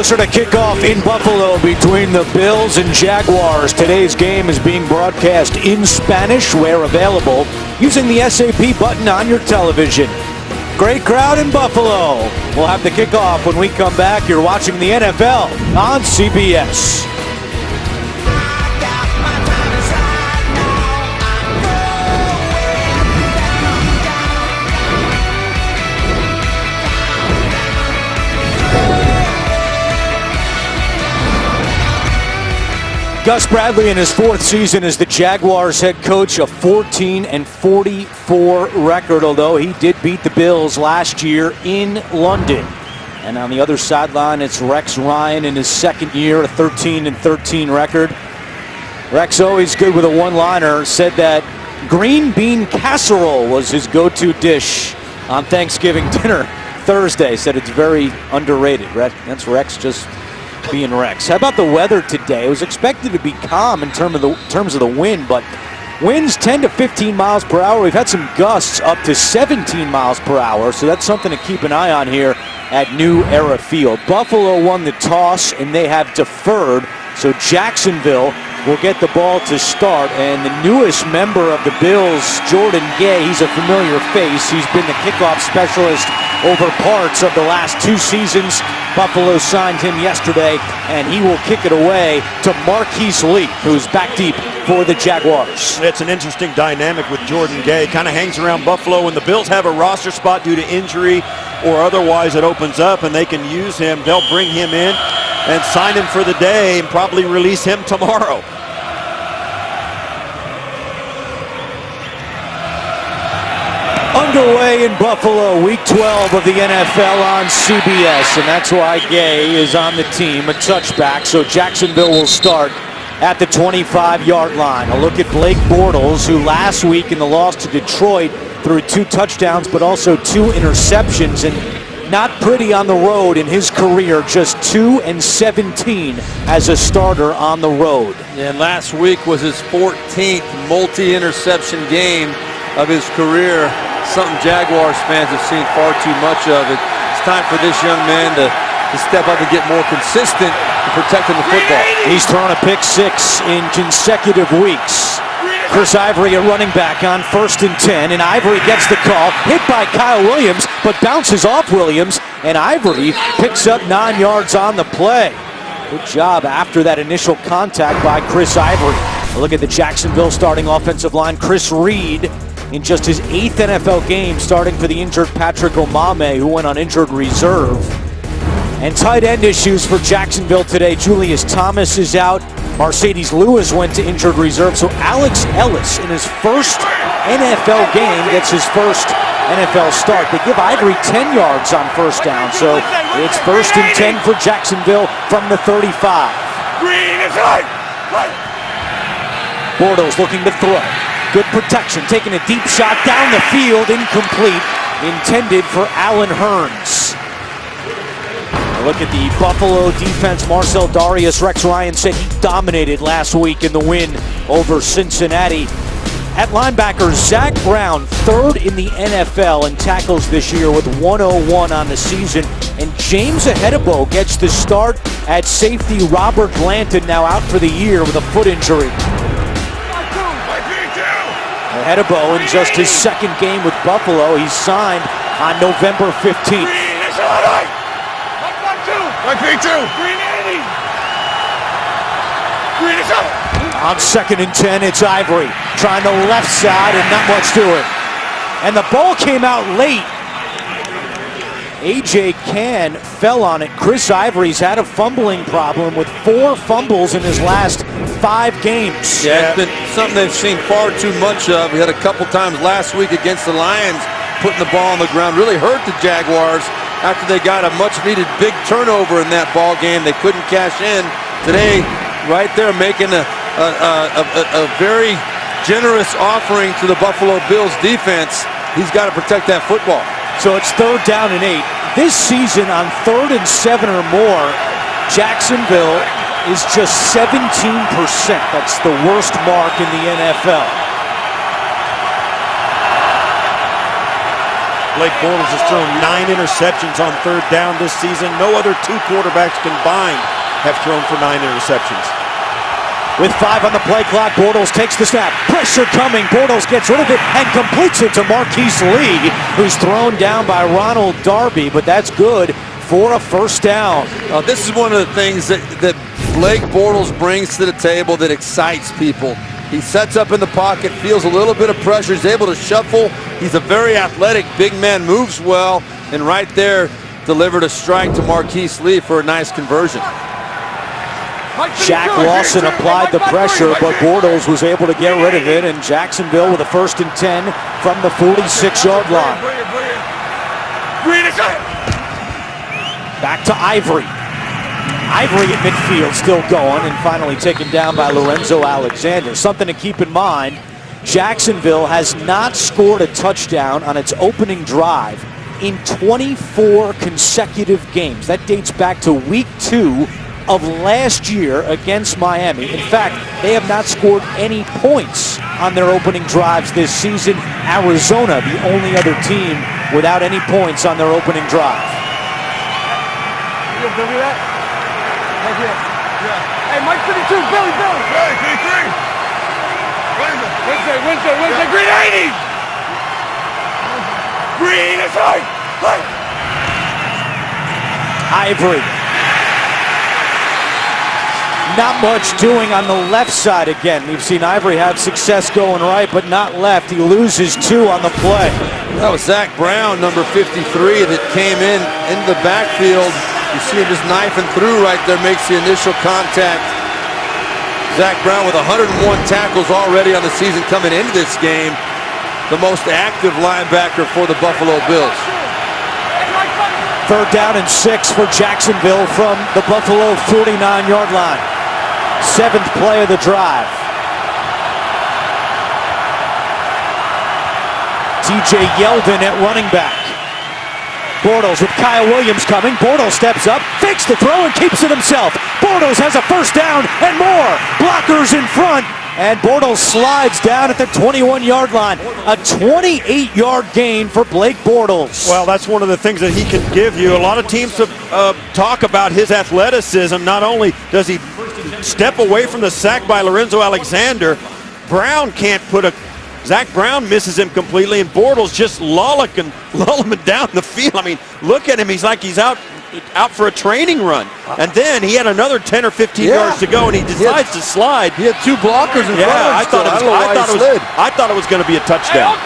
closer to kickoff in Buffalo between the Bills and Jaguars. Today's game is being broadcast in Spanish where available using the SAP button on your television. Great crowd in Buffalo. We'll have the kickoff when we come back. You're watching the NFL on CBS. Gus Bradley in his fourth season as the Jaguars head coach, a 14-44 record, although he did beat the Bills last year in London. And on the other sideline, it's Rex Ryan in his second year, a 13-13 record. Rex, always good with a one-liner, said that green bean casserole was his go-to dish on Thanksgiving dinner Thursday. Said it's very underrated. That's Rex just being Rex. How about the weather today? It was expected to be calm in terms of the wind, but winds 10 to 15 miles per hour. We've had some gusts up to 17 miles per hour, so that's something to keep an eye on here at New Era Field. Buffalo won the toss, and they have deferred, so Jacksonville will get the ball to start. And the newest member of the Bills, Jordan Gay, he's a familiar face. He's been the kickoff specialist over parts of the last two seasons. Buffalo signed him yesterday, and he will kick it away to Marquise Lee, who's back deep for the Jaguars. It's an interesting dynamic with Jordan Gay. Kind of hangs around Buffalo when the Bills have a roster spot due to injury or otherwise it opens up and they can use him. They'll bring him in and sign him for the day and probably release him tomorrow. Underway in Buffalo, week 12 of the NFL on CBS, and that's why Gay is on the team, a touchback. So Jacksonville will start at the 25-yard line. A look at Blake Bortles, who last week in the loss to Detroit threw 2 touchdowns, but also 2 interceptions, and not pretty on the road in his career, just 2-17 as a starter on the road. And last week was his 14th multi-interception game of his career. Something Jaguars fans have seen far too much of. It's time for this young man to step up and get more consistent in protecting the football. He's thrown a pick 6 in consecutive weeks. Chris Ivory, a running back, on 1st and 10, and Ivory gets the call, hit by Kyle Williams, but bounces off Williams, and Ivory picks up 9 yards on the play. Good job after that initial contact by Chris Ivory. A look at the Jacksonville starting offensive line. Chris Reed in just his 8th NFL game, starting for the injured Patrick Omameh, who went on injured reserve. And tight end issues for Jacksonville today. Julius Thomas is out. Mercedes Lewis went to injured reserve. So Alex Ellis, in his first NFL game, gets his first NFL start. They give Ivory 10 yards on first down. So it's 1st and 10 for Jacksonville from the 35. Bortles looking to throw. Good protection, taking a deep shot down the field, incomplete, intended for Allen Hurns. A look at the Buffalo defense. Marcel Darius, Rex Ryan said he dominated last week in the win over Cincinnati. At linebacker, Zach Brown, 3rd in the NFL in tackles this year with 101 on the season. And James Ahedebo gets the start at safety. Robert Blanton now out for the year with a foot injury. Ahedebo in just his 2nd game with Buffalo. He's signed on November 15th. On 2nd and 10, it's Ivory trying the left side and not much to it. And the ball came out late. A.J. Cann fell on it. Chris Ivory's had a fumbling problem with 4 fumbles in his last 5 games. Yeah, it's been something they've seen far too much of. We had a couple times last week against the Lions putting the ball on the ground. Really hurt the Jaguars after they got a much-needed big turnover in that ball game. They couldn't cash in. Today, right there, making a very generous offering to the Buffalo Bills defense. He's got to protect that football. So it's 3rd down and 8. This season on 3rd and 7 or more, Jacksonville is just 17%. That's the worst mark in the NFL. Blake Bortles has thrown 9 interceptions on third down this season. No other two quarterbacks combined have thrown for 9 interceptions. With 5 on the play clock, Bortles takes the snap. Pressure coming. Bortles gets rid of it and completes it to Marquise Lee, who's thrown down by Ronald Darby, but that's good for a first down. This is one of the things that Blake Bortles brings to the table that excites people. He sets up in the pocket, feels a little bit of pressure. He's able to shuffle. He's a very athletic big man, moves well, and right there delivered a strike to Marquise Lee for a nice conversion. Shaq Lawson applied the pressure, but Bortles was able to get rid of it, and Jacksonville with a 1st and 10 from the 46-yard line. Back to Ivory. Ivory at midfield still going, and finally taken down by Lorenzo Alexander. Something to keep in mind, Jacksonville has not scored a touchdown on its opening drive in 24 consecutive games. That dates back to week 2 of last year against Miami. In fact, they have not scored any points on their opening drives this season. Arizona, the only other team without any points on their opening drive. You gonna do that? Right here. Yeah. Hey, Mike 52, Billy. Hey, 53. Wednesday, green 80. Green is right. Ivory. Not much doing on the left side again. We've seen Ivory have success going right, but not left. He loses 2 on the play. That was Zach Brown, number 53, that came into the backfield. You see him just knifing through right there, makes the initial contact. Zach Brown with 101 tackles already on the season coming into this game. The most active linebacker for the Buffalo Bills. 3rd down and 6 for Jacksonville from the Buffalo 49-yard line. 7th play of the drive. TJ Yeldon at running back. Bortles with Kyle Williams coming. Bortles steps up, fakes the throw, and keeps it himself. Bortles has a first down and more. Blockers in front, and Bortles slides down at the 21-yard line. A 28-yard gain for Blake Bortles. Well, that's one of the things that he can give you. A lot of teams talk about his athleticism. Not only does he step away from the sack by Lorenzo Alexander, Brown can't put a... Zach Brown misses him completely, and Bortles just lull him down the field. I mean, look at him. He's like he's out for a training run. And then he had another 10 or 15 yards to go, and he decides to slide. He had 2 blockers in front of him. I thought it was going to be a touchdown.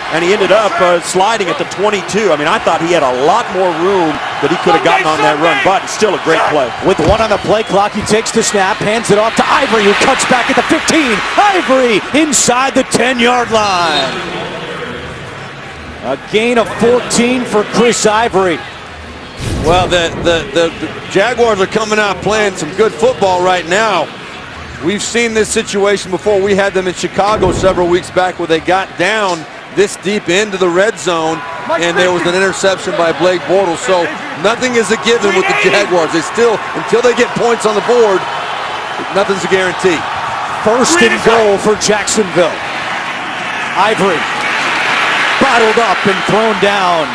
And he ended up sliding at the 22. I mean, I thought he had a lot more room that he could have gotten on that run, but it's still a great play. With 1 on the play clock, he takes the snap, hands it off to Ivory, who cuts back at the 15. Ivory inside the 10-yard line. A gain of 14 for Chris Ivory. Well, the Jaguars are coming out playing some good football right now. We've seen this situation before. We had them in Chicago several weeks back where they got down this deep into the red zone, and there was an interception by Blake Bortles. So nothing is a given with the Jaguars. They still, until they get points on the board, nothing's a guarantee. 1st and goal for Jacksonville. Ivory bottled up and thrown down.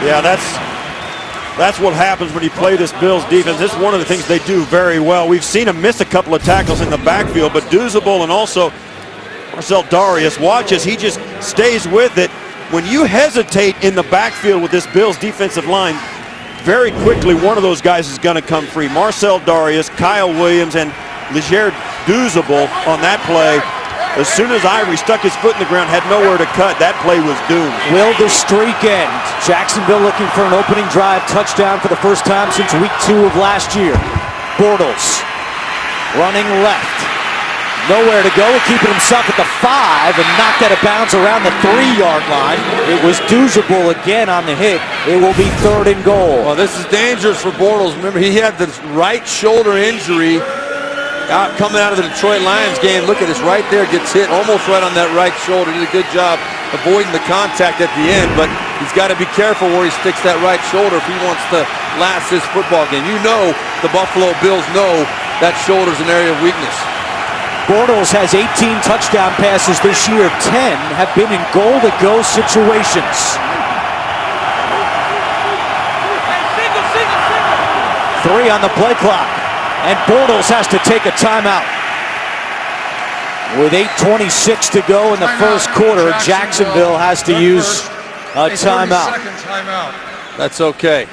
Yeah, that's what happens when you play this Bills defense. This is one of the things they do very well. We've seen him miss a couple of tackles in the backfield, but Duzable and also Marcel Darius, watch as he just stays with it. When you hesitate in the backfield with this Bills defensive line, very quickly one of those guys is going to come free. Marcel Darius, Kyle Williams, and Leger Duzable on that play. As soon as Ivory stuck his foot in the ground, had nowhere to cut, that play was doomed. Will the streak end? Jacksonville looking for an opening drive touchdown for the first time since week 2 of last year. Bortles running left. Nowhere to go, keeping himself at the 5 and knocked out of bounds around the 3-yard line. It was Duzable again on the hit. It will be 3rd and goal. Well, this is dangerous for Bortles. Remember, he had the right shoulder injury coming out of the Detroit Lions game. Look at this right there, gets hit almost right on that right shoulder. He did a good job avoiding the contact at the end, but he's got to be careful where he sticks that right shoulder if he wants to last this football game. You know the Buffalo Bills know that shoulder's an area of weakness. Bortles has 18 touchdown passes this year. 10 have been in goal-to-go situations. 3 on the play clock, and Bortles has to take a timeout. With 8:26 to go in the first quarter, Jacksonville has to use a timeout. That's okay.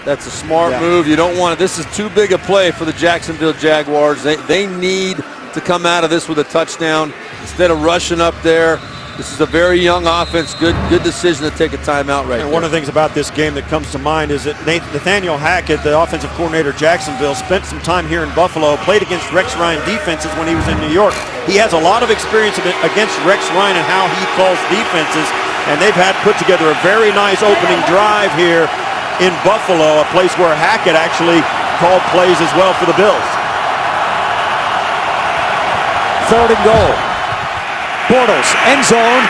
That's a smart move. You don't want it. This is too big a play for the Jacksonville Jaguars. They need to come out of this with a touchdown instead of rushing up there. This is a very young offense. Good decision to take a timeout right there. One of the things about this game that comes to mind is that Nathaniel Hackett, the offensive coordinator of Jacksonville, spent some time here in Buffalo, played against Rex Ryan defenses when he was in New York. He has a lot of experience against Rex Ryan and how he calls defenses, and they've had put together a very nice opening drive here in Buffalo, a place where Hackett actually called plays as well for the Bills. 3rd and goal. Bortles, end zone,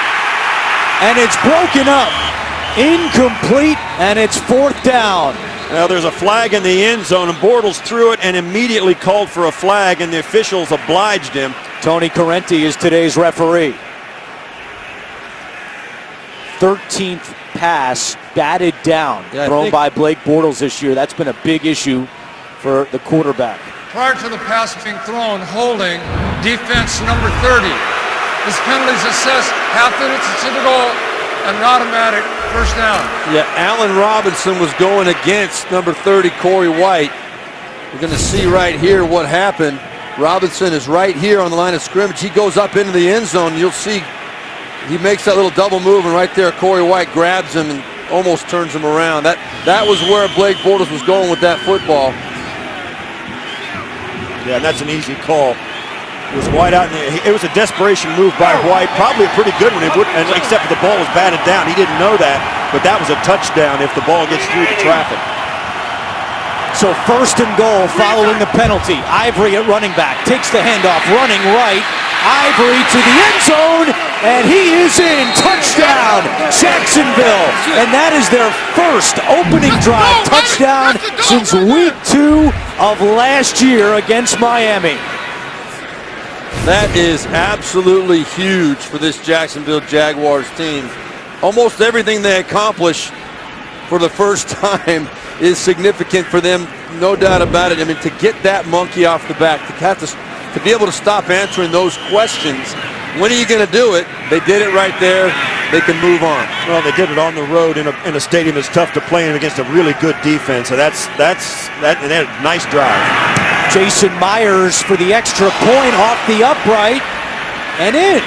and it's broken up. Incomplete, and it's 4th down. Now there's a flag in the end zone, and Bortles threw it and immediately called for a flag, and the officials obliged him. Tony Correnti is today's referee. 13th pass batted down, thrown by Blake Bortles this year. That's been a big issue for the quarterback. Prior to the pass being thrown, holding, defense number 30. This penalty is assessed half minutes to the goal, an automatic first down. Yeah, Allen Robinson was going against number 30, Corey White. You're going to see right here what happened. Robinson is right here on the line of scrimmage. He goes up into the end zone. You'll see he makes that little double move, and right there Corey White grabs him and almost turns him around. That was where Blake Bortles was going with that football. Yeah, and that's an easy call. It was White out, it was a desperation move by White, probably a pretty good one, except for the ball was batted down. He didn't know that, but that was a touchdown if the ball gets through the traffic. So 1st and goal following the penalty. Ivory at running back, takes the handoff, running right. Ivory to the end zone, and he is in. Touchdown, Jacksonville. And that is their first opening drive touchdown since week 2 of last year against Miami. That is absolutely huge for this Jacksonville Jaguars team. Almost everything they accomplish for the first time is significant for them, no doubt about it. I mean, to get that monkey off the back, to be able to stop answering those questions, when are you going to do it? They did it right there. They can move on. Well, they did it on the road in a stadium that's tough to play in against a really good defense. So that's a nice drive. Jason Myers for the extra point off the upright and in.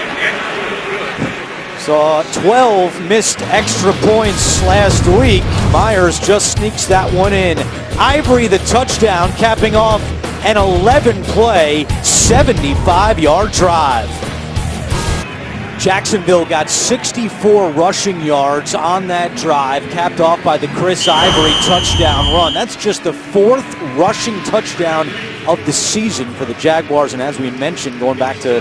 Saw 12 missed extra points last week. Myers just sneaks that one in. Ivory the touchdown, capping off an 11-play, 75-yard drive. Jacksonville got 64 rushing yards on that drive, capped off by the Chris Ivory touchdown run. That's just the 4th rushing touchdown of the season for the Jaguars, and as we mentioned, going back to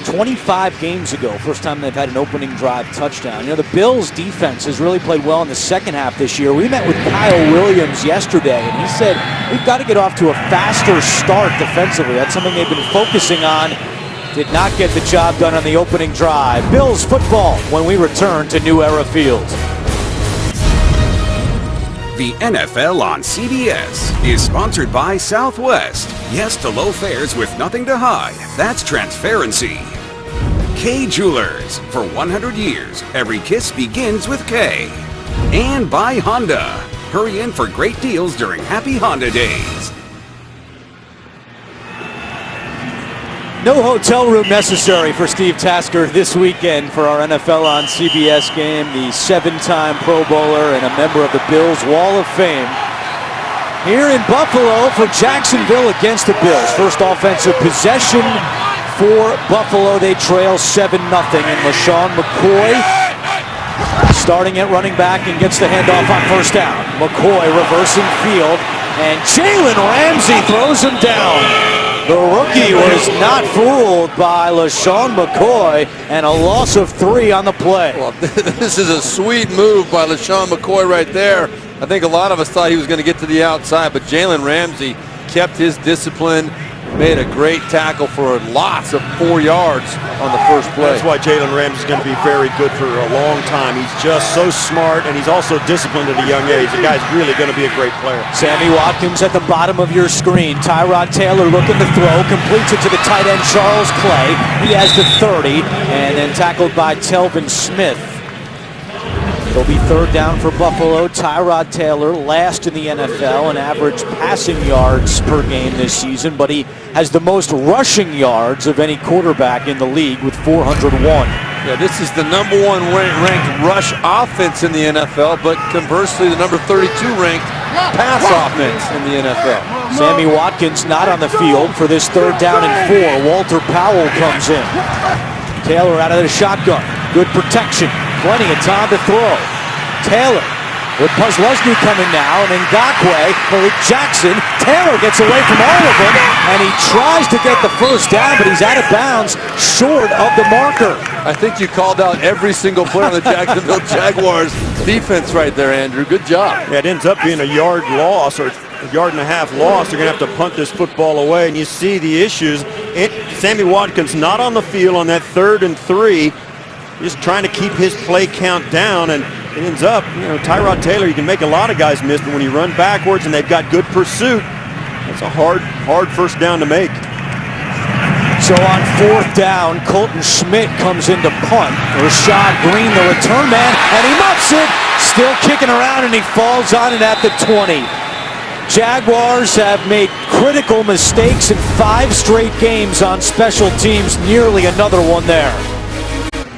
25 games ago, first time they've had an opening drive touchdown. You know, the Bills defense has really played well in the second half this year. We met with Kyle Williams yesterday, and he said, we've got to get off to a faster start defensively. That's something they've been focusing on. Did not get the job done on the opening drive. Bills football when we return to New Era Field. The NFL on CBS is sponsored by Southwest. Yes to low fares with nothing to hide. That's transparency. K Jewelers. For 100 years, every kiss begins with K. And by Honda. Hurry in for great deals during Happy Honda Days. No hotel room necessary for Steve Tasker this weekend for our NFL on CBS game. The 7-time Pro Bowler and a member of the Bills Wall of Fame here in Buffalo for Jacksonville against the Bills. First offensive possession for Buffalo. They trail 7-0, and LaShawn McCoy starting at running back and gets the handoff on first down. McCoy reversing field, and Jalen Ramsey throws him down. The rookie was not fooled by LaShawn McCoy, and a loss of 3 on the play. Well, this is a sweet move by LaShawn McCoy right there. I think a lot of us thought he was going to get to the outside, but Jalen Ramsey kept his discipline, made a great tackle for lots of 4 yards on the first play. That's why Jalen Ramsey is going to be very good for a long time. He's just so smart, and he's also disciplined at a young age. The guy's really going to be a great player. Sammy Watkins at the bottom of your screen. Tyrod Taylor looking to throw, completes it to the tight end Charles Clay. He has the 30, and then tackled by Telvin Smith. It'll be third down for Buffalo. Tyrod Taylor, last in the NFL in average passing yards per game this season, but he has the most rushing yards of any quarterback in the league with 401. Yeah, this is the #1 ranked rush offense in the NFL, but conversely, the number 32 ranked pass offense in the NFL. Sammy Watkins not on the field for this third down and 4. Walter Powell comes in. Taylor out of the shotgun. Good protection. Plenty of time to throw. Taylor with Puslesny coming now, and Ngakoue, Malik Jackson. Taylor gets away from all of them, and he tries to get the first down, but he's out of bounds, short of the marker. I think you called out every single player on the Jacksonville Jaguars defense right there, Andrew. Good job. Yeah, it ends up being a yard loss or a yard and a half loss. They're going to have to punt this football away, and you see the issues. Sammy Watkins not on the field on that 3rd and 3, just trying to keep his play count down, and it ends up, Tyrod Taylor, you can make a lot of guys miss, but when you run backwards and they've got good pursuit, that's a hard first down to make. So on 4th down, Colton Schmidt comes in to punt. Rashad Green, the return man, and he muffs it. Still kicking around, and he falls on it at the 20. Jaguars have made critical mistakes in 5 straight games on special teams, nearly another one there.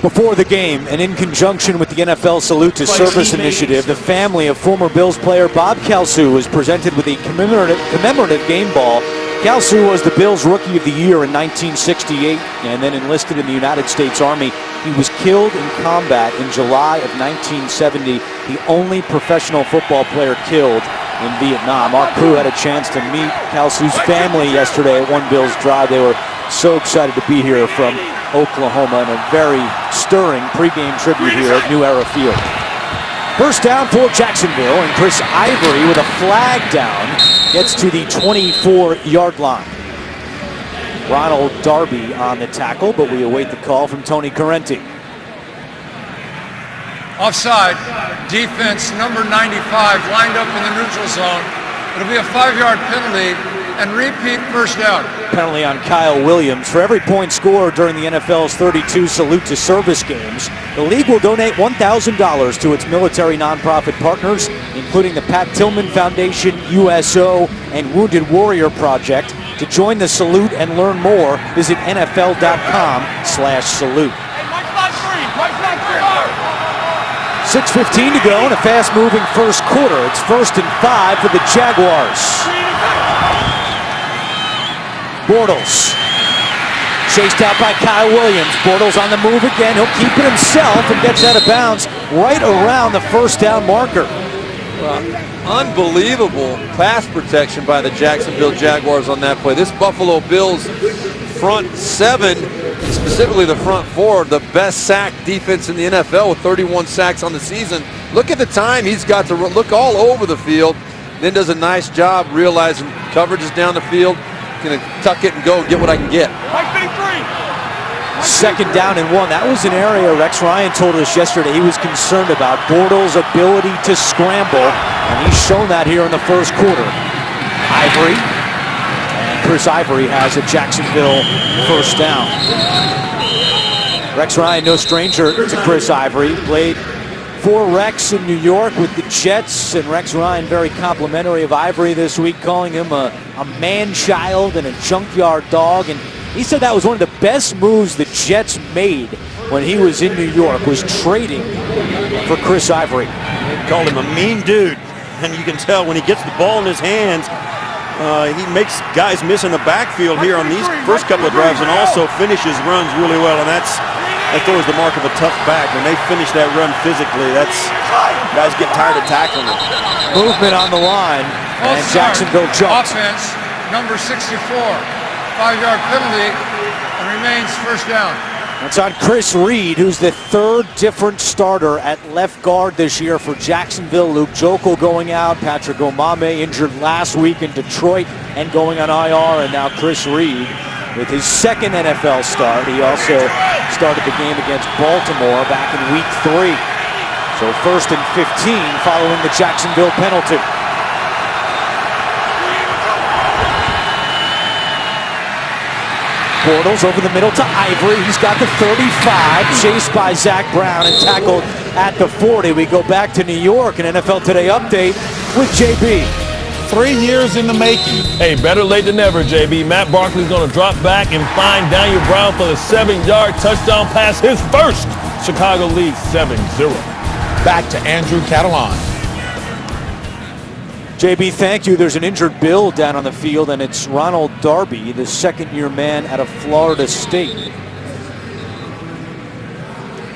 Before the game, and in conjunction with the NFL Salute to Service Initiative, the family of former Bills player Bob Kelsu was presented with a commemorative game ball. Kelsu was the Bills Rookie of the Year in 1968 and then enlisted in the United States Army. He was killed in combat in July of 1970, the only professional football player killed in Vietnam. Our crew had a chance to meet Kelsu's family yesterday at One Bills Drive. They were so excited to be here from Oklahoma, and a very stirring pregame tribute here at New Era Field. First down for Jacksonville, and Chris Ivory with a flag down gets to the 24-yard line. Ronald Darby on the tackle, but we await the call from Tony Correnti. Offside, defense number 95 lined up in the neutral zone. It'll be a 5-yard penalty and repeat first down. Penalty on Kyle Williams. For every point scored during the NFL's 32 Salute to Service games, the league will donate $1,000 to its military nonprofit partners, including the Pat Tillman Foundation, USO, and Wounded Warrior Project. To join the salute and learn more, visit NFL.com/salute. 6:15 to go in a fast-moving first quarter. It's 1st and 5 for the Jaguars. Bortles chased out by Kyle Williams. Bortles on the move again. He'll keep it himself and gets out of bounds right around the first down marker. Unbelievable pass protection by the Jacksonville Jaguars on that play. This Buffalo Bills front 7, specifically the front 4, the best sack defense in the NFL with 31 sacks on the season. Look at the time he's got to look all over the field, then does a nice job realizing coverage is down the field. Going to tuck it and go and get what I can get. 2nd down and 1. That was an area Rex Ryan told us yesterday he was concerned about Bortles' ability to scramble, and he's shown that here in the first quarter. Ivory, and Chris Ivory has a Jacksonville first down. Rex Ryan, no stranger to Chris Ivory, played for Rex in New York with the Jets, and Rex Ryan very complimentary of Ivory this week, calling him a man-child and a junkyard dog. And he said that was one of the best moves the Jets made when he was in New York, was trading for Chris Ivory. They called him a mean dude, and you can tell when he gets the ball in his hands, he makes guys miss in the backfield here on these first couple of drives, and also finishes runs really well, and that's always the mark of a tough back. When they finish that run physically, that's guys get tired of tackling them. Movement on the line, and Jacksonville jumps. Offense, number 64, 5-yard penalty, and remains first down. That's on Chris Reed, who's the third different starter at left guard this year for Jacksonville. Luke Jokel going out, Patrick Omame injured last week in Detroit and going on IR, and now Chris Reed with his second NFL start. He also started the game against Baltimore back in week 3. So 1st and 15 following the Jacksonville penalty. Bortles over the middle to Ivory. He's got the 35, chased by Zach Brown and tackled at the 40. We go back to New York, an NFL Today update with JB. 3 years in the making. Hey, better late than never, JB. Matt Barkley's going to drop back and find Daniel Brown for the 7-yard touchdown pass, his first. Chicago leads 7-0. Back to Andrew Catalan. JB, thank you. There's an injured Bill down on the field, and it's Ronald Darby, the second-year man out of Florida State.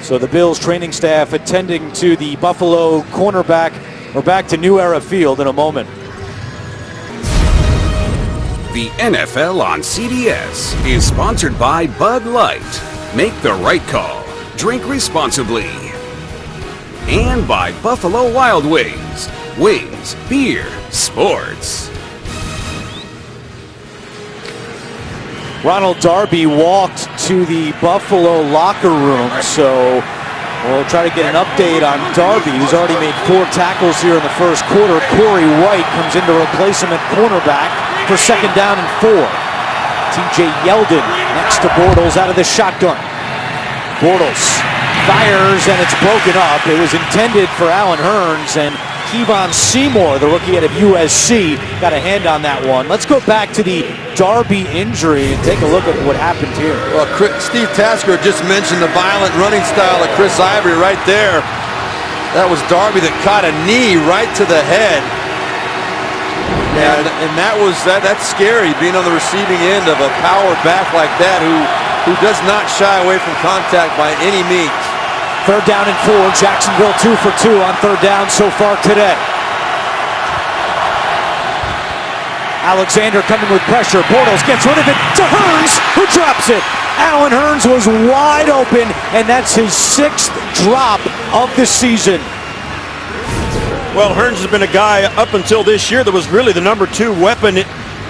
So the Bills training staff attending to the Buffalo cornerback. We're back to New Era Field in a moment. The NFL on CBS is sponsored by Bud Light. Make the right call. Drink responsibly. And by Buffalo Wild Wings. Wings, beer, sports. Ronald Darby walked to the Buffalo locker room, so we'll try to get an update on Darby, who's already made 4 tackles here in the first quarter. Corey White comes in to replace him at cornerback for 2nd down and 4. TJ Yeldon next to Bortles out of the shotgun. Bortles fires, and it's broken up. It was intended for Allen Hurns, and Kevon Seymour, the rookie out of USC, got a hand on that one. Let's go back to the Darby injury and take a look at what happened here. Well, Steve Tasker just mentioned the violent running style of Chris Ivory right there. That was Darby that caught a knee right to the head. And that's scary, being on the receiving end of a power back like that who does not shy away from contact by any means. 3rd down and 4. Jacksonville 2 for 2 on 3rd down so far today. Alexander coming with pressure. Bortles gets rid of it to Hurns, who drops it. Allen Hurns was wide open, and that's his 6th drop of the season. Well, Hurns has been a guy up until this year that was really the number 2 weapon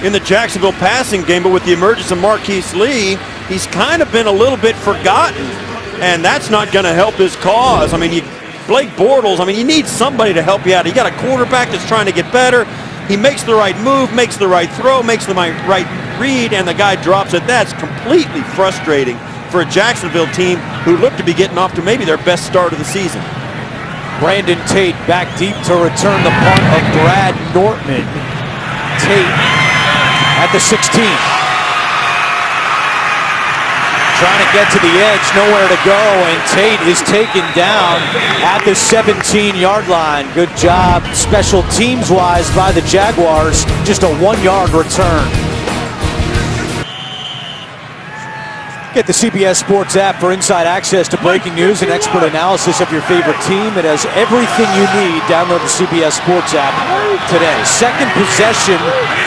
in the Jacksonville passing game, but with the emergence of Marquise Lee, he's kind of been a little bit forgotten. And that's not going to help his cause. I mean, Blake Bortles, you need somebody to help you out. You got a quarterback that's trying to get better. He makes the right move, makes the right throw, makes the right read, and the guy drops it. That's completely frustrating for a Jacksonville team who look to be getting off to maybe their best start of the season. Brandon Tate back deep to return the punt of Brad Nortman. Tate at the 16. Trying to get to the edge, nowhere to go, and Tate is taken down at the 17-yard line. Good job special teams-wise by the Jaguars. Just a 1-yard return. Get the CBS Sports app for inside access to breaking news and expert analysis of your favorite team. It has everything you need. Download the CBS Sports app today. Second possession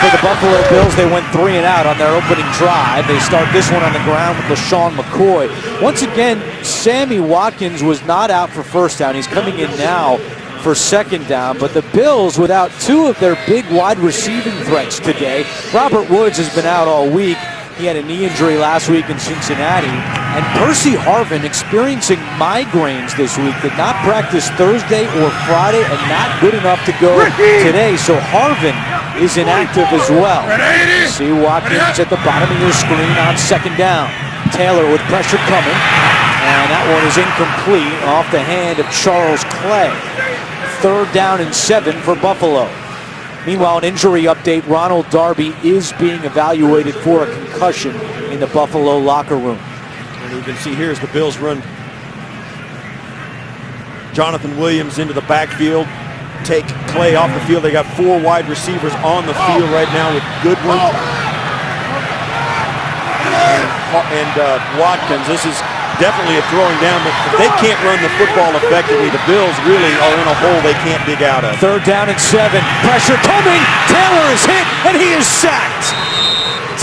for the Buffalo Bills. They went 3 and out on their opening drive. They start this one on the ground with LaShawn McCoy. Once again, Sammy Watkins was not out for 1st down. He's coming in now for 2nd down, but the Bills without 2 of their big wide receiving threats today. Robert Woods has been out all week. He had a knee injury last week in Cincinnati. And Percy Harvin, experiencing migraines this week, did not practice Thursday or Friday and not good enough to go today. So Harvin is inactive as well. See Watkins at the bottom of your screen on 2nd down. Taylor with pressure coming. And that one is incomplete off the hand of Charles Clay. 3rd down and 7 for Buffalo. Meanwhile, an injury update. Ronald Darby is being evaluated for a concussion in the Buffalo locker room. And you can see here as the Bills run Jonathan Williams into the backfield, take Clay off the field. They got 4 wide receivers on the field right now with Goodwin and Watkins. This is definitely a throwing down, but if they can't run the football effectively, the Bills really are in a hole they can't dig out of. 3rd down and 7. Pressure coming. Taylor is hit, and he is sacked.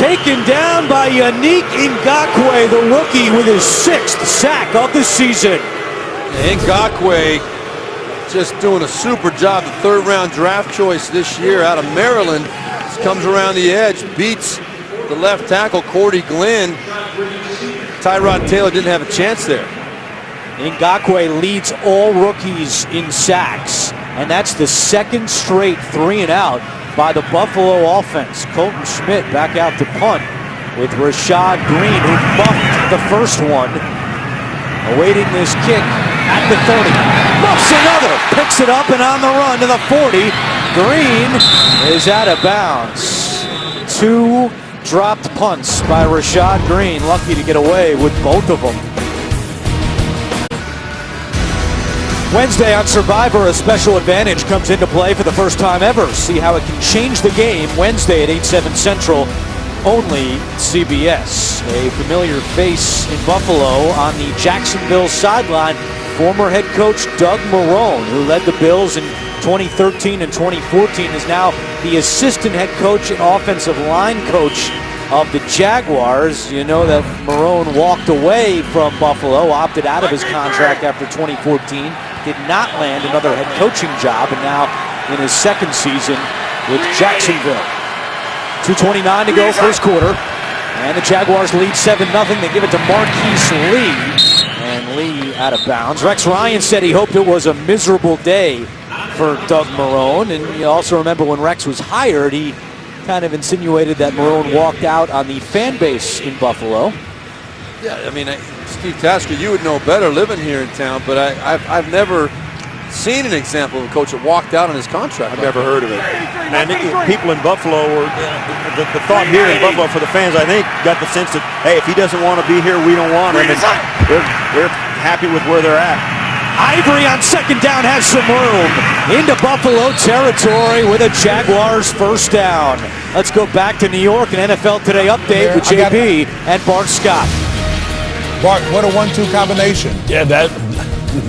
taken down by Yannick Ngakoue, the rookie, with his 6th sack of the season. Ngakoue just doing a super job. The 3rd-round draft choice this year out of Maryland. Just comes around the edge, beats the left tackle, Cordy Glenn. Tyrod Taylor didn't have a chance there. Ngakoue leads all rookies in sacks, and that's the 2nd straight 3-and-out by the Buffalo offense. Colton Schmidt back out to punt with Rashad Green, who muffed the first one. Awaiting this kick at the 30. Muffs another. Picks it up and on the run to the 40. Green is out of bounds. 2 dropped punts by Rashad Green. Lucky to get away with both of them. Wednesday on Survivor, a special advantage comes into play for the first time ever. See how it can change the game Wednesday at 8/7 Central, only CBS. A familiar face in Buffalo on the Jacksonville sideline, former head coach Doug Marrone, who led the Bills in 2013 and 2014, is now the assistant head coach and offensive line coach of the Jaguars. You know that Marrone walked away from Buffalo, opted out of his contract after 2014, did not land another head coaching job, and now in his 2nd season with Jacksonville. 2:29 to go, first quarter, and the Jaguars lead 7-0. They give it to Marquise Lee, and Lee out of bounds. Rex Ryan said he hoped it was a miserable day for Doug Marrone, and you also remember when Rex was hired, he kind of insinuated that Marrone walked out on the fan base in Buffalo. Yeah, I mean, Steve Tasker, you would know better living here in town, but I've never seen an example of a coach that walked out on his contract. I've never heard of it. And people in Buffalo, or the thought here in Buffalo for the fans, I think, got the sense that, hey, if he doesn't want to be here, we don't want him. And they're happy with where they're at. Ivory on 2nd down has some room into Buffalo territory with a Jaguars 1st down. Let's go back to New York, an NFL Today update with JB and Bart Scott. Bart, what a 1-2 combination. Yeah, that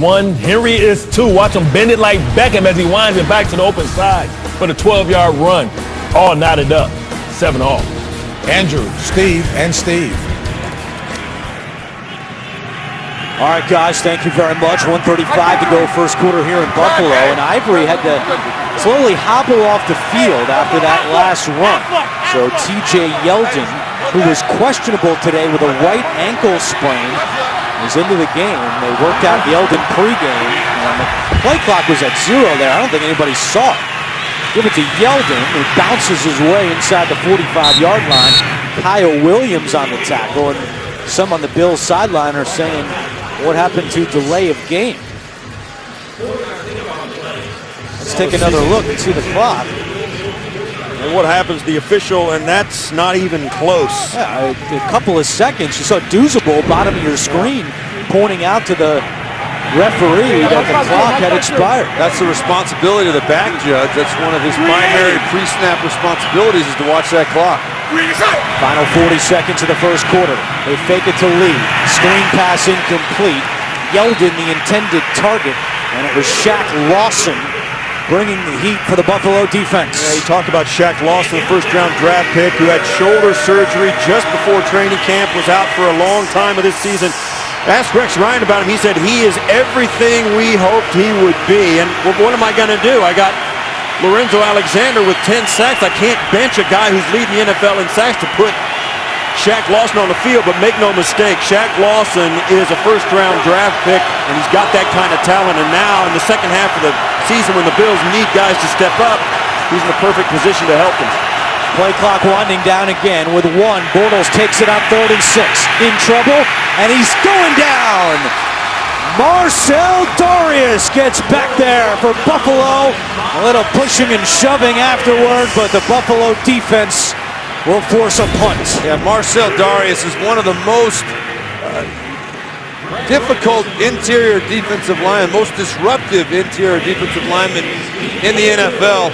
one. Henry is 2. Watch him bend it like Beckham as he winds it back to the open side for the 12-yard run. All knotted up. 7-all. Andrew, Steve, and Steve. All right, guys, thank you very much. 1:35 to go, first quarter here in Buffalo, and Ivory had to slowly hobble off the field after that last run. So TJ Yeldon, who was questionable today with a right ankle sprain, is into the game. They worked out Yeldon pregame, and the play clock was at 0 there. I don't think anybody saw it. Give it to Yeldon, who bounces his way inside the 45-yard line. Kyle Williams on the tackle, and some on the Bills sideline are saying, what happened to delay of game? Let's take another look and see the clock. And what happens, the official, and that's not even close. Yeah, a couple of seconds. You saw Doozable, bottom of your screen, pointing out to the referee that the clock had expired. That's the responsibility of the back judge. That's one of his primary pre-snap responsibilities, is to watch that clock. Final 40 seconds of the first quarter. They fake it to Lee. Screen pass incomplete. Yeldon the intended target, and it was Shaq Lawson bringing the heat for the Buffalo defense. Yeah, you talk about Shaq Lawson, the 1st-round draft pick, who had shoulder surgery just before training camp, was out for a long time of this season. Asked Rex Ryan about him. He said he is everything we hoped he would be. And what am I going to do? I got Lorenzo Alexander with 10 sacks. I can't bench a guy who's leading the NFL in sacks to put Shaq Lawson on the field, but make no mistake, Shaq Lawson is a 1st-round draft pick, and he's got that kind of talent. And now in the second half of the season, when the Bills need guys to step up, he's in the perfect position to help them. Play clock winding down again with 1. Bortles takes it on 3rd and 6. In trouble, and he's going down. Marcel Darius gets back there for Buffalo. A little pushing and shoving afterward, but the Buffalo defense will force a punt. Yeah, Marcel Darius is one of the most difficult interior defensive linemen, most disruptive interior defensive linemen in the NFL.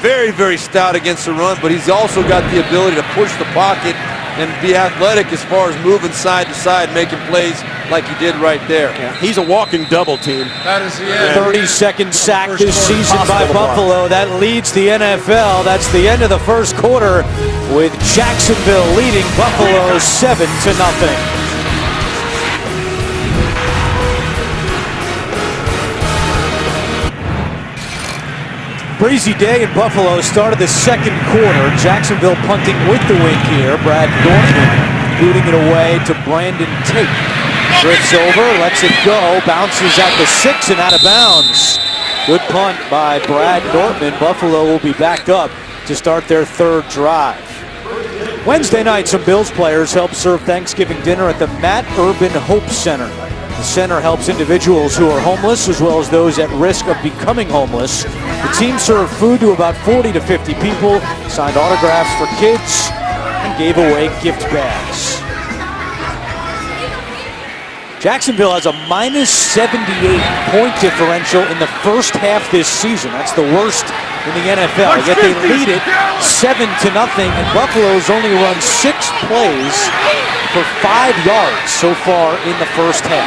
Very, very stout against the run, but he's also got the ability to push the pocket and be athletic as far as moving side to side, making plays like he did right there. Yeah, he's a walking double team. That is the end. 32nd sack First this quarter season by possible block. Buffalo. That leads the NFL. That's the end of the first quarter with Jacksonville leading Buffalo 7-0. Breezy day in Buffalo started the second quarter. Jacksonville punting with the wing here. Brad Dortmund booting it away to Brandon Tate. Drifts over, lets it go, bounces at the 6 and out of bounds. Good punt by Brad Dortmund. Buffalo will be back up to start their third drive. Wednesday night, some Bills players helped serve Thanksgiving dinner at the Matt Urban Hope Center. The center helps individuals who are homeless as well as those at risk of becoming homeless. The team served food to about 40 to 50 people, signed autographs for kids, and gave away gift bags. Jacksonville has a minus 78 point differential in the first half this season. That's the worst in the NFL. Yet they lead it 7-0, and Buffalo's only run 6 plays for 5 yards so far in the first half.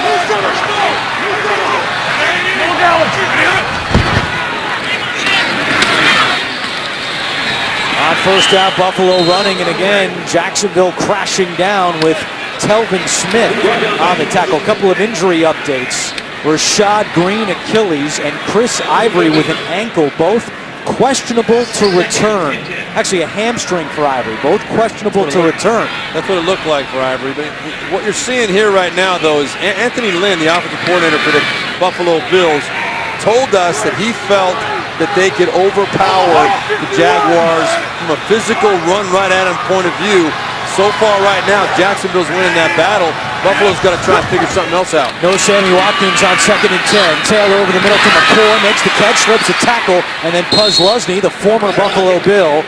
On first down, Buffalo running, and again, Jacksonville crashing down with Telvin Smith on the tackle. A couple of injury updates. Rashad Green, Achilles, and Chris Ivory with an ankle, both questionable to return. Actually, a hamstring for Ivory, both questionable to return. That's what it looked like for Ivory. But what you're seeing here right now, though, is Anthony Lynn, the offensive coordinator for the Buffalo Bills, told us that he felt that they could overpower the Jaguars from a physical run right at him point of view. So far right now, Jacksonville's winning that battle. Buffalo's got to try and figure something else out. No Sammy Watkins on 2nd and 10. Taylor over the middle to McCoy, makes the catch, slips a tackle, and then Puz Lusney, the former Buffalo Bill,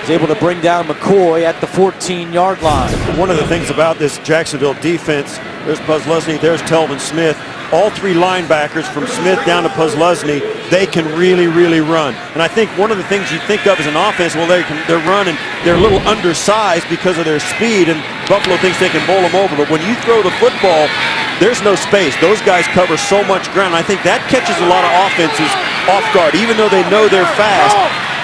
is able to bring down McCoy at the 14-yard line. One of the things about this Jacksonville defense, there's Puz Lusney, there's Telvin Smith. All 3 linebackers from Smith down to Puz Lusney, they can really, really run. And I think one of the things you think of as an offense, well, they're running, they're a little undersized because of their speed, and Buffalo thinks they can bowl them over. But when you throw the football, there's no space. Those guys cover so much ground. I think that catches a lot of offenses off guard. Even though they know they're fast,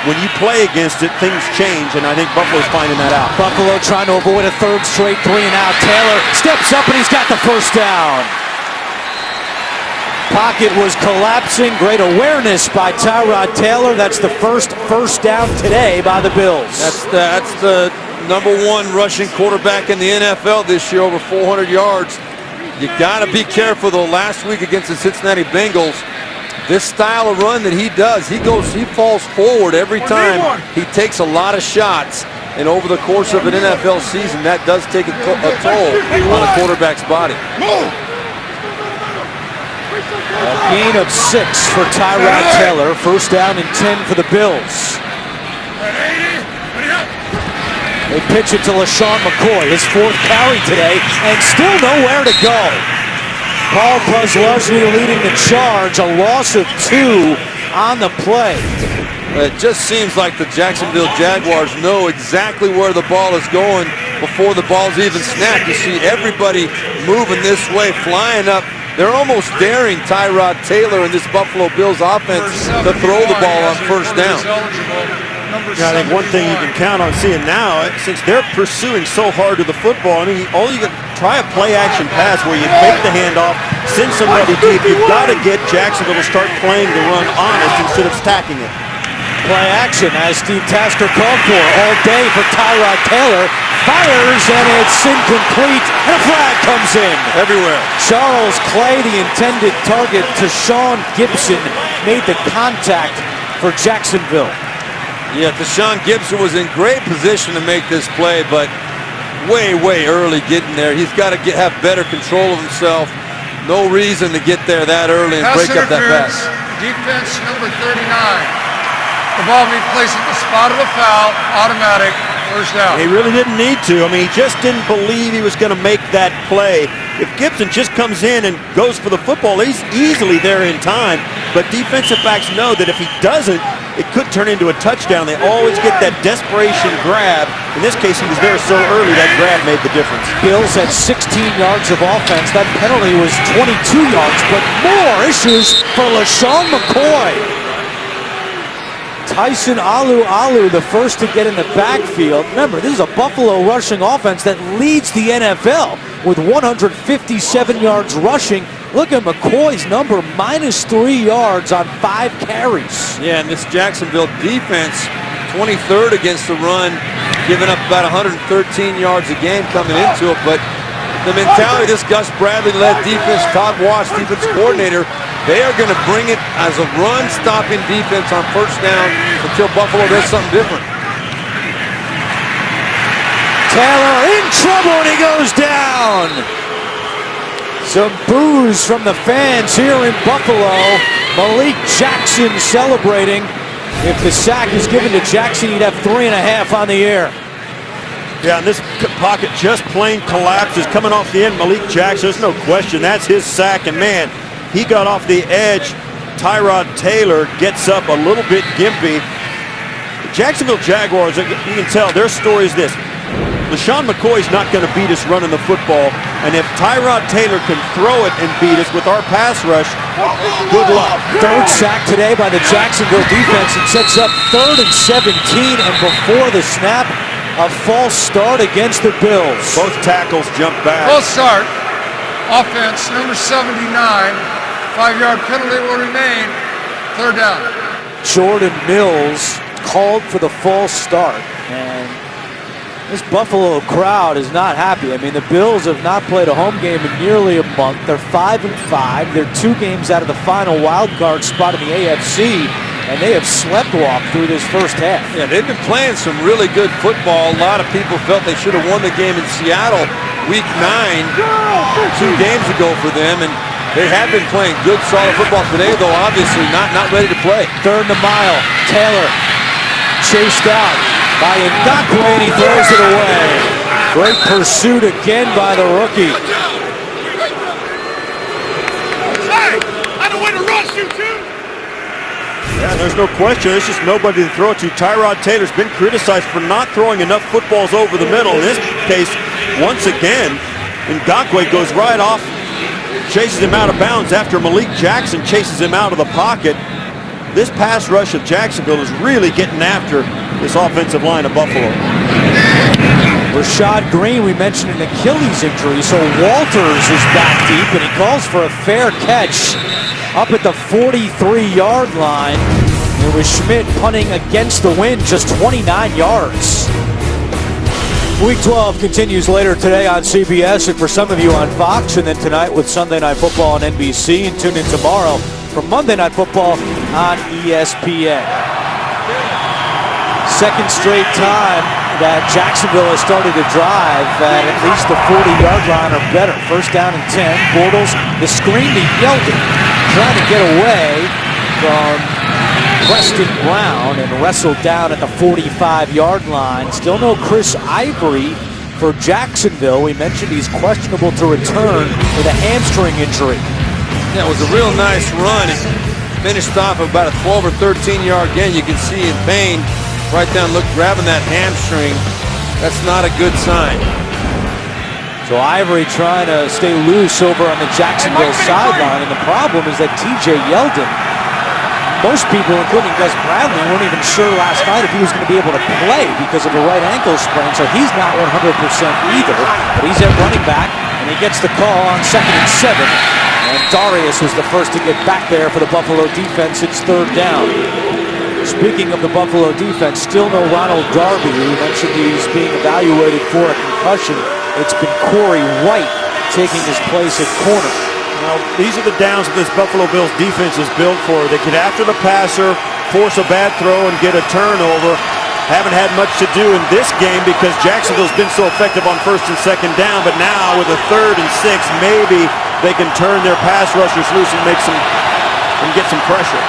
when you play against it, things change, and I think Buffalo's finding that out. Buffalo trying to avoid a third straight 3 and out. Taylor steps up, and he's got the first down. Pocket was collapsing. Great awareness by Tyrod Taylor. That's the first down today by the Bills. That's the #1 rushing quarterback in the NFL this year, over 400 yards. You got to be careful, though. Last week against the Cincinnati Bengals, this style of run that he does, he falls forward every time. He takes a lot of shots, and over the course of an NFL season, that does take a toll on a quarterback's body. A gain of 6 for Tyrod Taylor. First down and 10 for the Bills. They pitch it to LaShawn McCoy, his 4th carry today, and still nowhere to go. Paul Puz Lusney leading the charge, a loss of 2 on the play. It just seems like the Jacksonville Jaguars know exactly where the ball is going before the ball's even snapped. You see everybody moving this way, flying up. They're almost daring Tyrod Taylor and this Buffalo Bills offense to throw the ball on first down. I think one thing you can count on seeing now, since they're pursuing so hard to the football, I mean, all you got, try a play-action pass where you fake the handoff, send somebody deep. You've got to get Jacksonville to start playing the run honest instead of stacking it. Play action as Steve Tasker called for all day for Tyrod Taylor. Fires, and it's incomplete, and a flag comes in. Everywhere. Charles Clay, the intended target to Sean Gibson, made the contact for Jacksonville. Yeah, Deshaun Gibson was in great position to make this play, but way early getting there. He's got to have better control of himself. No reason to get there that early and break up that pass. Defense number 39. The ball being placed at the spot of the foul, automatic, First down. He really didn't need to. I mean, he just didn't believe he was going to make that play. If Gibson just comes in and goes for the football, he's easily there in time. But defensive backs know that if he doesn't, it could turn into a touchdown. They always get that desperation grab. In this case, he was there so early, that grab made the difference. Bils had 16 yards of offense. That penalty was 22 yards, but more issues for LaShawn McCoy. Tyson Alu, the first to get in the backfield. Remember, this is a Buffalo rushing offense that leads the NFL with 157 yards rushing. Look at McCoy's number, -3 yards on 5 carries. Yeah, and this Jacksonville defense, 23rd against the run, giving up about 113 yards a game coming into it. But the mentality of this Gus Bradley-led defense, Todd Wash, defense coordinator, they are going to bring it as a run-stopping defense on first down until Buffalo does something different. Taylor in trouble and he goes down. Some boos from the fans here in Buffalo. Malik Jackson celebrating. If the sack is given to Jackson, he'd have 3.5 on the air. Yeah, and this pocket just plain collapses coming off the end. Malik Jackson, there's no question, that's his sack. And man, he got off the edge. Tyrod Taylor gets up a little bit gimpy. The Jacksonville Jaguars, you can tell, their story is this. LaShawn McCoy's not going to beat us running the football. And if Tyrod Taylor can throw it and beat us with our pass rush, good luck. Third sack today by the Jacksonville defense. It sets up 3rd and 17. And before the snap, a false start against the Bills. Both tackles jump back. False start. Offense, number 79. 5-yard penalty will remain. 3rd down. Jordan Mills called for the false start. And this Buffalo crowd is not happy. I mean, the Bills have not played a home game in nearly a month. They're 5-5. They're 2 games out of the final wild card spot in the AFC. And they have sleptwalked through this first half. Yeah, they've been playing some really good football. A lot of people felt they should have won the game in Seattle week 9, 2 games ago for them. And they have been playing good, solid football today, though obviously not ready to play. 3rd and a mile. Taylor chased out by Ngakwe, and he throws it away. Great pursuit again by the rookie. Yeah, there's no question. There's just nobody to throw it to. Tyrod Taylor's been criticized for not throwing enough footballs over the middle. In this case, once again, Ngakwe goes right off, chases him out of bounds after Malik Jackson chases him out of the pocket. This pass rush of Jacksonville is really getting after this offensive line of Buffalo. Rashad Green, we mentioned an Achilles injury, so Walters is back deep, and he calls for a fair catch up at the 43-yard line. It was Schmidt punting against the wind, just 29 yards. Week 12 continues later today on CBS, and for some of you on Fox, and then tonight with Sunday Night Football on NBC, and tune in tomorrow for Monday Night Football on ESPN. Second straight time that Jacksonville has started to drive at least the 40-yard line or better. First down and 10. Bortles, the screen to Yeldon, trying to get away from Preston Brown and wrestled down at the 45-yard line. Still no Chris Ivory for Jacksonville. We mentioned he's questionable to return with a hamstring injury. Yeah, it was a real nice run. It finished off about a 12 or 13-yard gain. You can see in pain right down, look, grabbing that hamstring. That's not a good sign. So Ivory trying to stay loose over on the Jacksonville sideline, and the problem is that TJ Yeldon, most people, including Gus Bradley, weren't even sure last night if he was going to be able to play because of a right ankle sprain, so he's not 100% either, but he's at running back, and he gets the call on 2nd and 7, and Darius was the first to get back there for the Buffalo defense. It's 3rd down. Speaking of the Buffalo defense, still no Ronald Darby. We mentioned he's being evaluated for a concussion. It's been Corey White taking his place at corner. Now, these are the downs that this Buffalo Bills defense is built for. They get after the passer, force a bad throw, and get a turnover. Haven't had much to do in this game because Jacksonville's been so effective on 1st and 2nd down, but now with a 3rd and 6, maybe they can turn their pass rushers loose and get some pressure.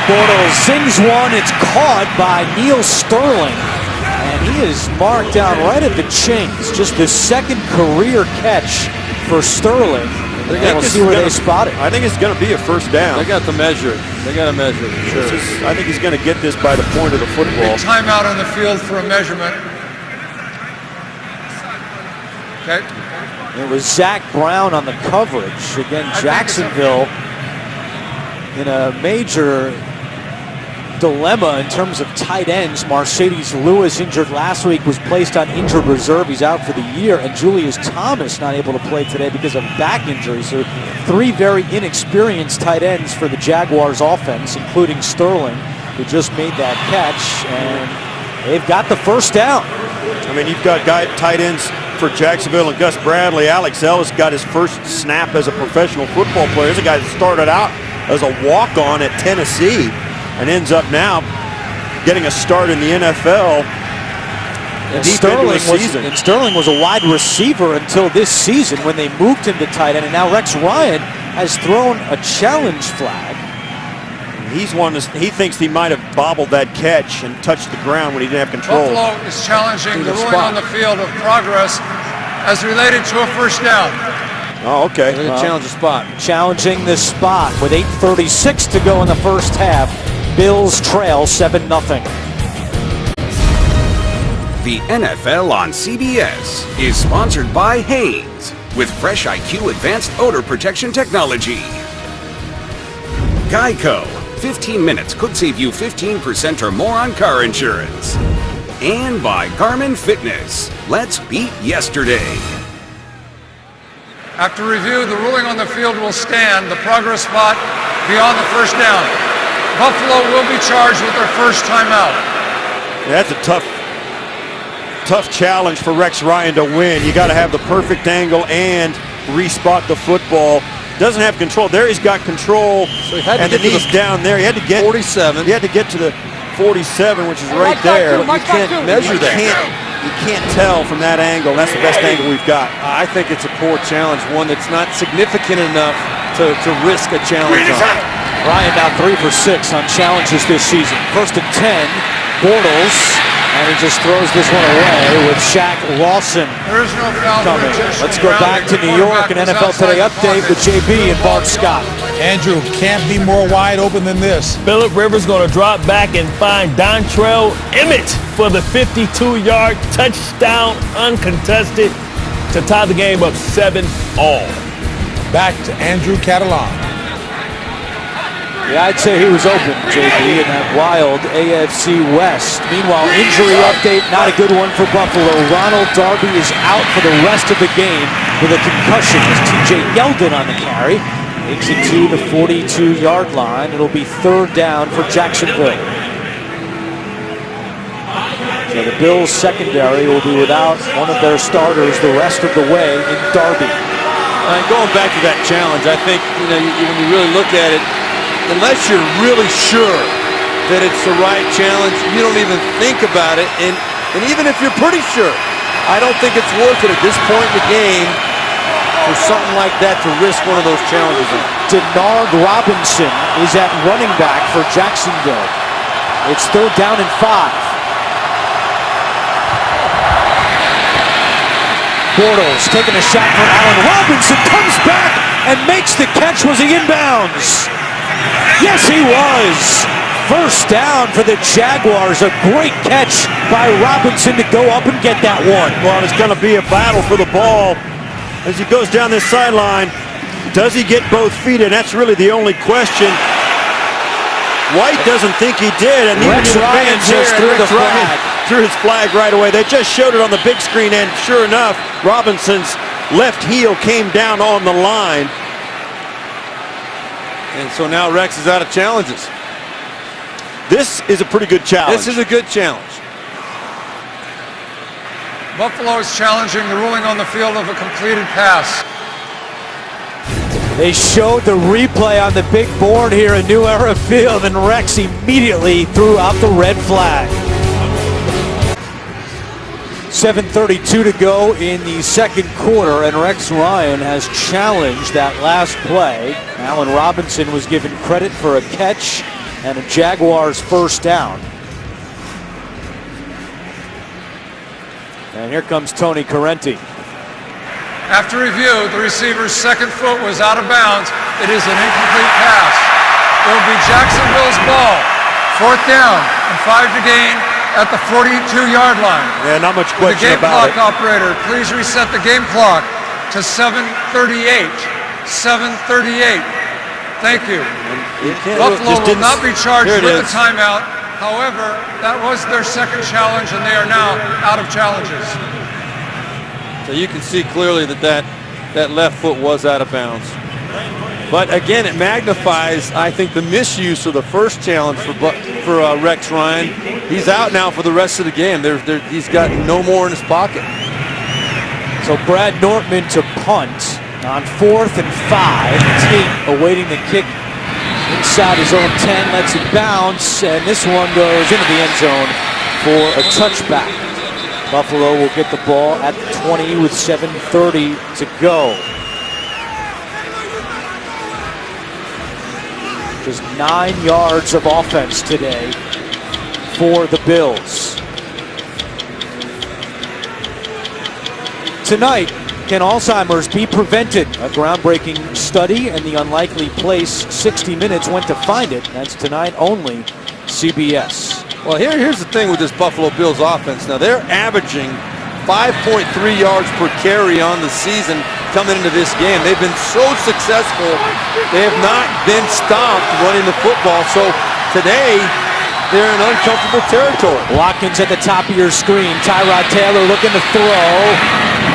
Bortles sings one. It's caught by Neil Sterling. And he is marked down right at the chinks. Just the second career catch for Sterling. We'll see where they spot it. I think it's going to be a first down. They got to measure it. They got to measure it. Sure. I think he's going to get this by the point of the football. Timeout on the field for a measurement. Okay. It was Zach Brown on the coverage. Again, Jacksonville in a major dilemma in terms of tight ends. Mercedes Lewis, injured last week, was placed on injured reserve. He's out for the year. And Julius Thomas not able to play today because of back injury. So 3 very inexperienced tight ends for the Jaguars offense, including Sterling, who just made that catch. And they've got the first down. I mean, you've got tight ends for Jacksonville and Gus Bradley. Alex Ellis got his first snap as a professional football player. He's a guy that started out as a walk-on at Tennessee and ends up now getting a start in the NFL. And Sterling was a wide receiver until this season when they moved him to tight end. And now Rex Ryan has thrown a challenge flag. He thinks he might have bobbled that catch and touched the ground when he didn't have control. Buffalo is challenging the ruling on the field of progress as related to a first down. Oh, okay. Challenge the spot. Challenging the spot with 8:36 to go in the first half. Bills trail 7-0. The NFL on CBS is sponsored by Haynes with Fresh IQ Advanced Odor Protection Technology. Geico. 15 minutes could save you 15% or more on car insurance. And by Garmin Fitness. Let's beat yesterday. After review, the ruling on the field will stand. The progress spot beyond the first down. Buffalo will be charged with their first timeout. That's a tough challenge for Rex Ryan to win. You got to have the perfect angle and respot the football. Doesn't have control. There he's got control. So he had to and the knee's down there. He had to get 47. He had to get to the 47, which is right there. You can't measure that. You can't tell from that angle. That's the best angle we've got. I think it's a poor challenge, one that's not significant enough to risk a challenge on. Ryan now 3 for 6 on challenges this season. First and 10, Bortles, and he just throws this one away with Shaq Lawson There is no foul coming. intentional Let's go back to grounding. New York and The NFL quarterback Today is update outside with JB and Bart Scott. Andrew, can't be more wide open than this. Phillip Rivers going to drop back and find Dontrell Emmett for the 52-yard touchdown uncontested to tie the game up 7-all. Back to Andrew Catalan. Yeah, I'd say he was open, JB, in that wild AFC West. Meanwhile, injury update, not a good one for Buffalo. Ronald Darby is out for the rest of the game with a concussion. It's TJ Yeldon on the carry. Takes it to the 42-yard line. It'll be third down for Jacksonville. So the Bills secondary will be without one of their starters the rest of the way in Darby. And going back to that challenge, I think, when you really look at it, unless you're really sure that it's the right challenge, you don't even think about it. And even if you're pretty sure, I don't think it's worth it at this point in the game for something like that to risk one of those challenges. Denard Robinson is at running back for Jacksonville. It's third down and 5. Bortles taking a shot for Allen Robinson, comes back and makes the catch. Was he inbounds? Yes, he was. First down for the Jaguars. A great catch by Robinson to go up and get that one. Well, it's going to be a battle for the ball as he goes down this sideline. Does he get both feet? And that's really the only question. White doesn't think he did, and Rex Ryan just threw the flag. Threw his flag right away. They just showed it on the big screen, and sure enough, Robinson's left heel came down on the line. And so now Rex is out of challenges. This is a pretty good challenge. This is a good challenge. Buffalo is challenging the ruling on the field of a completed pass. They showed the replay on the big board here at New Era Field, and Rex immediately threw out the red flag. 7:32 to go in the second quarter, and Rex Ryan has challenged that last play. Allen Robinson was given credit for a catch and a Jaguars first down. And here comes Tony Correnti. After review, the receiver's second foot was out of bounds. It is an incomplete pass. It will be Jacksonville's ball. Fourth down and 5 to gain at the 42-yard line. Yeah, not much The question game about clock it. operator, please reset the game clock to 7:38. 7:38. Thank you. Buffalo will not be charged with a timeout. However, that was their second challenge, and they are now out of challenges. So you can see clearly that left foot was out of bounds. But again, it magnifies, I think, the misuse of the first challenge for Rex Ryan. He's out now for the rest of the game. He's got no more in his pocket. So Brad Nortman to punt on 4th and 5. Tate awaiting the kick inside his own 10, lets it bounce, and this one goes into the end zone for a touchback. Buffalo will get the ball at the 20 with 7:30 to go. Just 9 yards of offense today for the Bills. Tonight, can Alzheimer's be prevented? A groundbreaking study and the unlikely place 60 Minutes went to find it. That's tonight only, CBS. Well, here's the thing with this Buffalo Bills offense. Now, they're averaging 5.3 yards per carry on the season coming into this game. They've been so successful. They have not been stopped running the football. So today, they're in uncomfortable territory. Watkins at the top of your screen. Tyrod Taylor looking to throw.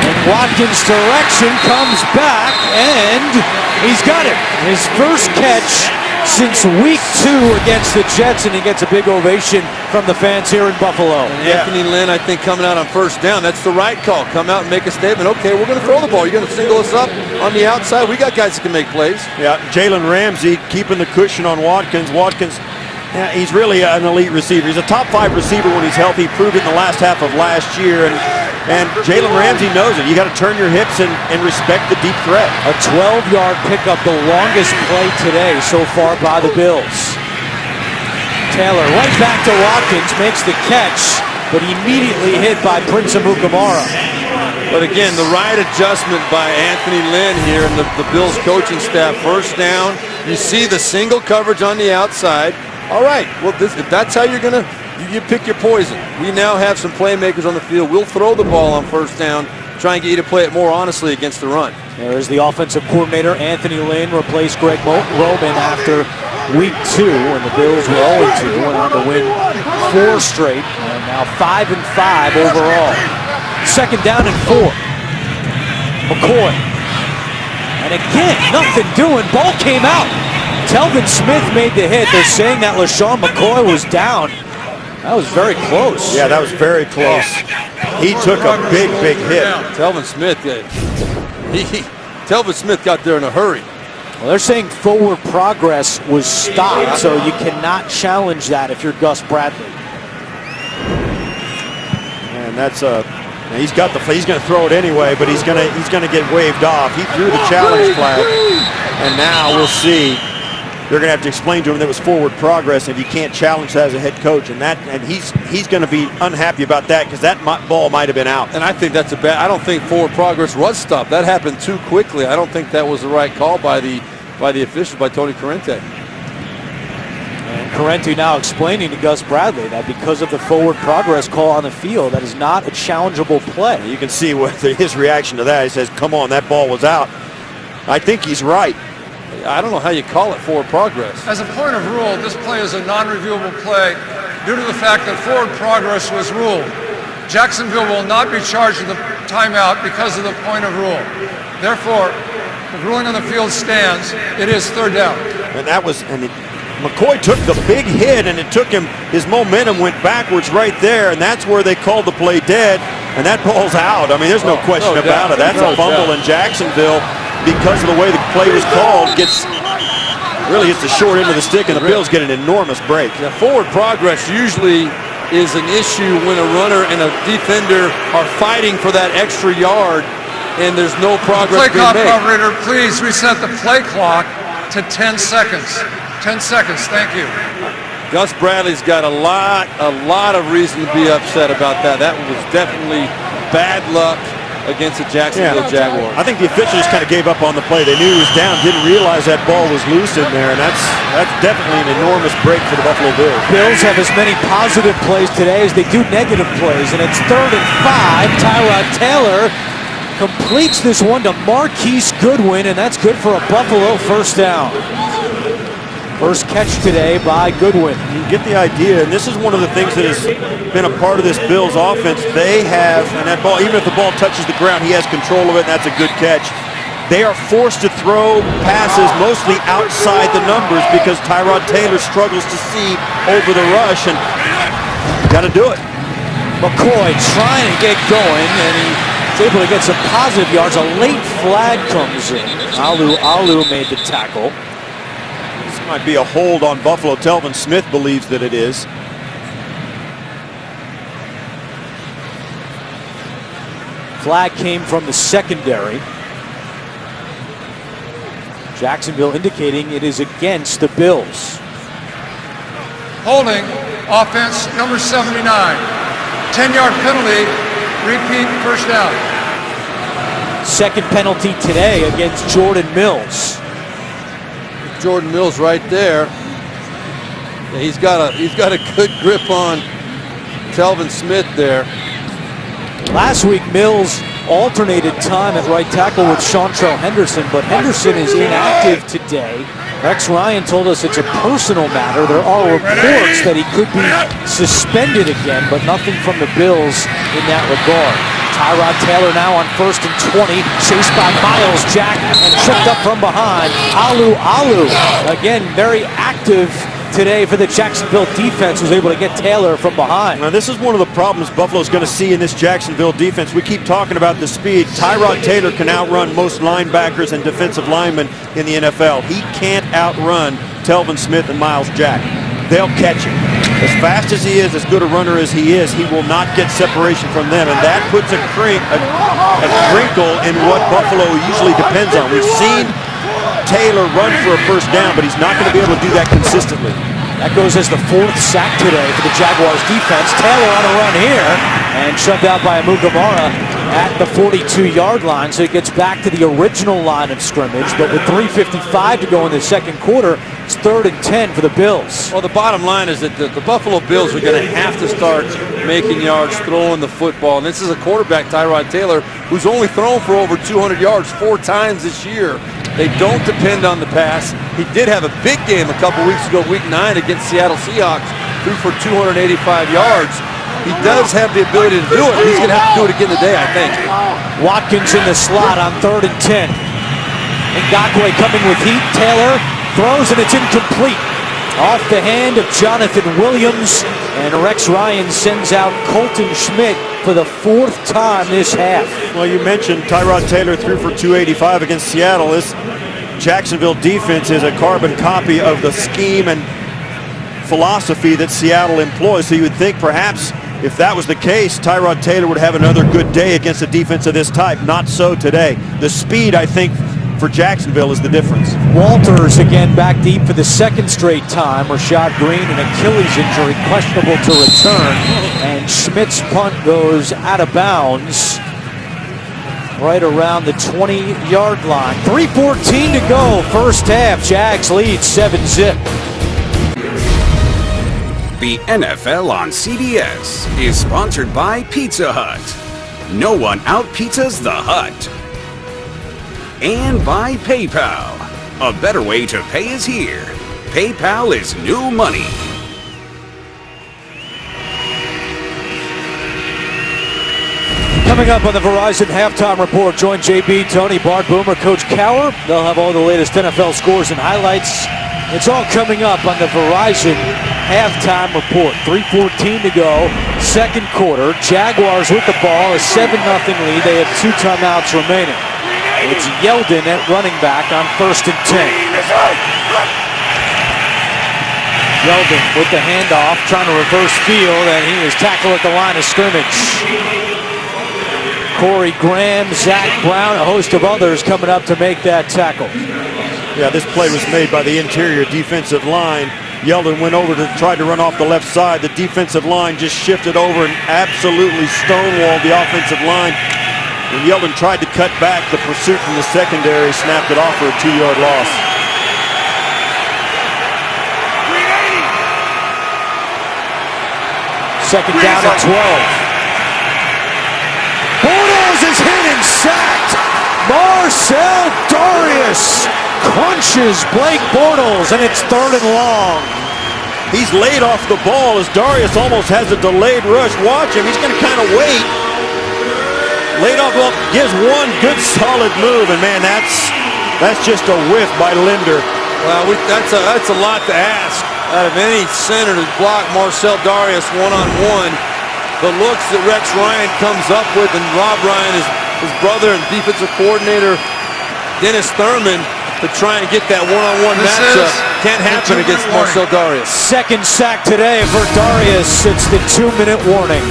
And Watkins' direction comes back, and he's got it. His first catch since week 2 against the Jets, and he gets a big ovation from the fans here in Buffalo. And Anthony Lynn, I think, coming out on first down, that's the right call. Come out and make a statement. Okay, we're going to throw the ball. You're going to single us up on the outside. We got guys that can make plays. Yeah, Jalen Ramsey keeping the cushion on Watkins. Watkins, yeah, he's really an elite receiver. He's a top 5 receiver when he's healthy. He proved it in the last half of last year. And Jalen Ramsey knows it. You got to turn your hips and respect the deep threat. A 12-yard pickup, the longest play today so far by the Bills. Taylor right back to Watkins, makes the catch, but immediately hit by Prince Amukamara. But again, the right adjustment by Anthony Lynn here and the Bills coaching staff. First down, you see the single coverage on the outside. All right, well, if that's how you're going to, you pick your poison. We now have some playmakers on the field. We'll throw the ball on first down, try and get you to play it more honestly against the run. There's the offensive coordinator, Anthony Lynn, replaced Greg Roman after week 2 when the Bills were 0-2, went on to win 4 straight, and now 5-5 overall. Second down and 4. McCoy. And again, nothing doing. Ball came out. Telvin Smith made the hit. They're saying that LaShawn McCoy was down. That was very close. Yeah, that was very close. He took a big hit. Telvin Smith got there in a hurry. Well, they're saying forward progress was stopped, so you cannot challenge that if you're Gus Bradley. And that's he's got he's going to throw it anyway, but he's going to get waved off. He threw the challenge flag, and now we'll see. They're going to have to explain to him that it was forward progress if you can't challenge that as a head coach, and he's going to be unhappy about that because that ball might have been out. And I think that's I don't think forward progress was stopped. That happened too quickly. I don't think that was the right call by the officials, by Tony Correnti. And Correnti now explaining to Gus Bradley that because of the forward progress call on the field, that is not a challengeable play. You can see his reaction to that. He says, "Come on, that ball was out." I think he's right. I don't know how you call it forward progress. As a point of rule, this play is a non-reviewable play due to the fact that forward progress was ruled. Jacksonville will not be charged with a timeout because of the point of rule. Therefore, the ruling on the field stands. It is third down. And McCoy took the big hit, and it took him, his momentum went backwards right there, and that's where they called the play dead, and that ball's out. I mean, there's no question about it. That's a fumble in Jacksonville. Because of the way the play was called, really hits the short end of the stick, and the Bills get an enormous break. Yeah, forward progress usually is an issue when a runner and a defender are fighting for that extra yard, and there's no progress being made. Play clock operator, please reset the play clock to 10 seconds. 10 seconds, thank you. Gus Bradley's got a lot of reason to be upset about that. That was definitely bad luck against the Jacksonville Jaguars. I think the officials kind of gave up on the play. They knew he was down, didn't realize that ball was loose in there, and that's definitely an enormous break for the Buffalo Bills. Bills have as many positive plays today as they do negative plays, and it's 3rd and 5. Tyrod Taylor completes this one to Marquise Goodwin, and that's good for a Buffalo first down. First catch today by Goodwin. You get the idea, and this is one of the things that has been a part of this Bills offense. They have, and that ball, even if the ball touches the ground, he has control of it, and that's a good catch. They are forced to throw passes mostly outside the numbers because Tyrod Taylor struggles to see over the rush, and got to do it. McCoy trying to get going, and he's able to get some positive yards. A late flag comes in. Alu made the tackle. Might be a hold on Buffalo. Telvin Smith believes that it is. Flag came from the secondary. Jacksonville indicating it is against the Bills. Holding, offense number 79. 10-yard penalty, repeat first down. Second penalty today against Jordan Mills. Jordan Mills right there. Yeah, he's got a good grip on Telvin Smith there. Last week, Mills alternated time at right tackle with Chantrell Henderson, but Henderson is inactive today. Rex Ryan told us it's a personal matter. There are reports that he could be suspended again, but nothing from the Bills in that regard. Tyrod Taylor now on 1st and 20, chased by Miles Jack and tripped up from behind. Alu again very active today for the Jacksonville defense, was able to get Taylor from behind. Now this is one of the problems Buffalo's going to see in this Jacksonville defense. We keep talking about the speed. Tyrod Taylor can outrun most linebackers and defensive linemen in the NFL. He can't outrun Telvin Smith and Miles Jack. They'll catch him. As fast as he is, as good a runner as he is, he will not get separation from them, and that puts a crinkle in what Buffalo usually depends on. We've seen Taylor run for a first down, but he's not going to be able to do that consistently. That goes as the 4th sack today for the Jaguars defense. Taylor on a run here and shoved out by Amukamara at the 42-yard line, so he gets back to the original line of scrimmage, but with 3:55 to go in the second quarter, it's 3rd and 10 for the Bills. Well, the bottom line is that the Buffalo Bills are going to have to start making yards, throwing the football, and this is a quarterback, Tyrod Taylor, who's only thrown for over 200 yards 4 times this year. They don't depend on the pass. He did have a big game a couple weeks ago, week 9 against Seattle Seahawks, threw for 285 yards. He does have the ability to do it. He's going to have to do it again today, I think. Watkins in the slot on 3rd and 10. Ngakoue coming with heat. Taylor throws, and it's incomplete. Off the hand of Jonathan Williams, and Rex Ryan sends out Colton Schmidt for the 4th time this half. Well, you mentioned Tyrod Taylor threw for 285 against Seattle. This Jacksonville defense is a carbon copy of the scheme and philosophy that Seattle employs. So you would think perhaps if that was the case, Tyrod Taylor would have another good day against a defense of this type. Not so today. The speed, I think, for Jacksonville is the difference. Walters again back deep for the 2nd straight time. Rashad Green, an Achilles injury, questionable to return. And Schmidt's punt goes out of bounds right around the 20-yard line. 3:14 to go, first half. Jags lead 7-zip. The NFL on CBS is sponsored by Pizza Hut. No one out-pizzas the Hut. And by PayPal. A better way to pay is here. PayPal is new money. Coming up on the Verizon Halftime Report, join JB, Tony, Bart Boomer, Coach Cower. They'll have all the latest NFL scores and highlights. It's all coming up on the Verizon Halftime Report. 3:14 to go, second quarter. Jaguars with the ball, a 7-0 lead. They have 2 timeouts remaining. It's Yeldon at running back on 1st and 10. Yeldon with the handoff, trying to reverse field, and he is tackled at the line of scrimmage. Corey Graham, Zach Brown, a host of others coming up to make that tackle. Yeah, this play was made by the interior defensive line. Yeldon went over to try to run off the left side. The defensive line just shifted over and absolutely stonewalled the offensive line. When Yeldon tried to cut back, the pursuit from the secondary snapped it off for a 2-yard loss. Second down at 12. Bortles is hit and sacked. Marcel Darius crunches Blake Bortles, and it's 3rd and long. He's laid off the ball as Darius almost has a delayed rush. Watch him. He's going to kind of wait. Laid off, well, gives one good solid move, and man, that's just a whiff by Linder. Well, that's a lot to ask out of any center to block Marcel Darius one-on-one. The looks that Rex Ryan comes up with, and Rob Ryan, his brother and defensive coordinator Dennis Thurman, to try and get that one-on-one matchup. Can't happen against Marcel Darius. Second sack today for Darius. It's the 2-minute warning.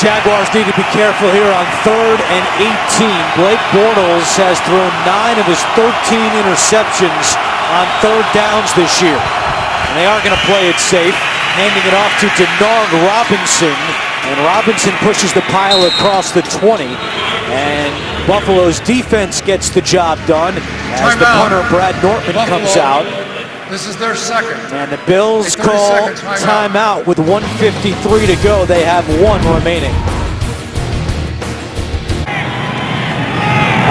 Jaguars need to be careful here on 3rd and 18. Blake Bortles has thrown 9 of his 13 interceptions on 3rd downs this year. And they are going to play it safe, handing it off to Denard Robinson. And Robinson pushes the pile across the 20. And Buffalo's defense gets the job done as the punter Brad Nortman comes out. This is their second. And the Bills call timeout with 1:53 to go. They have 1 remaining.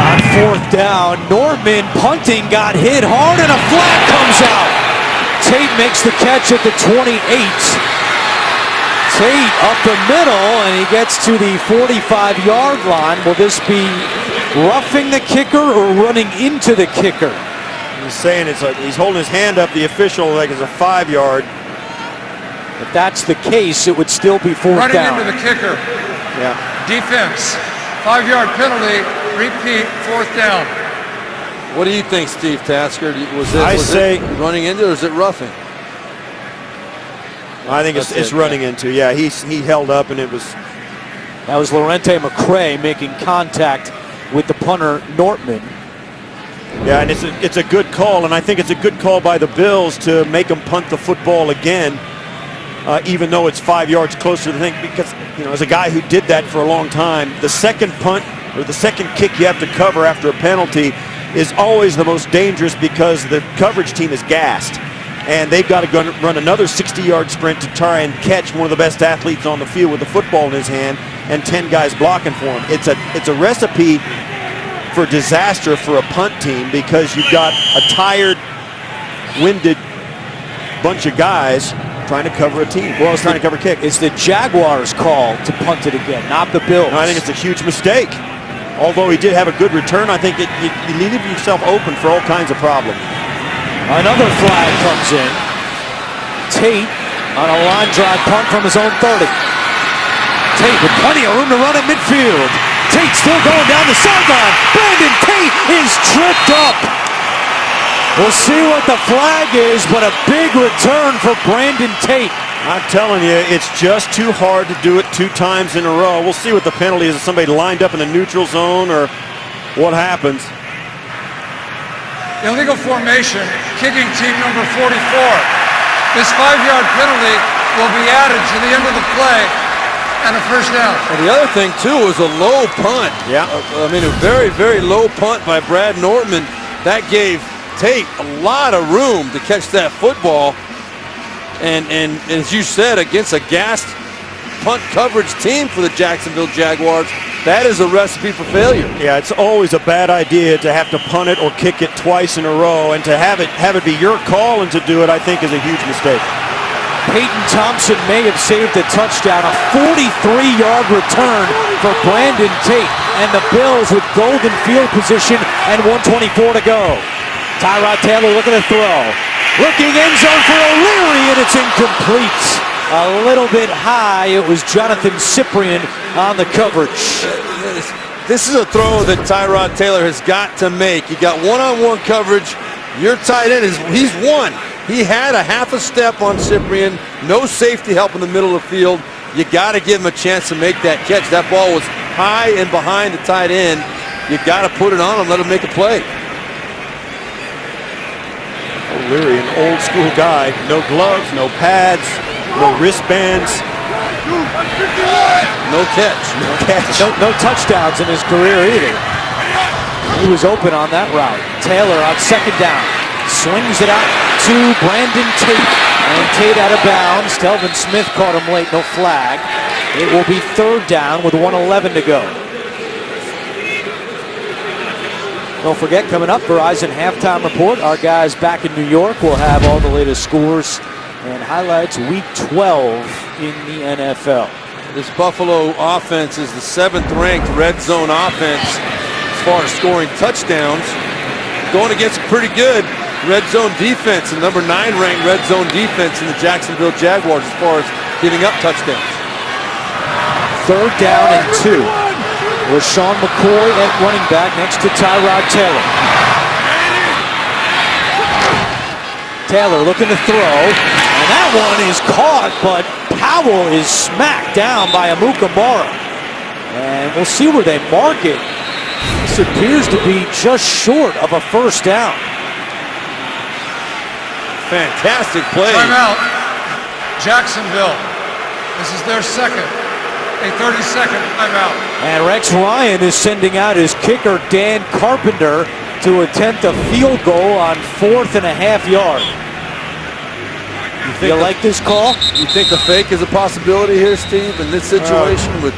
On 4th down, Norman punting, got hit hard, and a flag comes out. Tate makes the catch at the 28. Tate up the middle, and he gets to the 45-yard line. Will this be roughing the kicker or running into the kicker? He's saying he's holding his hand up, the official, like it's a 5-yard. If that's the case, it would still be 4th Running down. into the kicker. Yeah. Defense. 5-yard penalty. Repeat. 4th down. What do you think, Steve Tasker? Was it running into, or is it roughing? I think it's running into. Yeah, he held up, and it was. That was Lorente McCray making contact with the punter Nortman. Yeah, and it's a good call, and I think it's a good call by the Bills to make them punt the football again, even though it's 5 yards closer to the thing, because, you know, as a guy who did that for a long time, the second punt or the second kick you have to cover after a penalty is always the most dangerous because the coverage team is gassed, and they've got to run another 60-yard sprint to try and catch one of the best athletes on the field with the football in his hand and 10 guys blocking for him. It's a recipe for disaster for a punt team because you've got a tired, winded bunch of guys trying to cover a team. Well, it's trying to cover a kick. It's the Jaguars' call to punt it again, not the Bills. No, I think it's a huge mistake. Although he did have a good return, I think you leave yourself open for all kinds of problems. Another flag comes in. Tate on a line drive punt from his own 30. Tate with plenty of room to run at midfield. Tate still going down the sideline. Brandon Tate is tripped up. We'll see what the flag is, but a big return for Brandon Tate. I'm telling you, it's just too hard to do it 2 times in a row. We'll see what the penalty is. If somebody lined up in the neutral zone or what happens. Illegal formation, kicking team number 44. This 5-yard penalty will be added to the end of the play and a first down. And the other thing, too, was a low punt. Yeah. I mean, a very, very low punt by Brad Nortman. That gave Tate a lot of room to catch that football. And as you said, against a gassed punt coverage team for the Jacksonville Jaguars, that is a recipe for failure. Yeah, it's always a bad idea to have to punt it or kick it twice in a row, and to have it be your call and to do it, I think, is a huge mistake. Peyton Thompson may have saved a touchdown, a 43-yard return for Brandon Tate, and the Bills with golden field position and 1:24 to go. Tyrod Taylor looking to throw. Looking end zone for O'Leary, and it's incomplete. A little bit high. It was Jonathan Cyprien on the coverage. This is a throw that Tyrod Taylor has got to make. You got one-on-one coverage. Your tight end he's won. He had a half a step on Cyprien. No safety help in the middle of the field. You got to give him a chance to make that catch. That ball was high and behind the tight end. You got to put it on him, let him make a play. O'Leary, an old school guy. No gloves, no pads, no wristbands. No catch. No catch. No touchdowns in his career either. He was open on that route. Taylor on second down. Swings it out to Brandon Tate. And Tate out of bounds. Delvin Smith caught him late, no flag. It will be third down with 1:11 to go. Don't forget, coming up, Verizon Halftime Report. Our guys back in New York will have all the latest scores and highlights Week 12 in the NFL. This Buffalo offense is the 7th-ranked red zone offense as far as scoring touchdowns. Going against a pretty good red zone defense, the number 9-ranked red zone defense in the Jacksonville Jaguars as far as giving up touchdowns. Third down and 2. LaShawn McCoy at running back next to Tyrod Taylor. Taylor looking to throw, and that one is caught, but Powell is smacked down by Amukamara. And we'll see where they mark it. This appears to be just short of a first down. Fantastic play. Timeout. Jacksonville. This is their second. A 30-second timeout. And Rex Ryan is sending out his kicker, Dan Carpenter, to attempt a field goal on 4th and a half yard. You like this call? You think the fake is a possibility here, Steve, in this situation with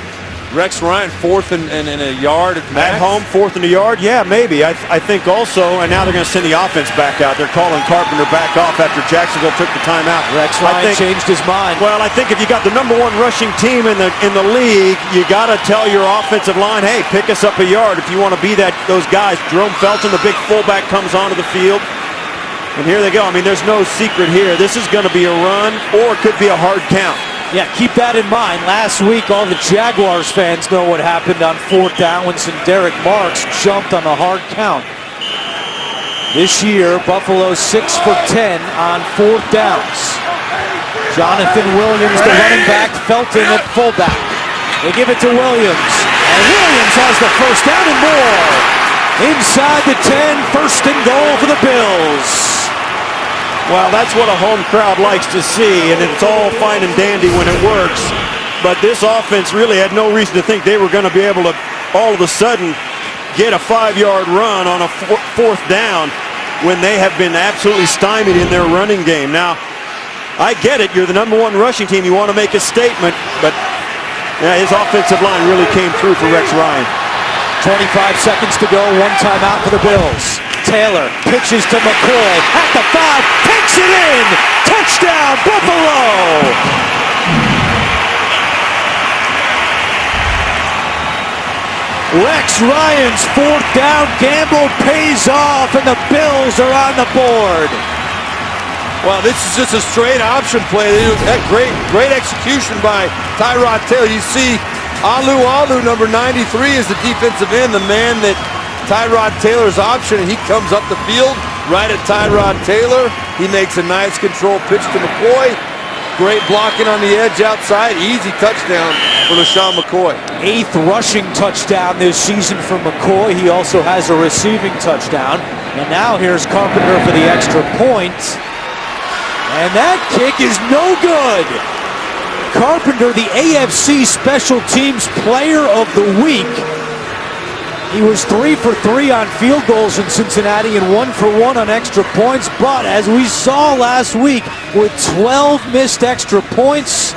Rex Ryan 4th and a yard at max? At home, 4th and a yard? Yeah, maybe. I think also, and now they're going to send the offense back out. They're calling Carpenter back off after Jacksonville took the timeout. Rex Ryan changed his mind. Well, I think if you got the number 1 rushing team in the league, you got to tell your offensive line, hey, pick us up a yard if you want to be those guys. Jerome Felton, the big fullback, comes onto the field. And here they go. I mean, there's no secret here. This is going to be a run, or it could be a hard count. Yeah, keep that in mind. Last week, all the Jaguars fans know what happened on 4th down when Derek Marks jumped on the hard count. This year, Buffalo 6 for 10 on 4th downs. Jonathan Williams, the running back, Felton at fullback. They give it to Williams, and Williams has the first down and more. Inside the 10, first and goal for the Bills. Well, that's what a home crowd likes to see, and it's all fine and dandy when it works. But this offense really had no reason to think they were going to be able to all of a sudden get a 5-yard run on a 4th down when they have been absolutely stymied in their running game. Now, I get it. You're the number 1 rushing team. You want to make a statement, but yeah, his offensive line really came through for Rex Ryan. 25 seconds to go, 1 timeout for the Bills. Taylor pitches to McCoy at the 5, takes it in, touchdown Buffalo! Rex Ryan's 4th down gamble pays off, and the Bills are on the board. Well, this is just a straight option play. That great execution by Tyrod Taylor. You see Alu, number 93, is the defensive end, the man that Tyrod Taylor's option, and he comes up the field right at Tyrod Taylor. He makes a nice control pitch to McCoy. Great blocking on the edge outside. Easy touchdown for LaShawn McCoy. 8th rushing touchdown this season for McCoy. He also has a receiving touchdown. And now here's Carpenter for the extra point. And that kick is no good. Carpenter, the AFC Special Teams Player of the Week. He was 3 for 3 on field goals in Cincinnati and 1 for 1 on extra points. But as we saw last week, with 12 missed extra points,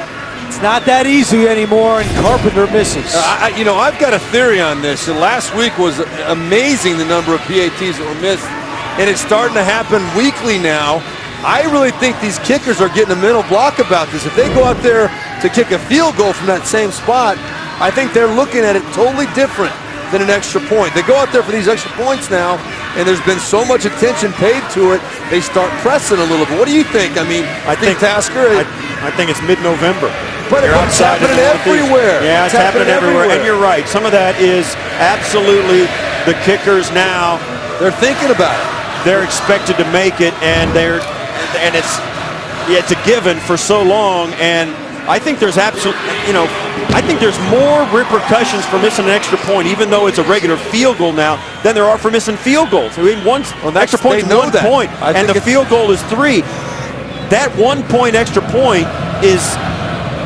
it's not that easy anymore, and Carpenter misses. I've got a theory on this. Last week was amazing, the number of PATs that were missed, and it's starting to happen weekly now. I really think these kickers are getting a mental block about this. If they go out there to kick a field goal from that same spot, I think they're looking at it totally different than an extra point. They go out there for these extra points now, and there's been so much attention paid to it, they start pressing a little bit. What do you think? I mean, I think Tasker... I think it's mid-November. But it's happening everywhere. Yeah, it's happening everywhere. And you're right. Some of that is absolutely the kickers now. They're thinking about it. They're expected to make it, and it's a given for so long, and I think there's I think there's more repercussions for missing an extra point, even though it's a regular field goal now, than there are for missing field goals. I mean, extra point is 1 point, and the field goal is 3. That 1 point extra point is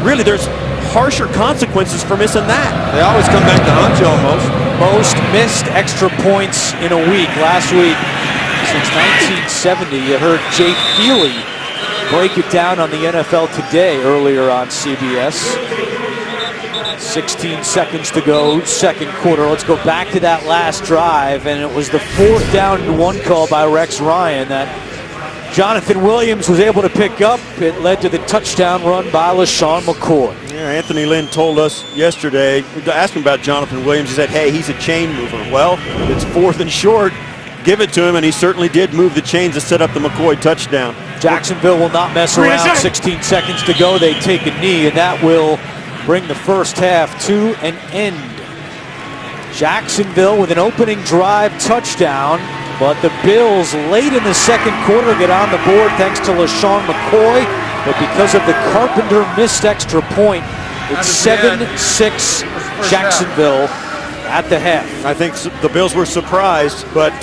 really, there's harsher consequences for missing that. They always come back to hunt you almost. Most missed extra points in a week. Last week, since 1970, you heard Jay Feely break it down on the NFL Today earlier on CBS. 16 seconds to go, second quarter. Let's go back to that last drive, and it was the 4th down and 1 call by Rex Ryan that Jonathan Williams was able to pick up. It led to the touchdown run by LaShawn McCoy. Yeah, Anthony Lynn told us yesterday, we asked him about Jonathan Williams. He said, hey, he's a chain mover. Well, it's 4th and short. Give it to him, and he certainly did move the chains to set up the McCoy touchdown. Jacksonville will not mess around. 16 seconds to go. They take a knee, and that will bring the first half to an end. Jacksonville with an opening drive touchdown, but the Bills late in the second quarter get on the board thanks to LaShawn McCoy, but because of the Carpenter missed extra point, it's 7-6 Jacksonville at the half. I think the Bills were surprised, but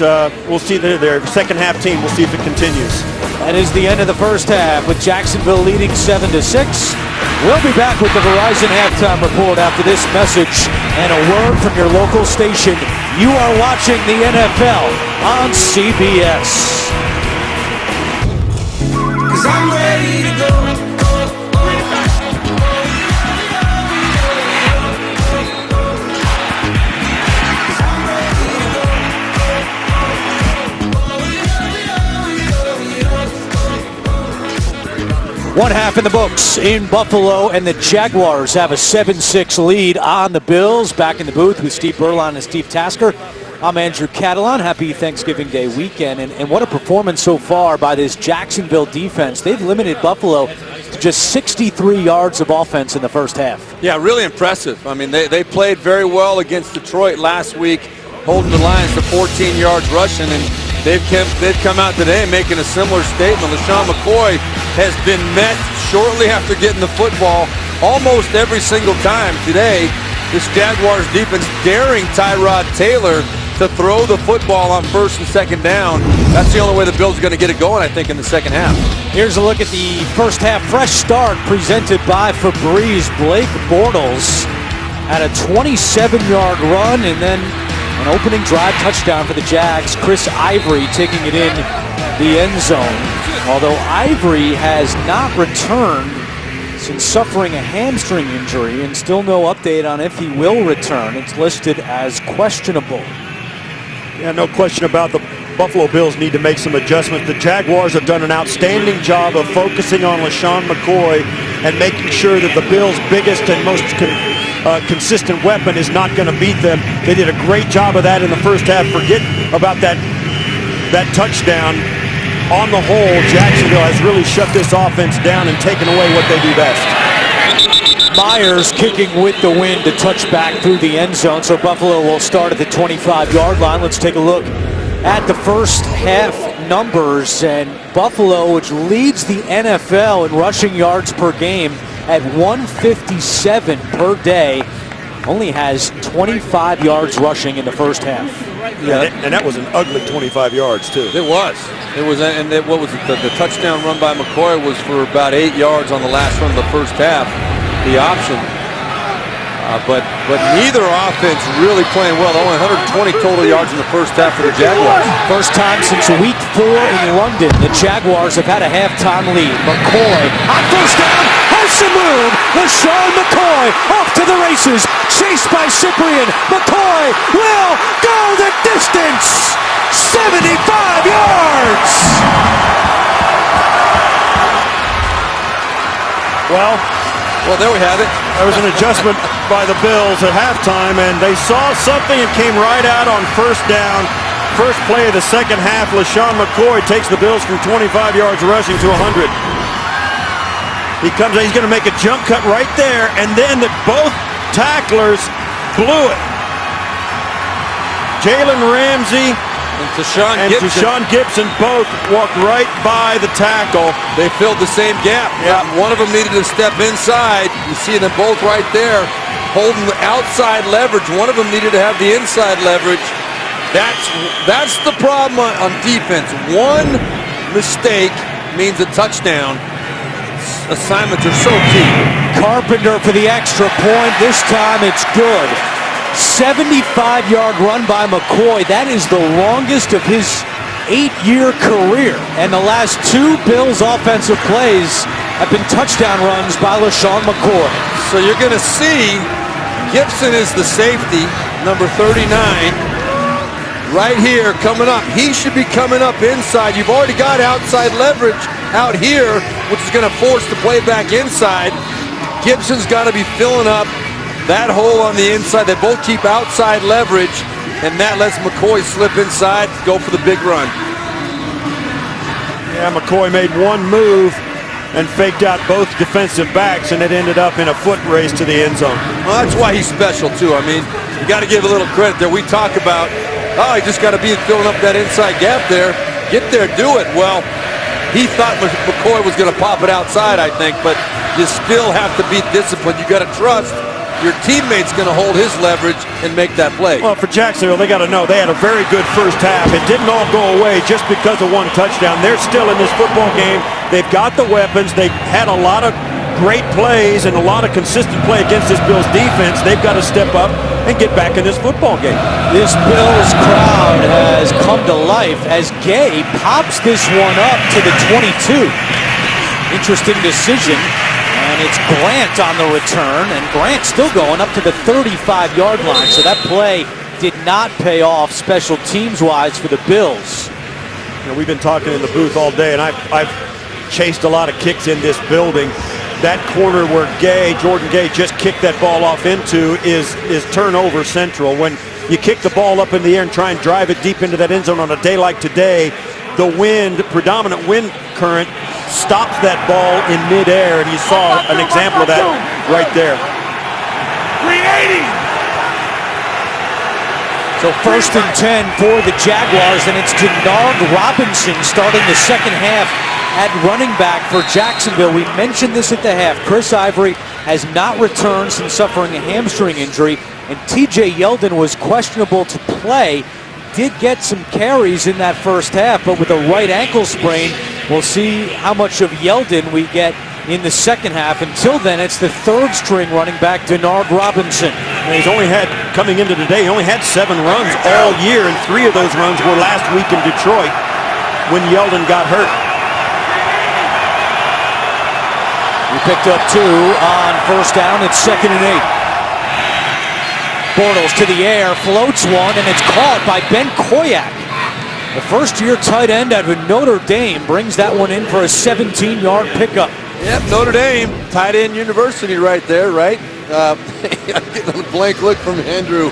we'll see their second half team. We'll see if it continues. That is the end of the first half with Jacksonville leading 7-6. We'll be back with the Verizon halftime report after this message and a word from your local station. You are watching the NFL on CBS. 'Cause I'm ready to go. One half in the books in Buffalo, and the Jaguars have a 7-6 lead on the Bills. Back in the booth with Steve Berlon and Steve Tasker. I'm Andrew Catalon. Happy Thanksgiving Day weekend. And what a performance so far by this Jacksonville defense. They've limited Buffalo to just 63 yards of offense in the first half. Yeah, really impressive. I mean, they played very well against Detroit last week, holding the Lions to 14 yards rushing, and they've come out today making a similar statement. LaShawn McCoy has been met shortly after getting the football almost every single time today. This Jaguars defense daring Tyrod Taylor to throw the football on first and second down. That's the only way the Bills are going to get it going, I think, in the second half. Here's a look at the first half fresh start presented by Febreze. Blake Bortles had a 27-yard run, and then an opening drive touchdown for the Jags. Chris Ivory taking it in the end zone. Although Ivory has not returned since suffering a hamstring injury, and still no update on if he will return. It's listed as questionable. Yeah, no question about the Buffalo Bills need to make some adjustments. The Jaguars have done an outstanding job of focusing on LaShawn McCoy and making sure that the Bills' biggest and most consistent weapon is not going to beat them. They did a great job of that in the first half. Forget about that touchdown. On the whole, Jacksonville has really shut this offense down and taken away what they do best. Myers kicking with the wind to touch back through the end zone, so Buffalo will start at the 25-yard line. Let's take a look at the first half numbers, and Buffalo, which leads the NFL in rushing yards per game at 157 per day, only has 25 yards rushing in the first half. Yeah, and that was an ugly 25 yards too. It was, and what was it? The touchdown run by McCoy was for about 8 yards on the last run of the first half, the option. But neither offense really playing well. Only 120 total yards in the first half for the Jaguars. First time since week 4 in London, the Jaguars have had a halftime lead. McCoy on first down, has to move. LaShawn McCoy off to the races, chased by Cyprien. McCoy will go the distance, 75 yards. Well, there we have it. There was an adjustment by the Bills at halftime, and they saw something and came right out on first down. First play of the second half, LaShawn McCoy takes the Bills from 25 yards rushing to 100. He comes in, he's going to make a jump cut right there, and then both tacklers blew it. Jalen Ramsey And Tashawn Gibson both walked right by the tackle. They filled the same gap. Yeah. One of them needed to step inside. You see them both right there, holding the outside leverage. One of them needed to have the inside leverage. That's the problem on defense. One mistake means a touchdown. Assignments are so key. Carpenter for the extra point. This time it's good. 75-yard run by McCoy. That is the longest of his 8-year career. And the last 2 Bills offensive plays have been touchdown runs by LaShawn McCoy. So you're going to see Gibson is the safety, number 39, right here coming up. He should be coming up inside. You've already got outside leverage out here, which is going to force the play back inside. Gibson's got to be filling up that hole on the inside. They both keep outside leverage, and that lets McCoy slip inside, go for the big run. Yeah, McCoy made one move and faked out both defensive backs, and it ended up in a foot race to the end zone. Well, that's why he's special, too. I mean, you got to give a little credit there. We talk about, oh, he just got to be filling up that inside gap there. Get there, do it. Well, he thought McCoy was going to pop it outside, I think, but you still have to be disciplined. You got to trust your teammate's going to hold his leverage and make that play. Well, for Jacksonville, they got to know they had a very good first half. It didn't all go away just because of one touchdown. They're still in this football game. They've got the weapons. They had a lot of great plays and a lot of consistent play against this Bills defense. They've got to step up and get back in this football game. This Bills crowd has come to life as Gay pops this one up to the 22. Interesting decision. And it's Grant on the return, and Grant still going up to the 35-yard line. So that play did not pay off special teams-wise for the Bills. You know, we've been talking in the booth all day, and I've chased a lot of kicks in this building. That corner where Jordan Gay just kicked that ball off into is turnover central. When you kick the ball up in the air and try and drive it deep into that end zone on a day like today, the predominant wind current stops that ball in midair, and you saw an example of that right there. 380. So 1st and 10 for the Jaguars, and it's Denard Robinson starting the second half at running back for Jacksonville. We mentioned this at the half. Chris Ivory has not returned since suffering a hamstring injury, and TJ Yeldon was questionable to play. Did get some carries in that first half, but with a right ankle sprain, we'll see how much of Yeldon we get in the second half. Until then, it's the 3rd string running back, Denard Robinson. And he's only had, coming into today, he only had 7 runs all year, and 3 of those runs were last week in Detroit when Yeldon got hurt. We picked up 2 on first down. It's 2nd and 8. Bortles to the air, floats one, and it's caught by Ben Koyak. The first-year tight end out of Notre Dame brings that one in for a 17-yard pickup. Yep, Notre Dame, tight end university right there, right? I'm getting a blank look from Andrew.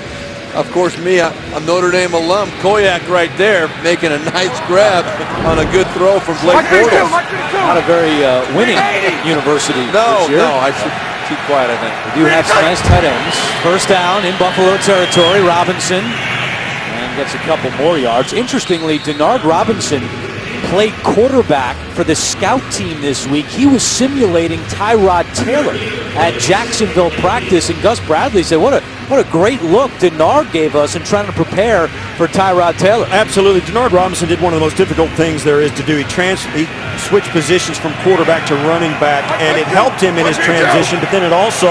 Of course, me, I'm Notre Dame alum. Koyak right there making a nice grab on a good throw from Blake Bortles. Not a very winning university this year. No, I should keep quiet, I think. We do have some nice tight ends. First down in Buffalo territory, Robinson, and gets a couple more yards. Interestingly, Denard Robinson played quarterback for the scout team this week. He was simulating Tyrod Taylor at Jacksonville practice, and Gus Bradley said, what a great look Denard gave us in trying to prepare for Tyrod Taylor. Absolutely. Denard Robinson did one of the most difficult things there is to do. He switched positions from quarterback to running back, and it helped him in his transition, but then it also,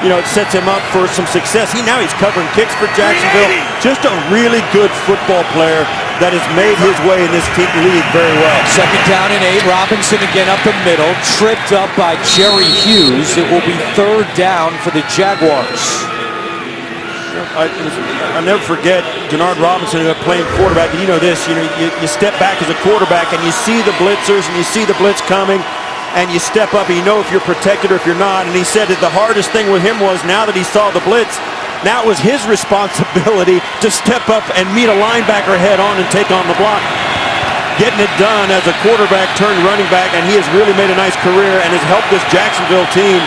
it sets him up for some success. He's covering kicks for Jacksonville. Just a really good football player that has made his way in this league very well. 2nd down and 8. Robinson again up the middle, tripped up by Jerry Hughes. It will be 3rd down for the Jaguars. I'll never forget Denard Robinson playing quarterback. You know this, you step back as a quarterback and you see the blitzers and you see the blitz coming and you step up and you know if you're protected or if you're not. And he said that the hardest thing with him was now that he saw the blitz, now it was his responsibility to step up and meet a linebacker head on and take on the block. Getting it done as a quarterback turned running back, and he has really made a nice career and has helped this Jacksonville team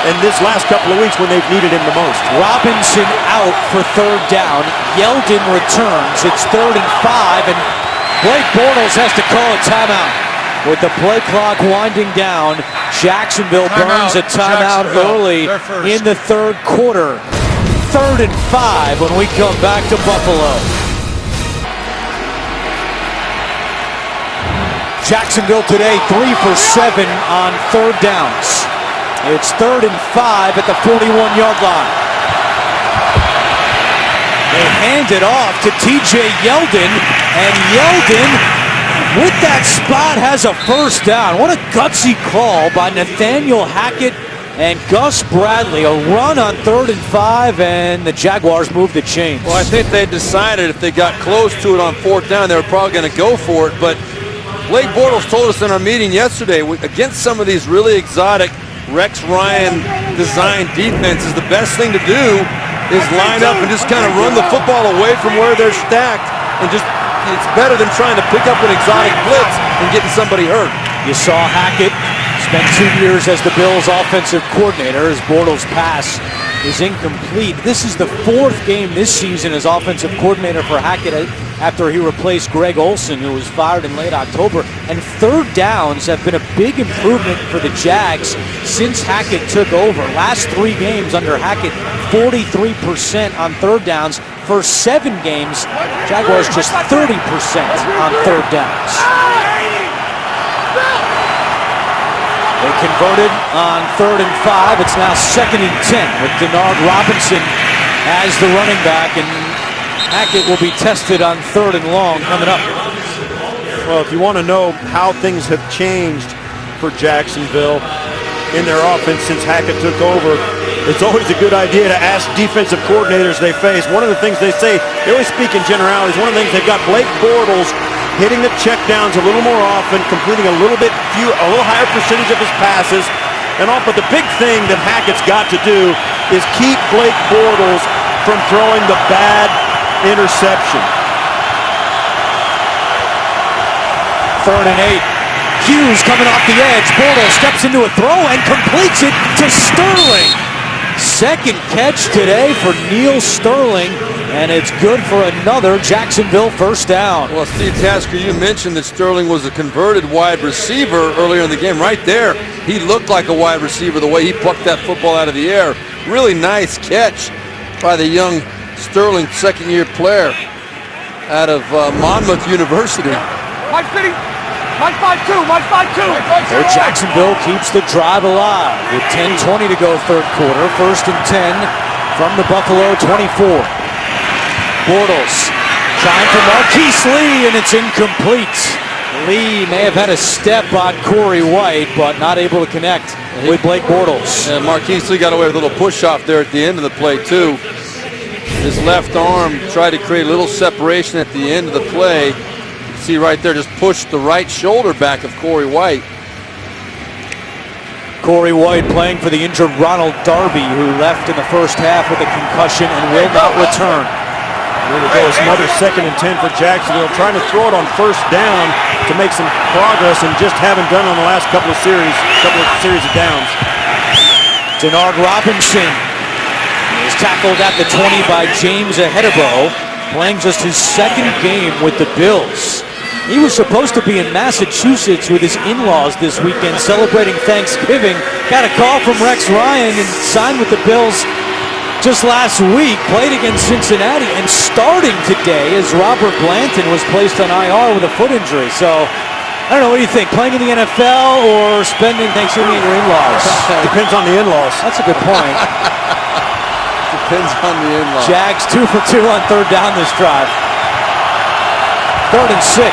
in this last couple of weeks when they've needed him the most. Robinson out for third down. Yeldon returns. It's 3rd and 5, and Blake Bortles has to call a timeout. With the play clock winding down, Jacksonville burns a timeout early in the third quarter. 3rd and 5 when we come back to Buffalo. Jacksonville today 3 for 7 on third downs. It's 3rd and 5 at the 41-yard line. They hand it off to TJ Yeldon, and Yeldon, with that spot, has a first down. What a gutsy call by Nathaniel Hackett and Gus Bradley. A run on 3rd and 5, and the Jaguars move the chains. Well, I think they decided if they got close to it on 4th down, they were probably going to go for it. But Blake Bortles told us in our meeting yesterday, against some of these really exotic Rex Ryan designed defenses, the best thing to do is line up and just kind of run the football away from where they're stacked, and just, it's better than trying to pick up an exotic blitz and getting somebody hurt. You saw Hackett spend 2 years as the Bills offensive coordinator. His Bortles pass is incomplete. This is the 4th game this season as offensive coordinator for Hackett after he replaced Greg Olson, who was fired in late October. And third downs have been a big improvement for the Jags since Hackett took over. Last 3 games under Hackett, 43% on third downs. First 7 games, Jaguars just 30% on third downs. They converted on 3rd and 5. It's now 2nd and 10 with Denard Robinson as the running back, and Hackett will be tested on 3rd and long coming up. Well, if you want to know how things have changed for Jacksonville in their offense since Hackett took over, it's always a good idea to ask defensive coordinators they face. One of the things they say, they always speak in generalities. One of the things, they've got Blake Bortles hitting the checkdowns a little more often, completing a little higher percentage of his passes, and all. But the big thing that Hackett's got to do is keep Blake Bortles from throwing the bad interception. 3rd and 8. Hughes coming off the edge. Bortles steps into a throw and completes it to Sterling. 2nd catch today for Neil Sterling, and it's good for another Jacksonville first down. Well, Steve Tasker, you mentioned that Sterling was a converted wide receiver earlier in the game. Right there, he looked like a wide receiver the way he plucked that football out of the air. Really nice catch by the young Sterling, 2nd-year player out of Monmouth University. Mike City. Mike 5-2. Mike 5-2. There, Jacksonville keeps the drive alive with 10:20 to go third quarter. 1st and 10 from the Buffalo 24. Bortles trying for Marquise Lee, and it's incomplete. Lee may have had a step on Corey White, but not able to connect with Blake Bortles. And Marquise Lee got away with a little push-off there at the end of the play, too. His left arm tried to create a little separation at the end of the play. See right there, just pushed the right shoulder back of Corey White. Corey White playing for the injured Ronald Darby, who left in the first half with a concussion and will not return. Here we go, it's another 2nd and 10 for Jacksonville, trying to throw it on 1st down to make some progress, and just haven't done it on the last couple of series of downs. Denard Robinson is tackled at the 20 by James Ahedebo, playing just his 2nd game with the Bills. He was supposed to be in Massachusetts with his in-laws this weekend celebrating Thanksgiving. Got a call from Rex Ryan and signed with the Bills just last week. Played against Cincinnati and starting today as Robert Blanton was placed on IR with a foot injury. So, I don't know, what do you think? Playing in the NFL or spending Thanksgiving at your in-laws? Depends on the in-laws. That's a good point. Depends on the in-laws. Jags 2 for 2 on third down this drive. 3rd and 6.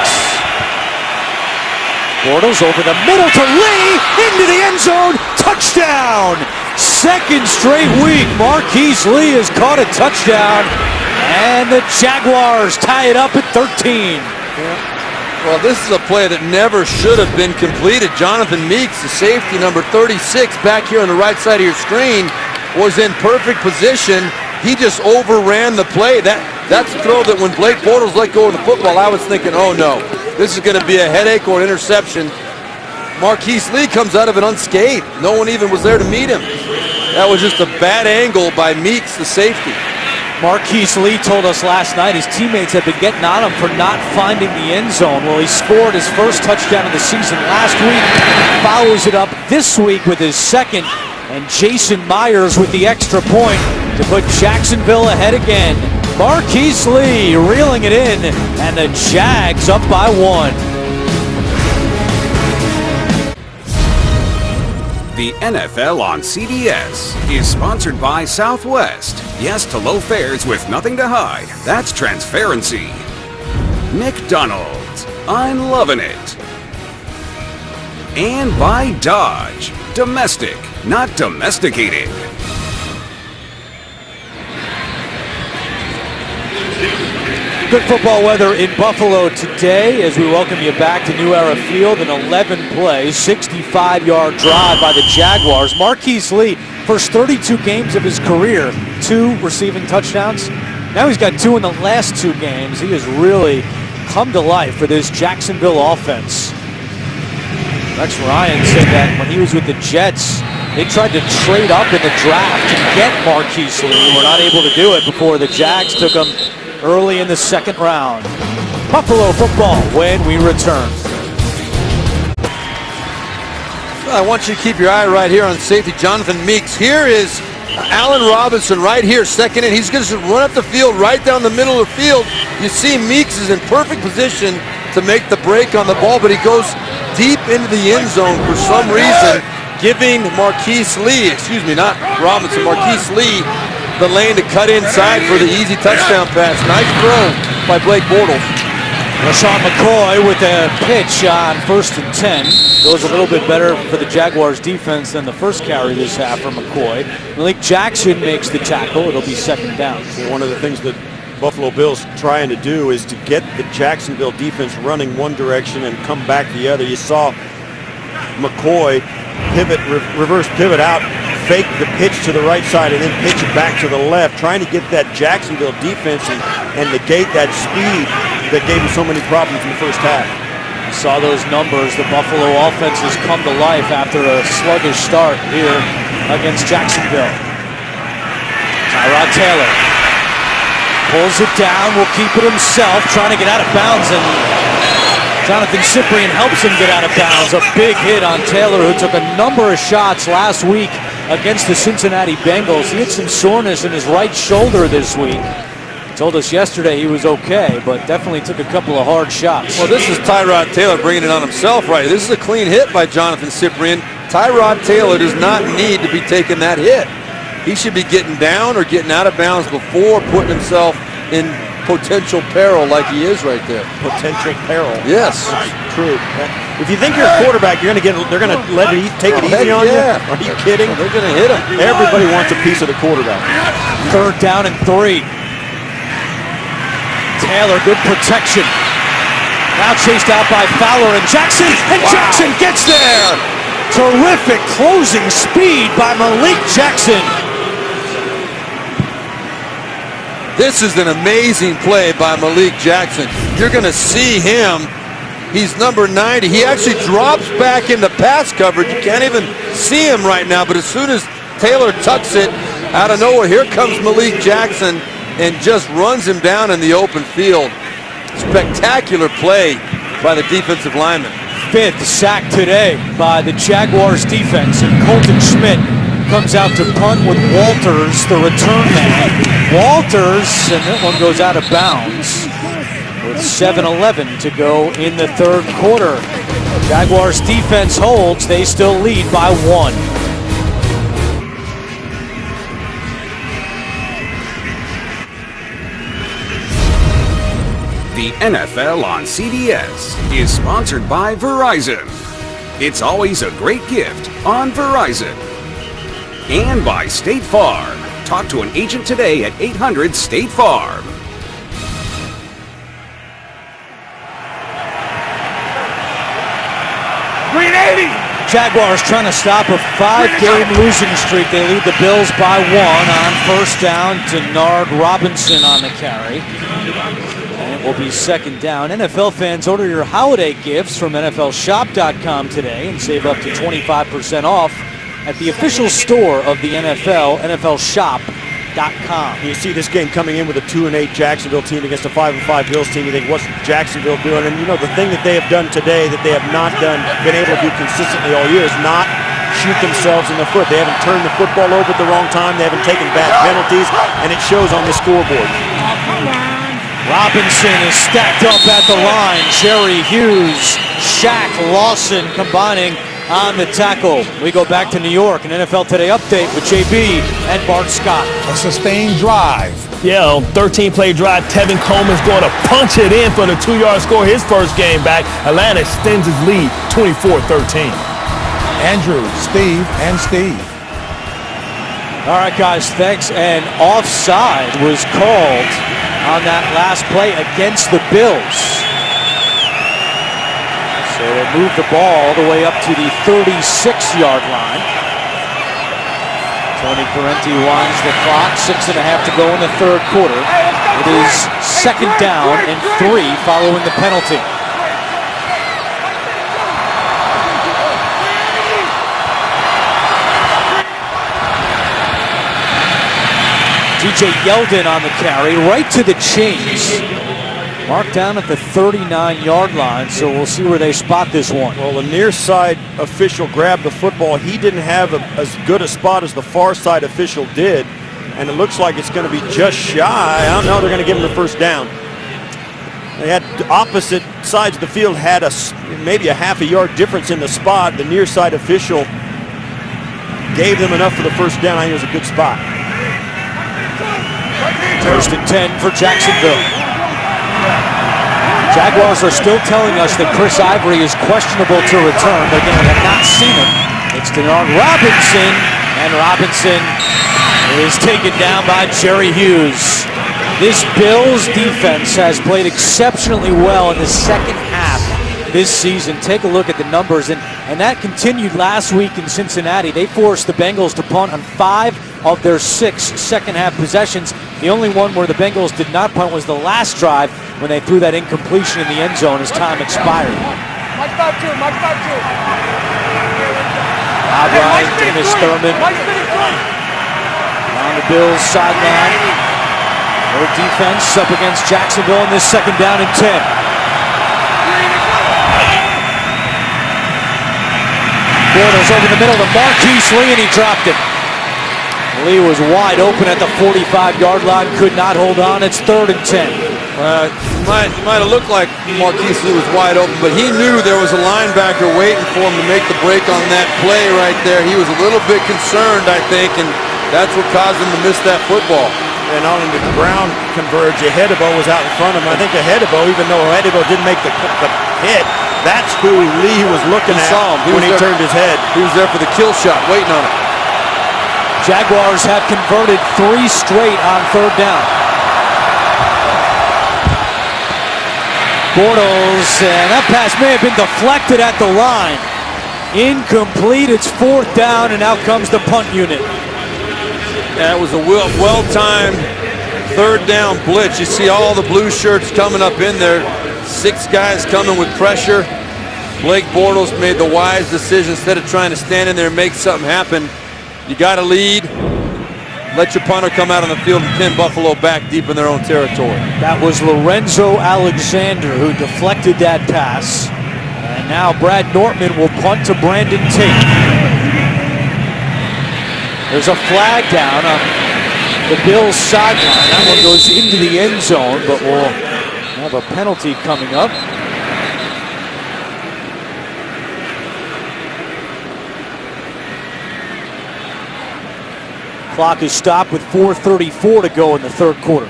Bortles over the middle to Lee, into the end zone, touchdown! 2nd straight week, Marquise Lee has caught a touchdown, and the Jaguars tie it up at 13. Well, this is a play that never should have been completed. Jonathan Meeks, the safety, number 36, back here on the right side of your screen, was in perfect position. He just overran the play. That's a throw that when Blake Bortles let go of the football, I was thinking, oh no, this is going to be a headache or an interception. Marquise Lee comes out of it unscathed. No one even was there to meet him. That was just a bad angle by Meeks, the safety. Marquise Lee told us last night his teammates have been getting on him for not finding the end zone. Well, he scored his first touchdown of the season last week, follows it up this week with his second, and Jason Myers with the extra point to put Jacksonville ahead again. Marquise Lee reeling it in, and the Jags up by 1. The NFL on CBS is sponsored by Southwest. Yes to low fares with nothing to hide. That's transparency. McDonald's. I'm loving it. And by Dodge. Domestic, not domesticated. Good football weather in Buffalo today as we welcome you back to New Era Field. An 11-play, 65-yard drive by the Jaguars. Marquise Lee, first 32 games of his career, 2 receiving touchdowns. Now he's got 2 in the last 2 games. He has really come to life for this Jacksonville offense. Rex Ryan said that when he was with the Jets, they tried to trade up in the draft to get Marquise Lee. Were not able to do it before the Jags took him early in the second round. Buffalo football when we return. I want you to keep your eye right here on safety Jonathan Meeks. Here is Allen Robinson right here, second in. He's going to run up the field right down the middle of the field. You see Meeks is in perfect position to make the break on the ball, but he goes deep into the end zone for some reason, giving Marquise Lee, not Robinson, Marquise Lee, the lane to cut inside for the easy touchdown pass. Nice throw by Blake Bortles. LaShawn McCoy with a pitch on 1st and 10. Goes a little bit better for the Jaguars defense than the first carry this half for McCoy. Malik Jackson makes the tackle. It'll be second down. One of the things that Buffalo Bills trying to do is to get the Jacksonville defense running one direction and come back the other. You saw McCoy pivot, reverse pivot out, fake the pitch to the right side and then pitch it back to the left, trying to get that Jacksonville defense and negate that speed that gave him so many problems in the first half. You saw those numbers. The Buffalo offense has come to life after a sluggish start here against Jacksonville. Tyrod Taylor pulls it down, will keep it himself, trying to get out of bounds, and Jonathan Cyprien helps him get out of bounds. A big hit on Taylor, who took a number of shots last week against the Cincinnati Bengals. He had some soreness in his right shoulder this week. He told us yesterday he was okay, but definitely took a couple of hard shots. Well, this is Tyrod Taylor bringing it on himself right. This is a clean hit by Jonathan Cyprien. Tyrod Taylor does not need to be taking that hit. He should be getting down or getting out of bounds before putting himself in potential peril like he is right there. Potential peril. Yes. True. If you think you're a quarterback, they're going to let it take it easy on you? Are you kidding? They're going to hit him. Everybody wants a piece of the quarterback. 3rd down and 3. Taylor, good protection. Now chased out by Fowler and Jackson, and Jackson gets there. Terrific closing speed by Malik Jackson. This is an amazing play by Malik Jackson. You're going to see him. He's number 90. He actually drops back into pass coverage. You can't even see him right now, but as soon as Taylor tucks it out of nowhere, here comes Malik Jackson and just runs him down in the open field. Spectacular play by the defensive lineman. 5th sack today by the Jaguars defense, and Colton Schmidt comes out to punt with Walters, the return man. Walters, and that one goes out of bounds with 7:11 to go in the 3rd quarter. Jaguars defense holds. They still lead by 1. The NFL on CBS is sponsored by Verizon. It's always a great gift on Verizon. And by State Farm. Talk to an agent today at 800-STATE-FARM. Jaguars trying to stop a 5-game losing streak. They lead the Bills by 1 on 1st down. Denard Robinson on the carry. And it will be 2nd down. NFL fans, order your holiday gifts from NFLshop.com today and save up to 25% off at the official store of the NFL, NFLshop.com. You see this game coming in with a 2-8 Jacksonville team against a 5-5 Bills team. You think, what's Jacksonville doing? And you know, the thing that they have done today that they have not been able to do consistently all year is not shoot themselves in the foot. They haven't turned the football over at the wrong time. They haven't taken bad penalties, and it shows on the scoreboard. Robinson is stacked up at the line. Jerry Hughes, Shaq Lawson combining on the tackle. We go back to New York, an NFL Today update with JB and Bart Scott. A sustained drive. Yeah, on 13-play drive, Tevin Coleman's going to punch it in for the 2-yard score, his first game back. Atlanta extends his lead 24-13. Andrew, Steve, and Steve. All right, guys, thanks. And offside was called on that last play against the Bills. So they moved the ball all the way up to the 36-yard line. Tony Parenti winds the clock. 6.5 to go in the third quarter. It is second down and 3 following the penalty. DJ Yeldon on the carry, right to the chains. Marked down at the 39-yard line, so we'll see where they spot this one. Well, the near side official grabbed the football. He didn't have as good a spot as the far side official did, and it looks like it's going to be just shy. I don't know, they're going to give him the first down. They had opposite sides of the field had maybe a half a yard difference in the spot. The near side official gave them enough for the first down. I think it was a good spot. First and 10 for Jacksonville. Jaguars are still telling us that Chris Ivory is questionable to return. Again, we have not seen him. It's Denard Robinson, and Robinson is taken down by Jerry Hughes. This Bills defense has played exceptionally well in the second half this season. Take a look at the numbers, and that continued last week in Cincinnati. They forced the Bengals to punt on 5 of their 6 second-half possessions. The only one where the Bengals did not punt was the last drive when they threw that incompletion in the end zone as time expired. Mike 5-2, Mike 5-2. Bob Ryan, Dennis Thurman on the Bills sideline. Their defense up against Jacksonville in this second down and 10. Bortles over the middle to Marquise Lee, and he dropped it. Lee was wide open at the 45-yard line, could not hold on. It's 3rd and 10. Might have looked like Marquise Lee was wide open, but he knew there was a linebacker waiting for him to make the break on that play right there. He was a little bit concerned, I think, and that's what caused him to miss that football. And not only did Brown converge, Ehedebo was out in front of him. I think Ehedebo, even though Ehedebo didn't make the hit, that's who Lee was looking at when he turned his head. He was there for the kill shot, waiting on it. Jaguars have converted 3 straight on 3rd down. Bortles, and that pass may have been deflected at the line. Incomplete, it's 4th down, and out comes the punt unit. That was a well-timed 3rd down blitz. You see all the blue shirts coming up in there. 6 guys coming with pressure. Blake Bortles made the wise decision. Instead of trying to stand in there and make something happen, you got to lead. Let your punter come out on the field and pin Buffalo back deep in their own territory. That was Lorenzo Alexander who deflected that pass. And now Brad Nortman will punt to Brandon Tate. There's a flag down on the Bills sideline. That one goes into the end zone, but we'll have a penalty coming up. Clock is stopped with 4:34 to go in the 3rd quarter.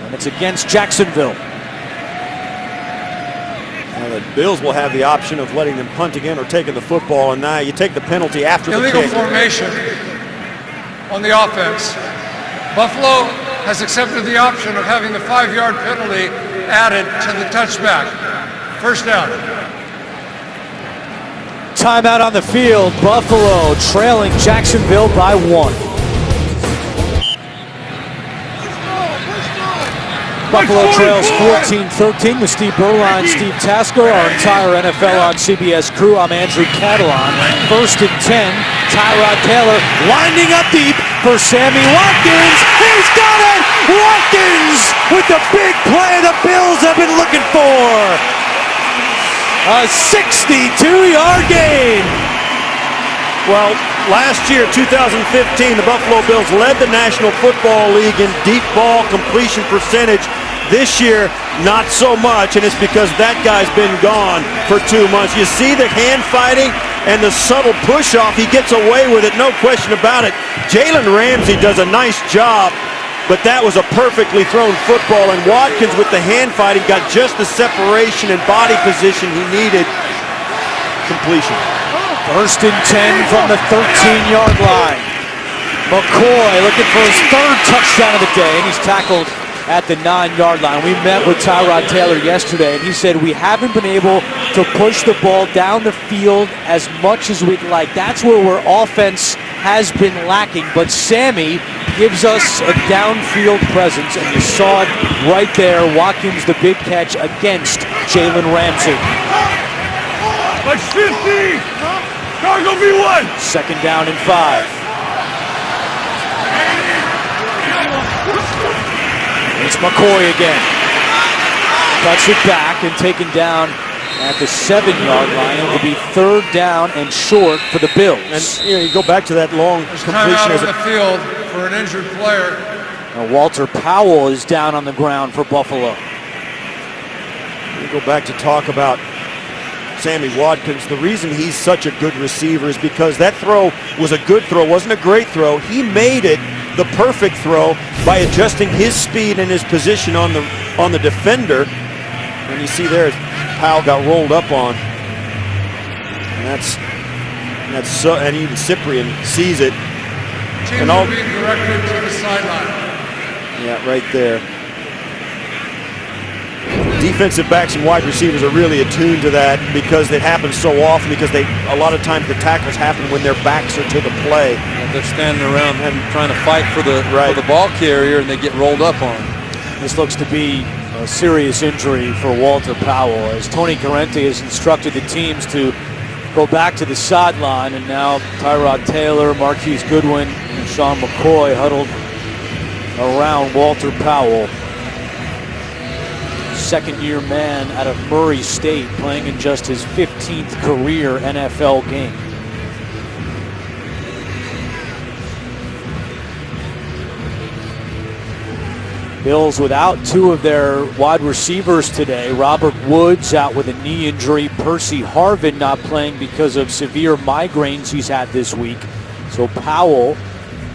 And it's against Jacksonville. Now the Bills will have the option of letting them punt again or taking the football, and now you take the penalty after the illegal kick. formation on the offense. Buffalo has accepted the option of having the 5-yard penalty added to the touchback. First down. Timeout on the field. Buffalo trailing Jacksonville by 1. Buffalo trails 14-13 with Steve Berline, Steve Tasker, our entire NFL on CBS crew. I'm Andrew Catalon. 1st and 10. Tyrod Taylor winding up deep for Sammy Watkins. He's got it! Watkins with the big play the Bills have been looking for. A 62-yard gain. Well, last year, 2015, the Buffalo Bills led the National Football League in deep ball completion percentage. This year, not so much, and it's because that guy's been gone for 2 months. You see the hand fighting and the subtle push-off. He gets away with it, no question about it. Jalen Ramsey does a nice job, but that was a perfectly thrown football, and Watkins with the hand fighting got just the separation and body position he needed. Completion. 1st and 10 from the 13-yard line. McCoy looking for his 3rd touchdown of the day, and he's tackled at the 9-yard line. We met with Tyrod Taylor yesterday, and he said we haven't been able to push the ball down the field as much as we'd like. That's where our offense has been lacking, but Sammy gives us a downfield presence, and you saw it right there. Watkins, the big catch against Jalen Ramsey. Like 50! Cargo V1! 2nd down and 5. It's McCoy again. Cuts it back and taken down at the 7-yard line. It will be 3rd down and short for the Bills. And you go back to that long completion. Timeout on the field for an injured player. Now Walter Powell is down on the ground for Buffalo. We go back to talk about Sammy Watkins. The reason he's such a good receiver is because that throw was a good throw, wasn't a great throw. He made it the perfect throw by adjusting his speed and his position on the defender. And you see there, Powell got rolled up on. And and even Cyprian sees it. Teams are being directed to the sideline. Yeah, right there. Defensive backs and wide receivers are really attuned to that because it happens so often, because a lot of times the tackles happen when their backs are to the play. And they're standing around and trying to fight for the ball carrier, and they get rolled up on. This looks to be a serious injury for Walter Powell, as Tony Corrente has instructed the teams to go back to the sideline, and now Tyrod Taylor, Marquise Goodwin, and Sean McCoy huddled around Walter Powell. 2nd-year man out of Murray State, playing in just his 15th career NFL game. Bills without 2 of their wide receivers today. Robert Woods out with a knee injury. Percy Harvin not playing because of severe migraines he's had this week. So Powell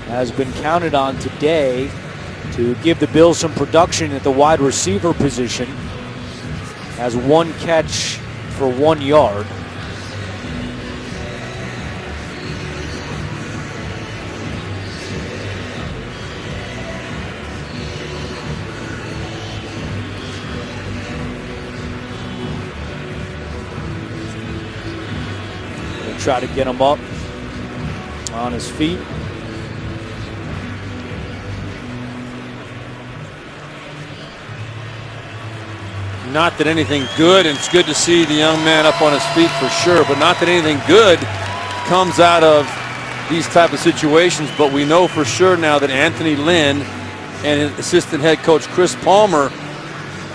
has been counted on today to give the Bills some production at the wide receiver position. Has 1 catch for 1 yard. We'll try to get him up on his feet. Not that anything good, and it's good to see the young man up on his feet for sure, but not that anything good comes out of these type of situations. But we know for sure now that Anthony Lynn and assistant head coach Chris Palmer,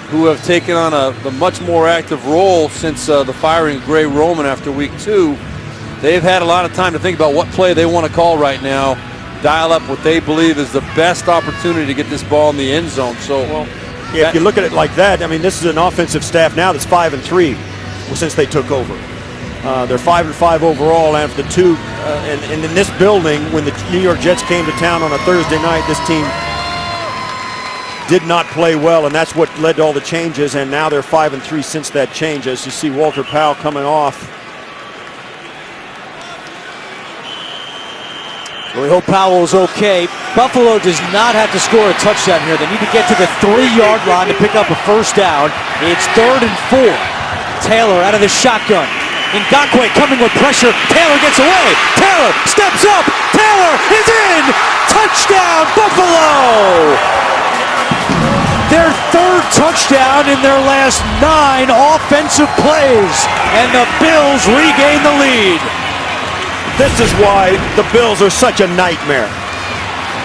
who have taken on a much more active role since the firing of Gray Roman after week 2, they've had a lot of time to think about what play they want to call right now, dial up what they believe is the best opportunity to get this ball in the end zone. So. Yeah, if you look at it like that, I mean, this is an offensive staff now that's 5-3 since they took over. They're 5-5 overall after the 2. And in this building, when the New York Jets came to town on a Thursday night, this team did not play well, and that's what led to all the changes. And now they're 5-3 since that change. As you see Walter Powell coming off. Well, we hope Powell's okay. Buffalo does not have to score a touchdown here. They need to get to the 3-yard line to pick up a 1st down. It's 3rd and 4. Taylor out of the shotgun. Ngakoue coming with pressure. Taylor gets away. Taylor steps up. Taylor is in. Touchdown, Buffalo! Their 3rd touchdown in their last 9 offensive plays, and the Bills regain the lead. This is why the Bills are such a nightmare.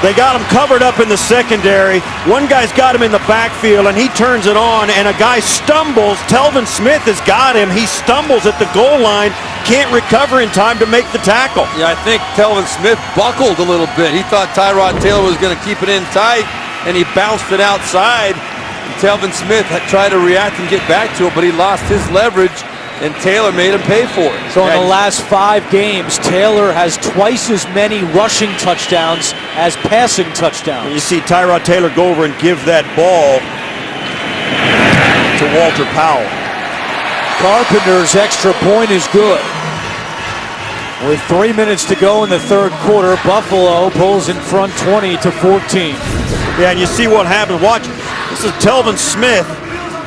They got him covered up in the secondary. One guy's got him in the backfield, and he turns it on, and a guy stumbles. Telvin Smith has got him. He stumbles at the goal line, can't recover in time to make the tackle. Yeah, I think Telvin Smith buckled a little bit. He thought Tyrod Taylor was going to keep it in tight, and he bounced it outside. And Telvin Smith had tried to react and get back to it, but he lost his leverage, and Taylor made him pay for it. So in the last 5 games, Taylor has twice as many rushing touchdowns as passing touchdowns. And you see Tyrod Taylor go over and give that ball to Walter Powell. Carpenter's extra point is good. With 3 minutes to go in the third quarter, Buffalo pulls in front 20-14. Yeah, and you see what happened. Watch, this is Telvin Smith,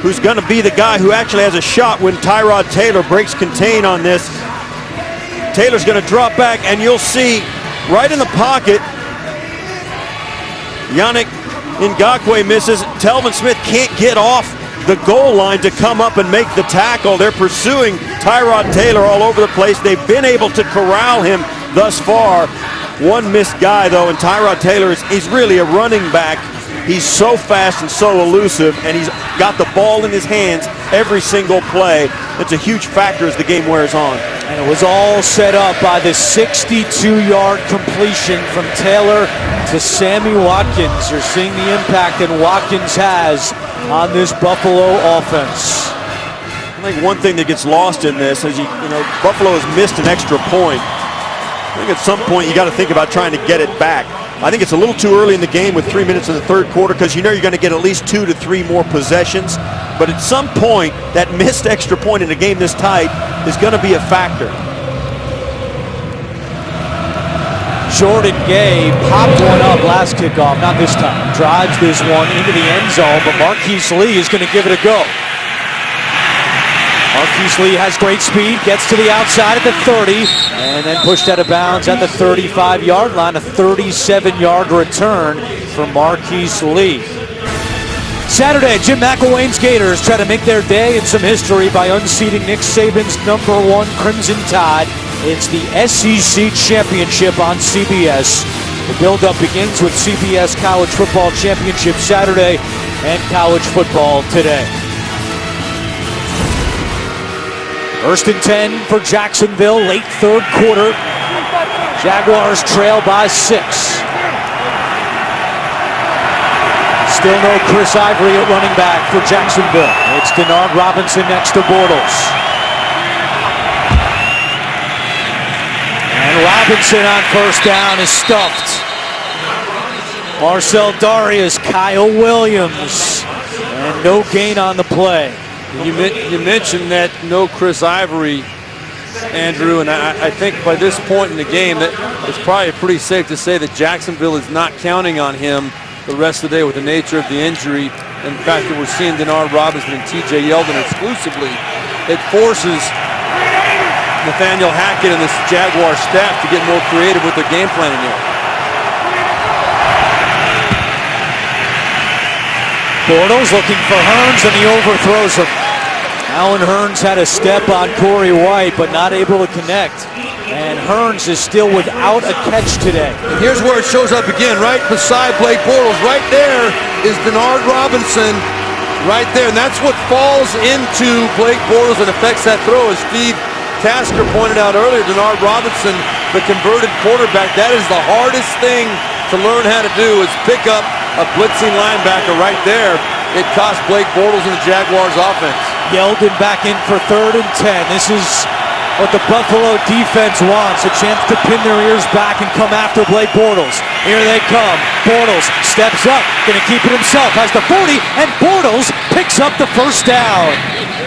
who's going to be the guy who actually has a shot when Tyrod Taylor breaks contain on this. Taylor's going to drop back, and you'll see right in the pocket, Yannick Ngakoue misses. Telvin Smith can't get off the goal line to come up and make the tackle. They're pursuing Tyrod Taylor all over the place. They've been able to corral him thus far. One missed guy, though, and Tyrod Taylor he's really a running back. He's so fast and so elusive, and he's got the ball in his hands every single play. It's a huge factor as the game wears on. And it was all set up by the 62-yard completion from Taylor to Sammy Watkins. You're seeing the impact that Watkins has on this Buffalo offense. I think one thing that gets lost in this is, Buffalo has missed an extra point. I think at some point you got to think about trying to get it back. I think it's a little too early in the game with 3 minutes in the third quarter, because you're going to get at least 2 to 3 more possessions. But at some point, that missed extra point in a game this tight is going to be a factor. Jordan Gay popped one up last kickoff, not this time. Drives this one into the end zone, but Marquise Lee is going to give it a go. Marquise Lee has great speed, gets to the outside at the 30, and then pushed out of bounds at the 35-yard line. A 37-yard return for Marquise Lee. Saturday, Jim McElwain's Gators try to make their day and some history by unseating Nick Saban's #1 Crimson Tide. It's the SEC Championship on CBS. The build-up begins with CBS College Football Championship Saturday and college football today. 1st and 10 for Jacksonville, late third quarter. Jaguars trail by 6. Still no Chris Ivory at running back for Jacksonville. It's Denard Robinson next to Bortles. And Robinson on first down is stuffed. Marcel Darius, Kyle Williams, and no gain on the play. You mentioned that no Chris Ivory, Andrew, and I think by this point in the game that it's probably pretty safe to say that Jacksonville is not counting on him the rest of the day with the nature of the injury and the fact that we're seeing Denard Robinson and TJ Yeldon exclusively. It forces Nathaniel Hackett and this Jaguar staff to get more creative with their game planning here. Bortles looking for Hearns, and he overthrows him. Alan Hearns had a step on Corey White, but not able to connect. And Hearns is still without a catch today. And here's where it shows up again, right beside Blake Bortles. Right there is Denard Robinson, right there. And that's what falls into Blake Bortles and affects that throw. As Steve Tasker pointed out earlier, Denard Robinson, the converted quarterback, that is the hardest thing to learn how to do, is pick up a blitzing linebacker right there. It cost Blake Bortles and the Jaguars offense. Yeldon back in for 3rd and 10. This is what the Buffalo defense wants, a chance to pin their ears back and come after Blake Bortles. Here they come. Bortles steps up, going to keep it himself, has the 40, and Bortles picks up the first down.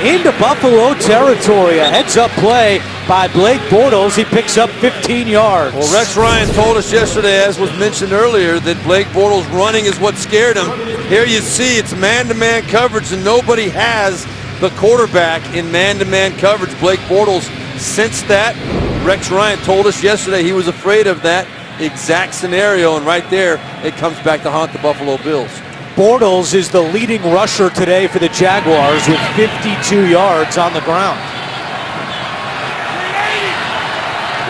Into Buffalo territory, a heads-up play by Blake Bortles. He picks up 15 yards. Well, Rex Ryan told us yesterday, as was mentioned earlier, that Blake Bortles running is what scared him. Here you see it's man-to-man coverage, and nobody has the quarterback in man-to-man coverage. Blake Bortles sensed that. Rex Ryan told us yesterday he was afraid of that exact scenario, and right there it comes back to haunt the Buffalo Bills. Bortles is the leading rusher today for the Jaguars with 52 yards on the ground.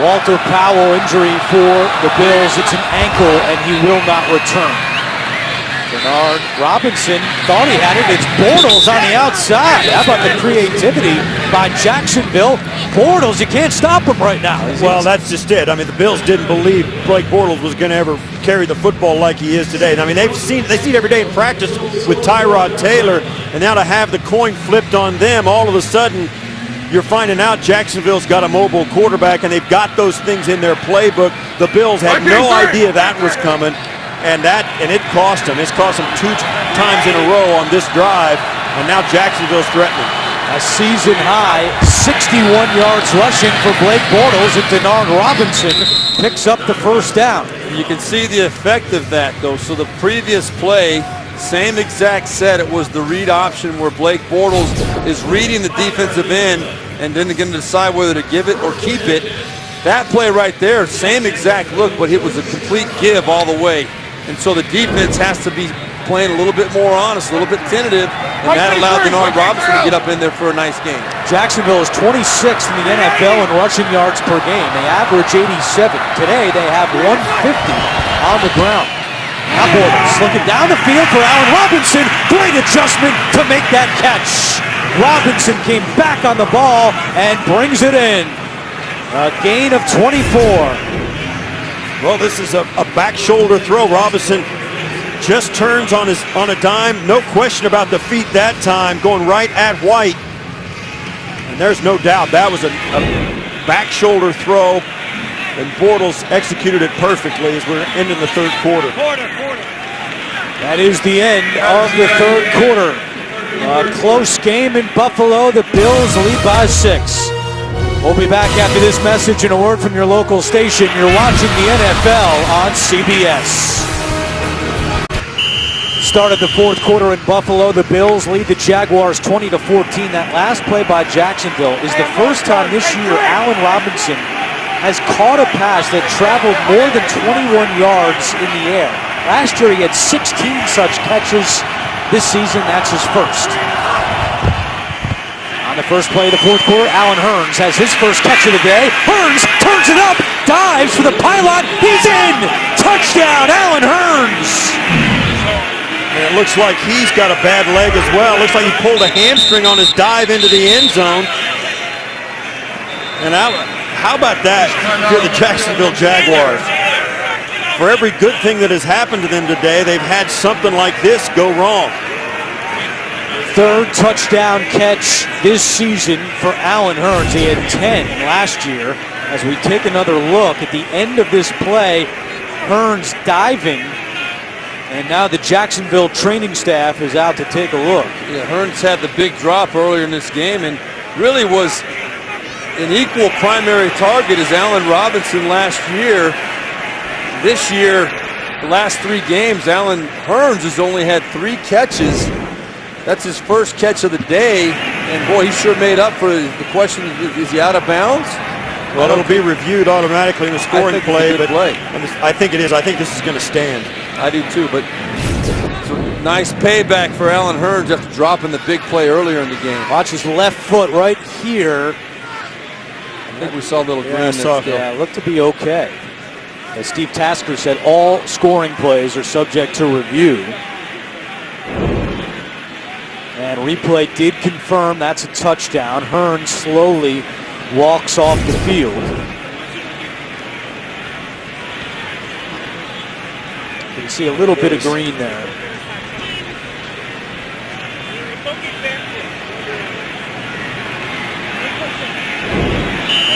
Walter Powell injury for the Bills. It's an ankle, and he will not return. Bernard Robinson thought he had it. It's Bortles on the outside. How about the creativity by Jacksonville? Bortles, you can't stop him right now. Well, that's just it. I mean, the Bills didn't believe Blake Bortles was going to ever carry the football like he is today. I mean, they see it every day in practice with Tyrod Taylor, and now to have the coin flipped on them, all of a sudden, you're finding out Jacksonville's got a mobile quarterback, and they've got those things in their playbook. The Bills had no idea that was coming, and it cost them. It's cost them 2 times in a row on this drive, and now Jacksonville's threatening. A season high 61 yards rushing for Blake Bortles, and Bernard Robinson picks up the first down. You can see the effect of that, though. So the previous play, same exact set. It was the read option where Blake Bortles is reading the defensive end and then going to decide whether to give it or keep it. That play right there, same exact look, but it was a complete give all the way. And so the defense has to be playing a little bit more honest, a little bit tentative, and that allowed Bernard Robinson to get up in there for a nice game. Jacksonville is 26th in the NFL in rushing yards per game. They average 87. Today they have 150 on the ground. Now Bortles looking down the field for Allen Robinson. Great adjustment to make that catch. Robinson came back on the ball and brings it in. A gain of 24. Well, this is a back shoulder throw. Robinson just turns on a dime. No question about the feet that time, going right at White. And there's no doubt that was a back shoulder throw, and Bortles executed it perfectly as we're ending the third quarter. That is the end of the third quarter. A close game in Buffalo. The Bills lead by 6. We'll be back after this message and a word from your local station. You're watching the NFL on CBS. Start of the fourth quarter in Buffalo. The Bills lead the Jaguars 20-14. That last play by Jacksonville is the first time this year Allen Robinson has caught a pass that traveled more than 21 yards in the air. Last year he had 16 such catches. This season, that's his first. On the first play of the fourth quarter, Allen Hurns has his first catch of the day. Hurns turns it up, dives for the pylon. He's in! Touchdown, Allen Hurns! And it looks like he's got a bad leg as well. Looks like he pulled a hamstring on his dive into the end zone. And how about that for the Jacksonville Jaguars? For every good thing that has happened to them today, they've had something like this go wrong. Third touchdown catch this season for Allen Hurns. He had 10 last year. As we take another look at the end of this play, Hurns diving, and now the Jacksonville training staff is out to take a look. Yeah, Hurns had the big drop earlier in this game and really was an equal primary target as Allen Robinson last year. This year, the last 3 games, Allen Hurns has only had 3 catches. That's his first catch of the day, and boy, he sure made up for the question, is he out of bounds? Well, it'll be reviewed automatically in the scoring play, but play. I think it is. I think this is going to stand. I do too, but it's a nice payback for Allen Hurns after dropping the big play earlier in the game. Watch his left foot right here. I think we saw a little green there. Yeah, looked to be okay. As Steve Tasker said, all scoring plays are subject to review. And replay did confirm that's a touchdown. Hurns slowly walks off the field. You can see a little bit of green there.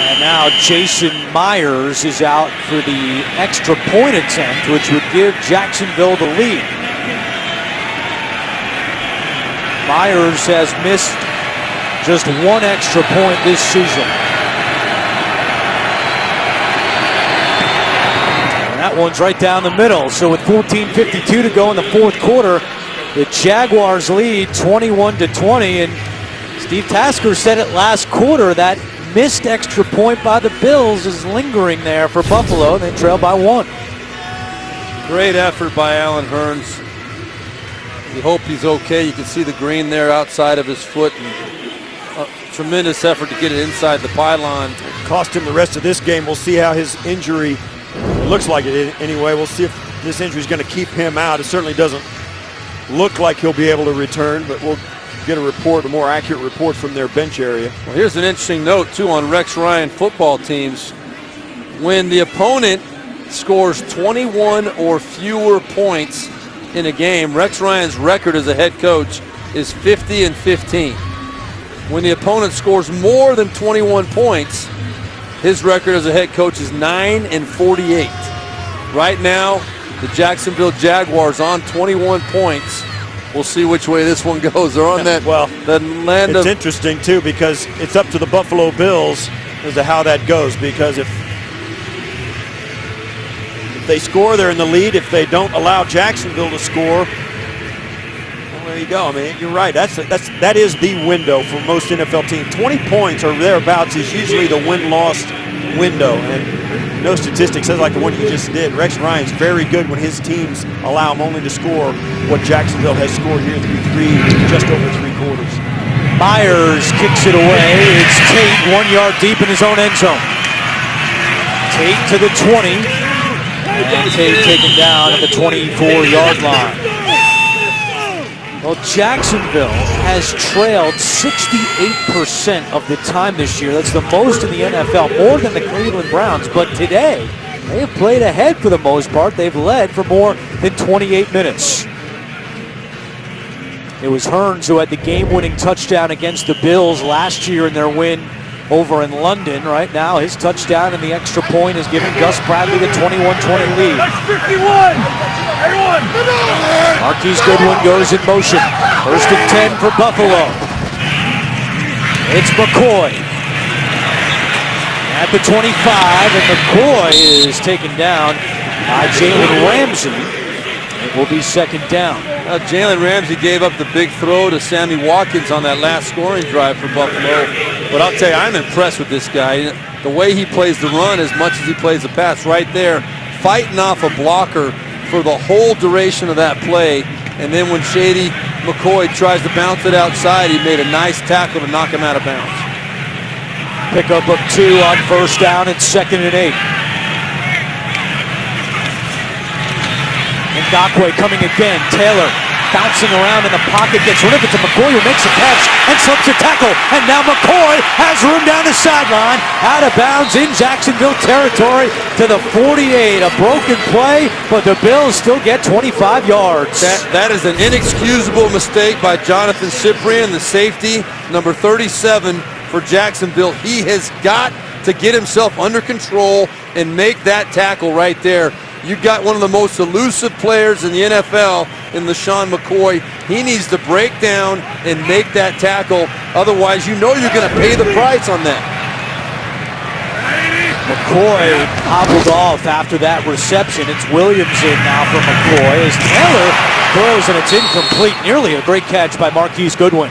And now Jason Myers is out for the extra point attempt, which would give Jacksonville the lead. Myers has missed just 1 extra point this season. And that one's right down the middle. So with 14:52 to go in the fourth quarter, the Jaguars lead 21-20. And Steve Tasker said it last quarter, that missed extra point by the Bills is lingering there for Buffalo. They trail by 1. Great effort by Allen Hurns. You hope he's okay. You can see the green there outside of his foot. And tremendous effort to get it inside the pylon. Cost him the rest of this game. We'll see how his injury, it looks like it anyway. We'll see if this injury is going to keep him out. It certainly doesn't look like he'll be able to return, but we'll get a more accurate report from their bench area. Well, here's an interesting note, too, on Rex Ryan football teams. When the opponent scores 21 or fewer points in a game, Rex Ryan's record as a head coach is 50-15. When the opponent scores more than 21 points, his record as a head coach is 9-48. Right now, the Jacksonville Jaguars on 21 points. We'll see which way this one goes. They're on that, that land it's interesting, too, because it's up to the Buffalo Bills as to how that goes, because if they score, they're in the lead. If they don't allow Jacksonville to score, well, there you go. I mean, you're right. That is the window for most NFL teams. 20 points or thereabouts is usually the win-loss window, and no statistic says like the one you just did. Rex Ryan's very good when his teams allow him only to score what Jacksonville has scored here through just over three quarters. Myers kicks it away. It's Tate 1 yard deep in his own end zone. Tate to the 20. And Tate taken down at the 24-yard line. Well, Jacksonville has trailed 68% of the time this year. That's the most in the NFL, more than the Cleveland Browns. But today, they have played ahead for the most part. They've led for more than 28 minutes. It was Hearns who had the game-winning touchdown against the Bills last year in their win over in London. Right now, his touchdown and the extra point has given Gus Bradley the 21-20 lead. That's 51! Everyone! Marquise Goodwin goes in motion. 1st and 10 for Buffalo. It's McCoy at the 25, and McCoy is taken down by Jalen Ramsey. It will be 2nd down. Jalen Ramsey gave up the big throw to Sammy Watkins on that last scoring drive for Buffalo. But I'll tell you, I'm impressed with this guy. The way he plays the run as much as he plays the pass right there, fighting off a blocker for the whole duration of that play. And then when Shady McCoy tries to bounce it outside, he made a nice tackle to knock him out of bounds. Pickup of 2 on 1st down. It's 2nd and 8. Ngakwe coming again. Taylor bouncing around in the pocket, gets rid of it to McCoy, who makes a catch and slips a tackle. And now McCoy has room down the sideline, out of bounds in Jacksonville territory to the 48. A broken play, but the Bills still get 25 yards. That is an inexcusable mistake by Jonathan Cyprien, the safety, number 37 for Jacksonville. He has got to get himself under control and make that tackle right there. You got one of the most elusive players in the NFL in LeSean McCoy. He needs to break down and make that tackle. Otherwise, you know you're going to pay the price on that. McCoy hobbled off after that reception. It's Williams in now for McCoy as Taylor throws, and it's incomplete. Nearly a great catch by Marquise Goodwin.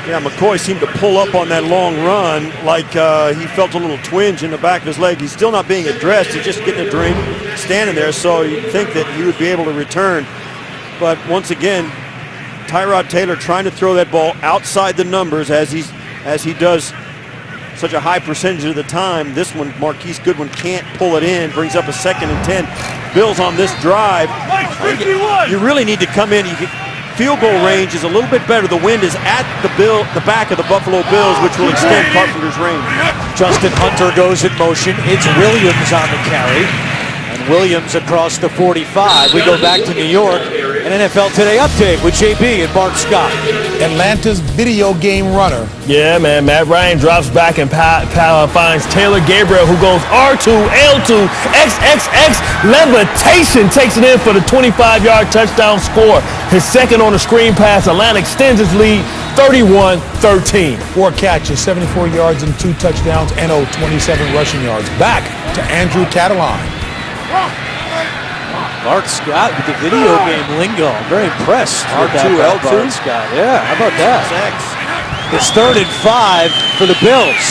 Yeah, McCoy seemed to pull up on that long run like he felt a little twinge in the back of his leg. He's still not being addressed. He's just getting a drink, standing there, so you'd think that he would be able to return. But once again, Tyrod Taylor trying to throw that ball outside the numbers as he does such a high percentage of the time. This one, Marquise Goodwin can't pull it in, brings up a 2nd and 10. Bills on this drive. You really need to come in. Field goal range is a little bit better. The wind is at the back of the Buffalo Bills, which will extend Carpenter's range. Justin Hunter goes in motion. It's Williams on the carry. And Williams across the 45. We go back to New York. An NFL Today update with JB and Bart Scott. Atlanta's video game runner. Yeah, man. Matt Ryan drops back and finds Taylor Gabriel, who goes R2, L2, XXX. Levitation takes it in for the 25-yard touchdown score. His 2nd on the screen pass. Atlanta extends his lead 31-13. 4 catches, 74 yards and 2 touchdowns, and 27 rushing yards. Back to Andrew Cataline. Bart Scott with the video game lingo. I'm very impressed. R2, L2? Bart Scott. Yeah, how about that? It's 3rd and 5 for the Bills.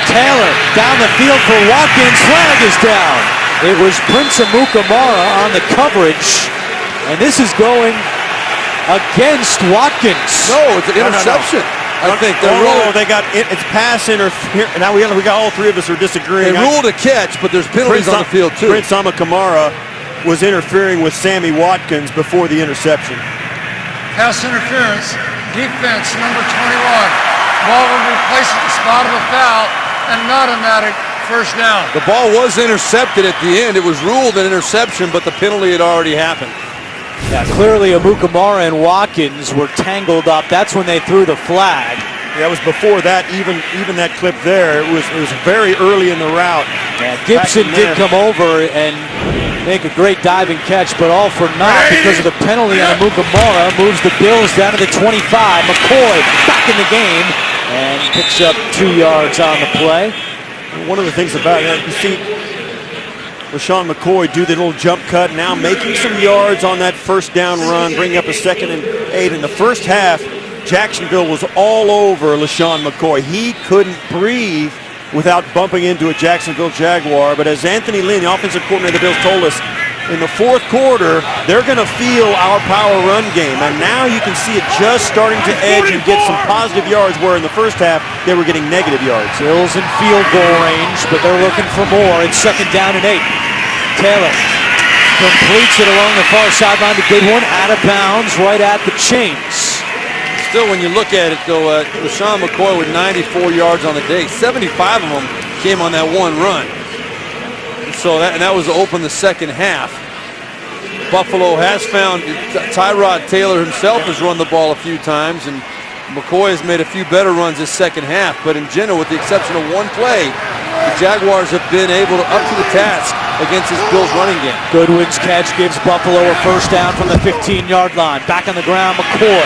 Taylor down the field for Watkins. Flag is down. It was Prince Amukamara on the coverage. And this is going against Watkins. No, it's an interception. I think they got it. It's pass interference. Now we got all three of us are disagreeing. They ruled a catch, but there's penalties on the field too. Prince Amakamara was interfering with Sammy Watkins before the interception. Pass interference, defense number 21. Ball will be placed at the spot of a foul and an automatic first down. The ball was intercepted at the end. It was ruled an interception, but the penalty had already happened. Yeah, clearly Amukamara and Watkins were tangled up. That's when they threw the flag. That was before that, even that clip there. It was very early in the route. Yeah, Gibson did come over and make a great diving catch, but all for naught because of the penalty on Amukamara. Moves the Bills down to the 25. McCoy back in the game and picks up 2 yards on the play. One of the things about it, you see LaShawn McCoy do the little jump cut, now making some yards on that first down run, bringing up a 2nd and 8. In the first half, Jacksonville was all over LaShawn McCoy. He couldn't breathe without bumping into a Jacksonville Jaguar. But as Anthony Lynn, the offensive coordinator of the Bills, told us, in the fourth quarter, they're going to feel our power run game. And now you can see it just starting to edge and get some positive yards, where in the first half, they were getting negative yards. Bills in field goal range, but they're looking for more. It's 2nd down and 8. Taylor completes it along the far sideline to Goodwin, out of bounds, right at the chains. Still, when you look at it, though, LaShawn McCoy with 94 yards on the day, 75 of them came on that one run. So that was to open the second half. Buffalo has found Tyrod Taylor himself has run the ball a few times, and McCoy has made a few better runs this second half. But in general, with the exception of one play, the Jaguars have been able to up to the task against this Bills running game. Goodwin's catch gives Buffalo a first down from the 15-yard line. Back on the ground, McCoy.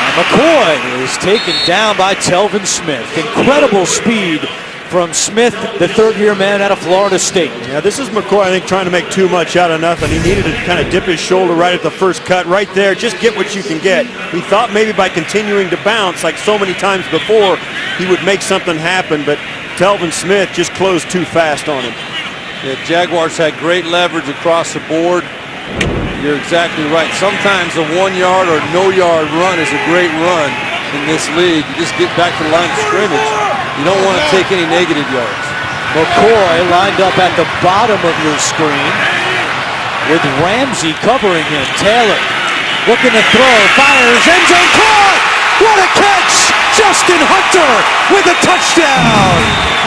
And McCoy is taken down by Telvin Smith. Incredible speed from Smith, the third-year man out of Florida State. Yeah, this is McCoy, I think, trying to make too much out of nothing. He needed to kind of dip his shoulder right at the first cut. Right there, just get what you can get. He thought maybe by continuing to bounce, like so many times before, he would make something happen, but Telvin Smith just closed too fast on him. The Jaguars had great leverage across the board. You're exactly right. Sometimes a 1-yard or no-yard run is a great run in this league. You just get back to the line of scrimmage. You don't want to take any negative yards. McCoy lined up at the bottom of your screen with Ramsey covering him. Taylor looking to throw, fires, end zone caught! What a catch! Justin Hunter with a touchdown!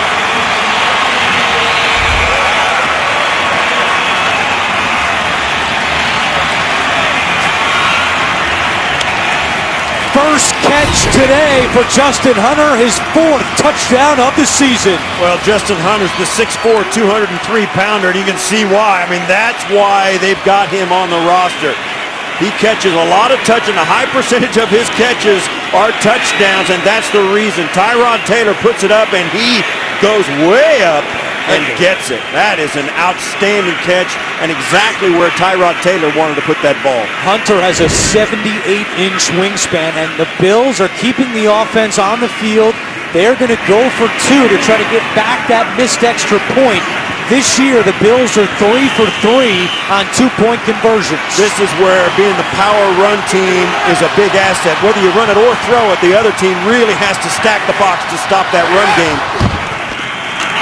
First catch today for Justin Hunter, his 4th touchdown of the season. Well, Justin Hunter's the 6'4", 203-pounder, and you can see why. I mean, that's why they've got him on the roster. He catches a lot of touch, and a high percentage of his catches are touchdowns, and that's the reason. Tyrod Taylor puts it up, and he goes way up and gets it. That is an outstanding catch, and exactly where Tyrod Taylor wanted to put that ball. Hunter has a 78-inch wingspan, and the Bills are keeping the offense on the field. They're going to go for 2 to try to get back that missed extra point. This year, the Bills are 3 for 3 on 2-point conversions. This is where being the power run team is a big asset. Whether you run it or throw it, the other team really has to stack the box to stop that run game.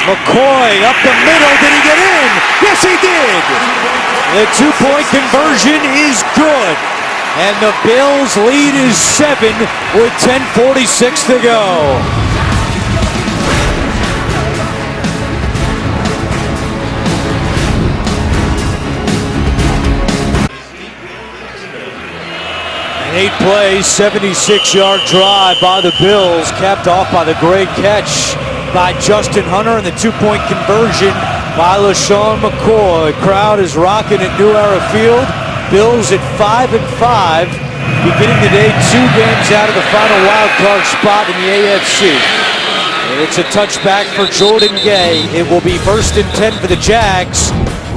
McCoy up the middle. Did he get in? Yes, he did. The 2-point conversion is good. And the Bills' lead is 7 with 10:46 to go. An 8-play, 76-yard drive by the Bills, capped off by the great catch by Justin Hunter and the 2-point conversion by LaShawn McCoy. Crowd is rocking at New Era Field. Bills at 5-5, beginning the day 2 games out of the final wild card spot in the AFC. And it's a touchback for Jordan Gay. It will be 1st and 10 for the Jags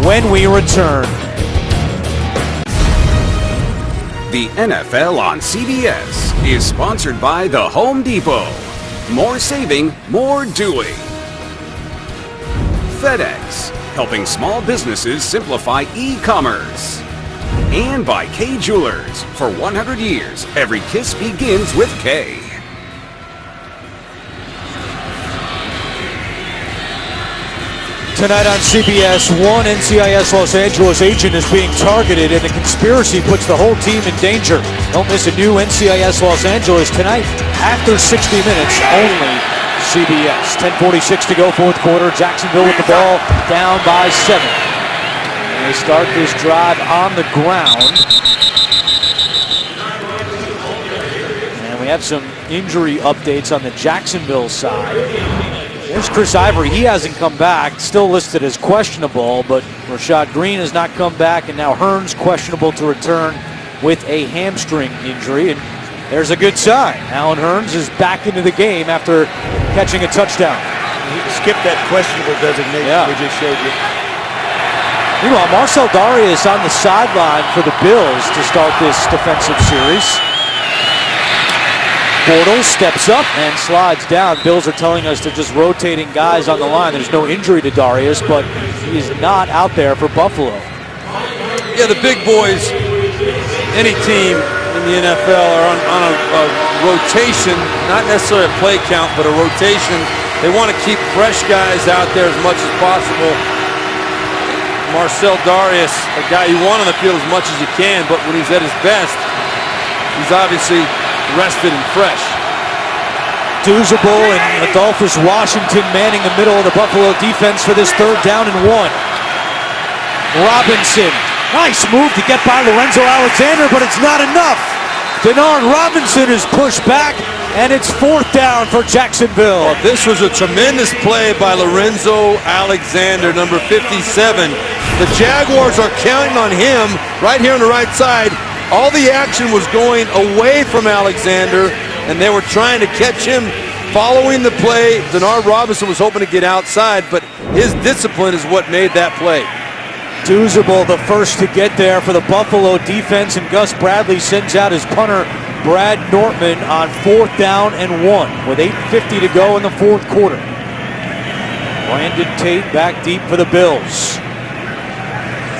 when we return. The NFL on CBS is sponsored by The Home Depot. More saving, more doing. FedEx, helping small businesses simplify e-commerce. And by K Jewelers. For 100 years, every kiss begins with K. Tonight on CBS, one NCIS Los Angeles agent is being targeted, and the conspiracy puts the whole team in danger. Don't miss a new NCIS Los Angeles tonight after 60 minutes, only CBS. 10:46 to go, fourth quarter. Jacksonville with the ball, down by 7. And they start this drive on the ground. And we have some injury updates on the Jacksonville side. There's Chris Ivory. He hasn't come back, still listed as questionable, but Rashad Green has not come back, and now Hearns questionable to return with a hamstring injury. And there's a good sign. Alan Hearns is back into the game after catching a touchdown. He skipped that questionable designation we just showed you. Meanwhile, Marcel Darius on the sideline for the Bills to start this defensive series. Bortles steps up and slides down. Bills are telling us they're just rotating guys on the line. There's no injury to Darius, but he is not out there for Buffalo. Yeah, the big boys, any team in the NFL are on a rotation, not necessarily a play count, but a rotation. They want to keep fresh guys out there as much as possible. Marcel Darius, a guy you want on the field as much as you can, but when he's at his best, he's obviously rested and fresh. Duzable and Adolphus Washington manning the middle of the Buffalo defense for this 3rd down and 1. Robinson, nice move to get by Lorenzo Alexander, but it's not enough. Denard Robinson is pushed back, and it's 4th down for Jacksonville. Well, this was a tremendous play by Lorenzo Alexander, number 57. The Jaguars are counting on him right here on the right side. All the action was going away from Alexander, and they were trying to catch him following the play. Denard Robinson was hoping to get outside, but his discipline is what made that play. Duzable the first to get there for the Buffalo defense, and Gus Bradley sends out his punter, Brad Nortman, on 4th down and 1 with 8:50 to go in the 4th quarter. Brandon Tate back deep for the Bills.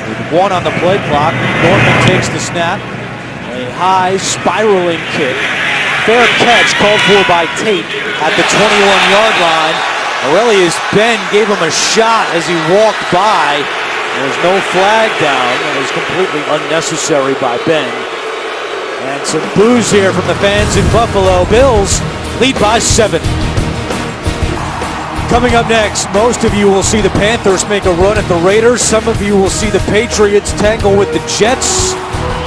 With 1 on the play clock, Nortman takes the snap. A high spiraling kick. Fair catch called for by Tate at the 21-yard line. Aurelius Ben gave him a shot as he walked by. There's no flag down. It was completely unnecessary by Ben. And some boos here from the fans in Buffalo. Bills lead by 7. Coming up next, most of you will see the Panthers make a run at the Raiders. Some of you will see the Patriots tangle with the Jets.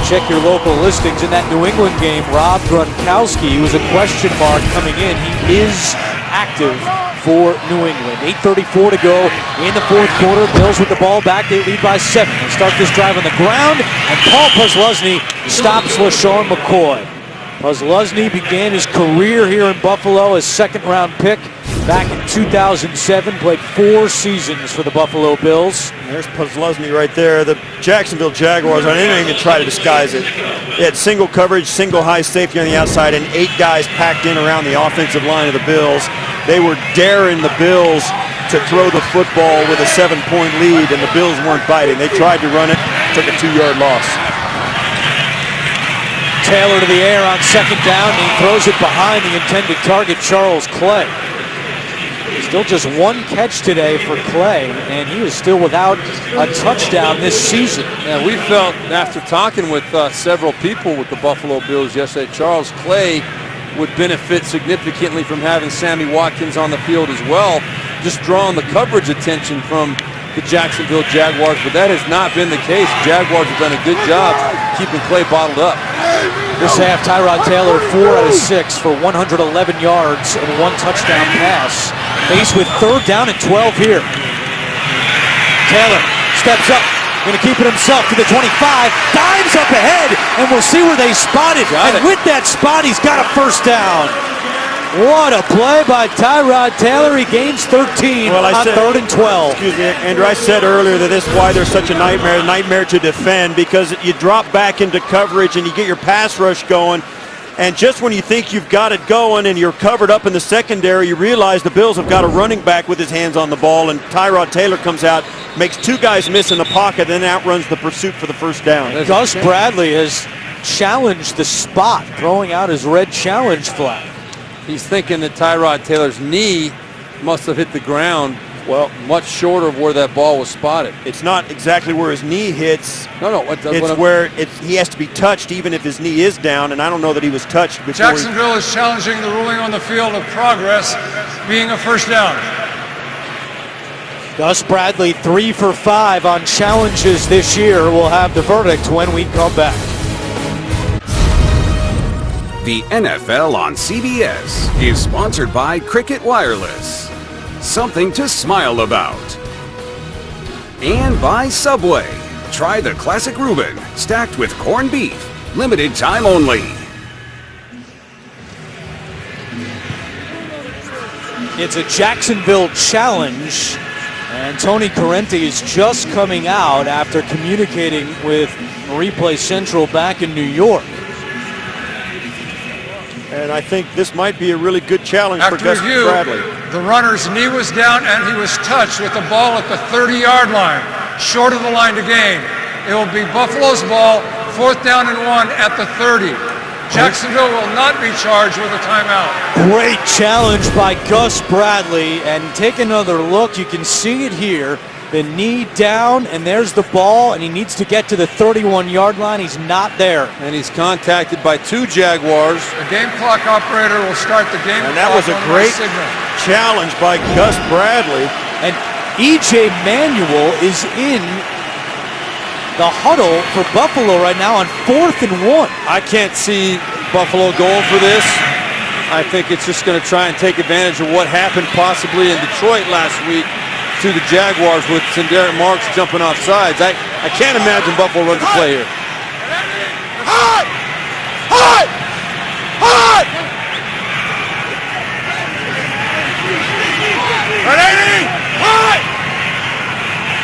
Check your local listings in that New England game. Rob Gronkowski, who was a question mark coming in, he is active for New England. 8:34 to go in the 4th quarter. Bills with the ball back. They lead by 7. They start this drive on the ground, and Paul Posluszny stops LaShawn McCoy. Posluszny began his career here in Buffalo as 2nd-round pick back in 2007. Played 4 seasons for the Buffalo Bills. There's Posluszny right there. The Jacksonville Jaguars, I didn't even try to disguise it. They had single coverage, single high safety on the outside, and 8 guys packed in around the offensive line of the Bills. They were daring the Bills to throw the football with a 7-point lead, and the Bills weren't biting. They tried to run it, took a 2-yard loss. Taylor to the air on 2nd down, and he throws it behind the intended target, Charles Clay. Still just 1 catch today for Clay, and he is still without a touchdown this season. Yeah, we felt after talking with several people with the Buffalo Bills yesterday, Charles Clay would benefit significantly from having Sammy Watkins on the field as well, just drawing the coverage attention from the Jacksonville Jaguars, but that has not been the case. Jaguars have done a good job keeping Clay bottled up. This half, Tyrod Taylor 4 out of 6 for 111 yards and 1 touchdown pass. Faced with 3rd down and 12 here. Taylor steps up, going to keep it himself to the 25, dives up ahead, and we'll see where they spot it. And with that spot, he's got a 1st down. What a play by Tyrod Taylor. He gains 13 on 3rd and 12. Excuse me, Andrew, I said earlier that this is why they're such a nightmare to defend, because you drop back into coverage and you get your pass rush going. And just when you think you've got it going and you're covered up in the secondary, you realize the Bills have got a running back with his hands on the ball, and Tyrod Taylor comes out, makes two guys miss in the pocket, then outruns the pursuit for the first down. Gus Bradley has challenged the spot, throwing out his red challenge flag. He's thinking that Tyrod Taylor's knee must have hit the ground, well, much shorter of where that ball was spotted. It's not exactly where his knee hits. No, it's where he has to be touched even if his knee is down, and I don't know that he was touched before. Jacksonville is challenging the ruling on the field of progress being a first down. Gus Bradley 3 for 5 on challenges this year. We'll have the verdict when we come back. The NFL on CBS is sponsored by Cricket Wireless. Something to smile about. And by Subway. Try the classic Reuben, stacked with corned beef. Limited time only. It's a Jacksonville challenge, and Tony Corrente is just coming out after communicating with Replay Central back in New York. And I think this might be a really good challenge After for Gus review, Bradley. the runner's knee was down and he was touched with the ball at the 30-yard line, short of the line to gain. It will be Buffalo's ball, 4th down and 1 at the 30. Jacksonville will not be charged with a timeout. Great challenge by Gus Bradley, and take another look. You can see it here. The knee down, and there's the ball, and he needs to get to the 31-yard line. He's not there. And he's contacted by 2 Jaguars. The game clock operator will start the game. And that was a great challenge by Gus Bradley. And E.J. Manuel is in the huddle for Buffalo right now on 4th and 1. I can't see Buffalo going for this. I think it's just going to try and take advantage of what happened possibly in Detroit last week to the Jaguars with Derek Marks jumping off sides. I can't imagine Buffalo runs a play here.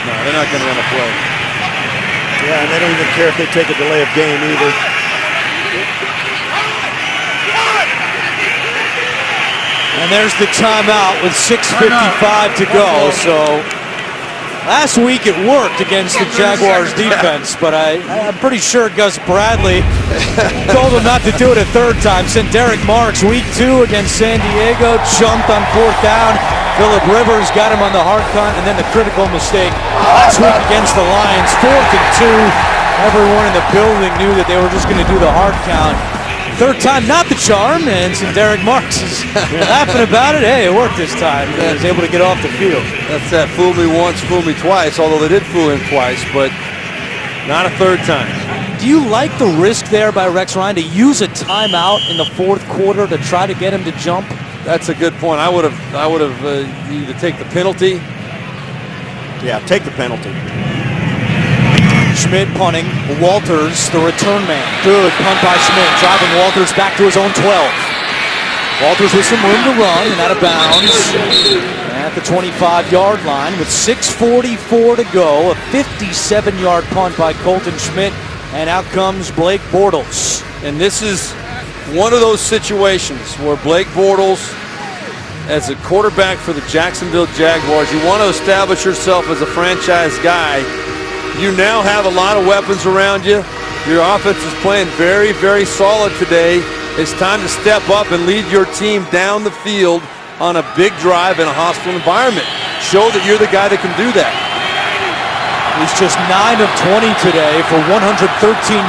No, they're not going to run a play. Yeah, and they don't even care if they take a delay of game either. And there's the timeout with 6:55 to go. So last week it worked against the Jaguars defense, but I'm pretty sure Gus Bradley told him not to do it a third time. Sent Derek Marks week 2 against San Diego, jumped on 4th down. Phillip Rivers got him on the hard count, and then the critical mistake last week against the Lions, 4th and 2. Everyone in the building knew that they were just going to do the hard count. Third time, not the charm, and Derek Marks is laughing about it. Hey, it worked this time. He was able to get off the field. That's that fool me once, fool me twice, although they did fool him twice, but not a third time. Do you like the risk there by Rex Ryan to use a timeout in the 4th quarter to try to get him to jump? That's a good point. I would have either take the penalty. Yeah, take the penalty. Schmidt punting. Walters, the return man. Good punt by Schmidt, driving Walters back to his own 12. Walters with some room to run and out of bounds at the 25-yard line with 6:44 to go. A 57-yard punt by Colton Schmidt, and out comes Blake Bortles. And this is one of those situations where Blake Bortles, as a quarterback for the Jacksonville Jaguars, you want to establish yourself as a franchise guy. You now have a lot of weapons around you. Your offense is playing very, very solid today. It's time to step up and lead your team down the field on a big drive in a hostile environment. Show that you're the guy that can do that. He's just 9 of 20 today for 113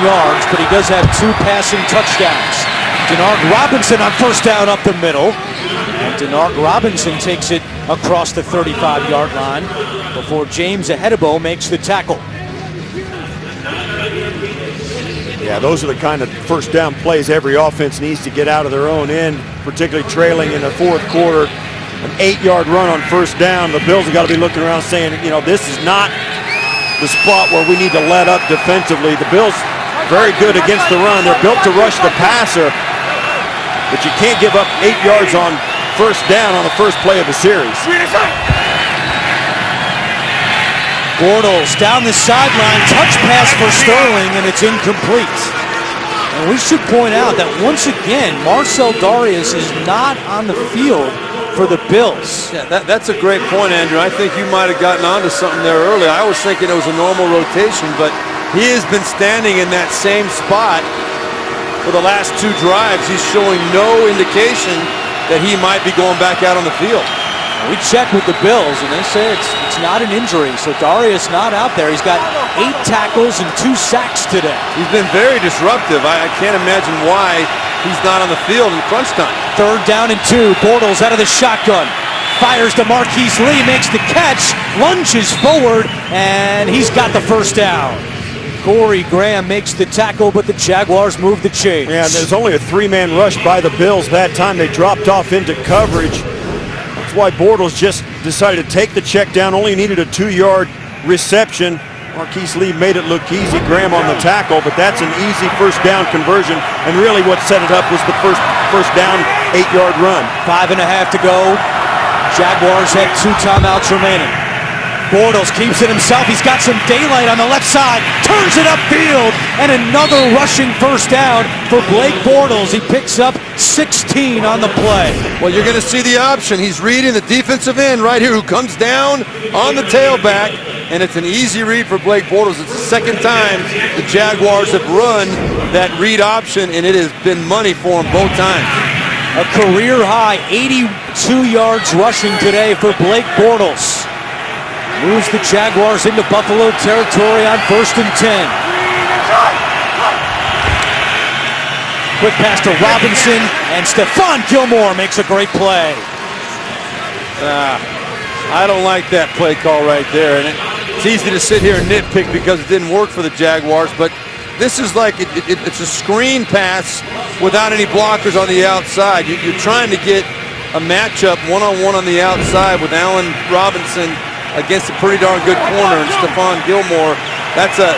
yards, but he does have 2 passing touchdowns. Denard Robinson on 1st down up the middle. And Denard Robinson takes it across the 35-yard line before James Ahedebo makes the tackle. Yeah, those are the kind of 1st down plays every offense needs to get out of their own end, particularly trailing in the 4th quarter. An 8-yard run on 1st down. The Bills have got to be looking around saying, you know, this is not the spot where we need to let up defensively. The Bills very good against the run. They're built to rush the passer, but you can't give up 8 yards on 1st down on the first play of the series. Bortles down the sideline, touch pass for Sterling, and it's incomplete. And we should point out that once again, Marcell Dareus is not on the field for the Bills. Yeah, that's a great point, Andrew. I think you might have gotten onto something there earlier. I was thinking it was a normal rotation, but he has been standing in that same spot for the last 2 drives. He's showing no indication that he might be going back out on the field. We checked with the Bills, and they say it's not an injury, so Dareus not out there. He's got 8 tackles and 2 sacks today. He's been very disruptive. I can't imagine why he's not on the field in crunch time. 3rd down and 2. Bortles out of the shotgun. Fires to Marquise Lee, makes the catch, lunges forward, and he's got the first down. Corey Graham makes the tackle, but the Jaguars move the chains. Yeah, there's only a 3-man rush by the Bills that time. They dropped off into coverage. That's why Bortles just decided to take the check down, only needed a 2-yard reception. Marquise Lee made it look easy, Graham on the tackle, but that's an easy first down conversion, and really what set it up was the first down 8-yard run. 5.5 to go. Jaguars have 2 timeouts remaining. Bortles keeps it himself. He's got some daylight on the left side. Turns it upfield. And another rushing first down for Blake Bortles. He picks up 16 on the play. Well, you're going to see the option. He's reading the defensive end right here who comes down on the tailback. And it's an easy read for Blake Bortles. It's the 2nd time the Jaguars have run that read option, and it has been money for him both times. A career high 82 yards rushing today for Blake Bortles. Moves the Jaguars into Buffalo territory on 1st and 10. Quick pass to Robinson, and Stephon Gilmore makes a great play. I don't like that play call right there. And it's easy to sit here and nitpick because it didn't work for the Jaguars, but this is like it's a screen pass without any blockers on the outside. You're trying to get a matchup one-on-one on the outside with Allen Robinson against a pretty darn good corner, and Stephon Gilmore. That's a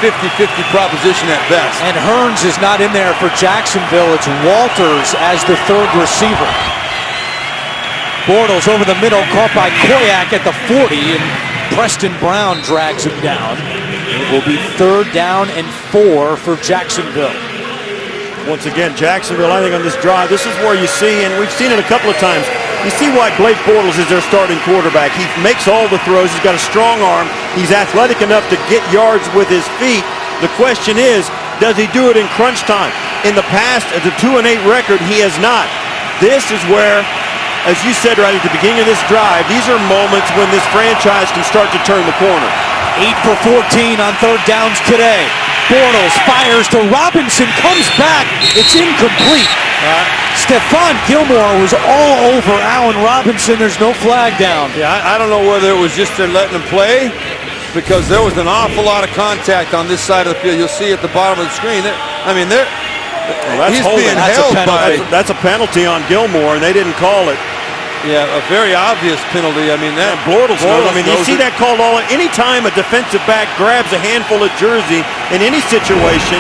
50-50 proposition at best. And Hearns is not in there for Jacksonville. It's Walters as the 3rd receiver. Bortles over the middle, caught by Koyak at the 40, and Preston Brown drags him down. It will be 3rd down and 4 for Jacksonville. Once again, Jacksonville, I think on this drive, this is where you see, and we've seen it a couple of times, you see why Blake Bortles is their starting quarterback. He makes all the throws. He's got a strong arm. He's athletic enough to get yards with his feet. The question is, does he do it in crunch time? In the past, as a 2-8 record, he has not. This is where, as you said right at the beginning of this drive, these are moments when this franchise can start to turn the corner. 8 for 14 on 3rd downs today. Bortles fires to Robinson, comes back. It's incomplete. Stephon Gilmore was all over Allen Robinson. There's no flag down. Yeah, I don't know whether it was just they're letting him play, because there was an awful lot of contact on this side of the field. You'll see at the bottom of the screen. He's being held by. That's a penalty on Gilmore, and they didn't call it. Yeah, a very obvious penalty. I mean, that Bortles knows. I mean, you see that called all. Anytime a defensive back grabs a handful of jersey in any situation,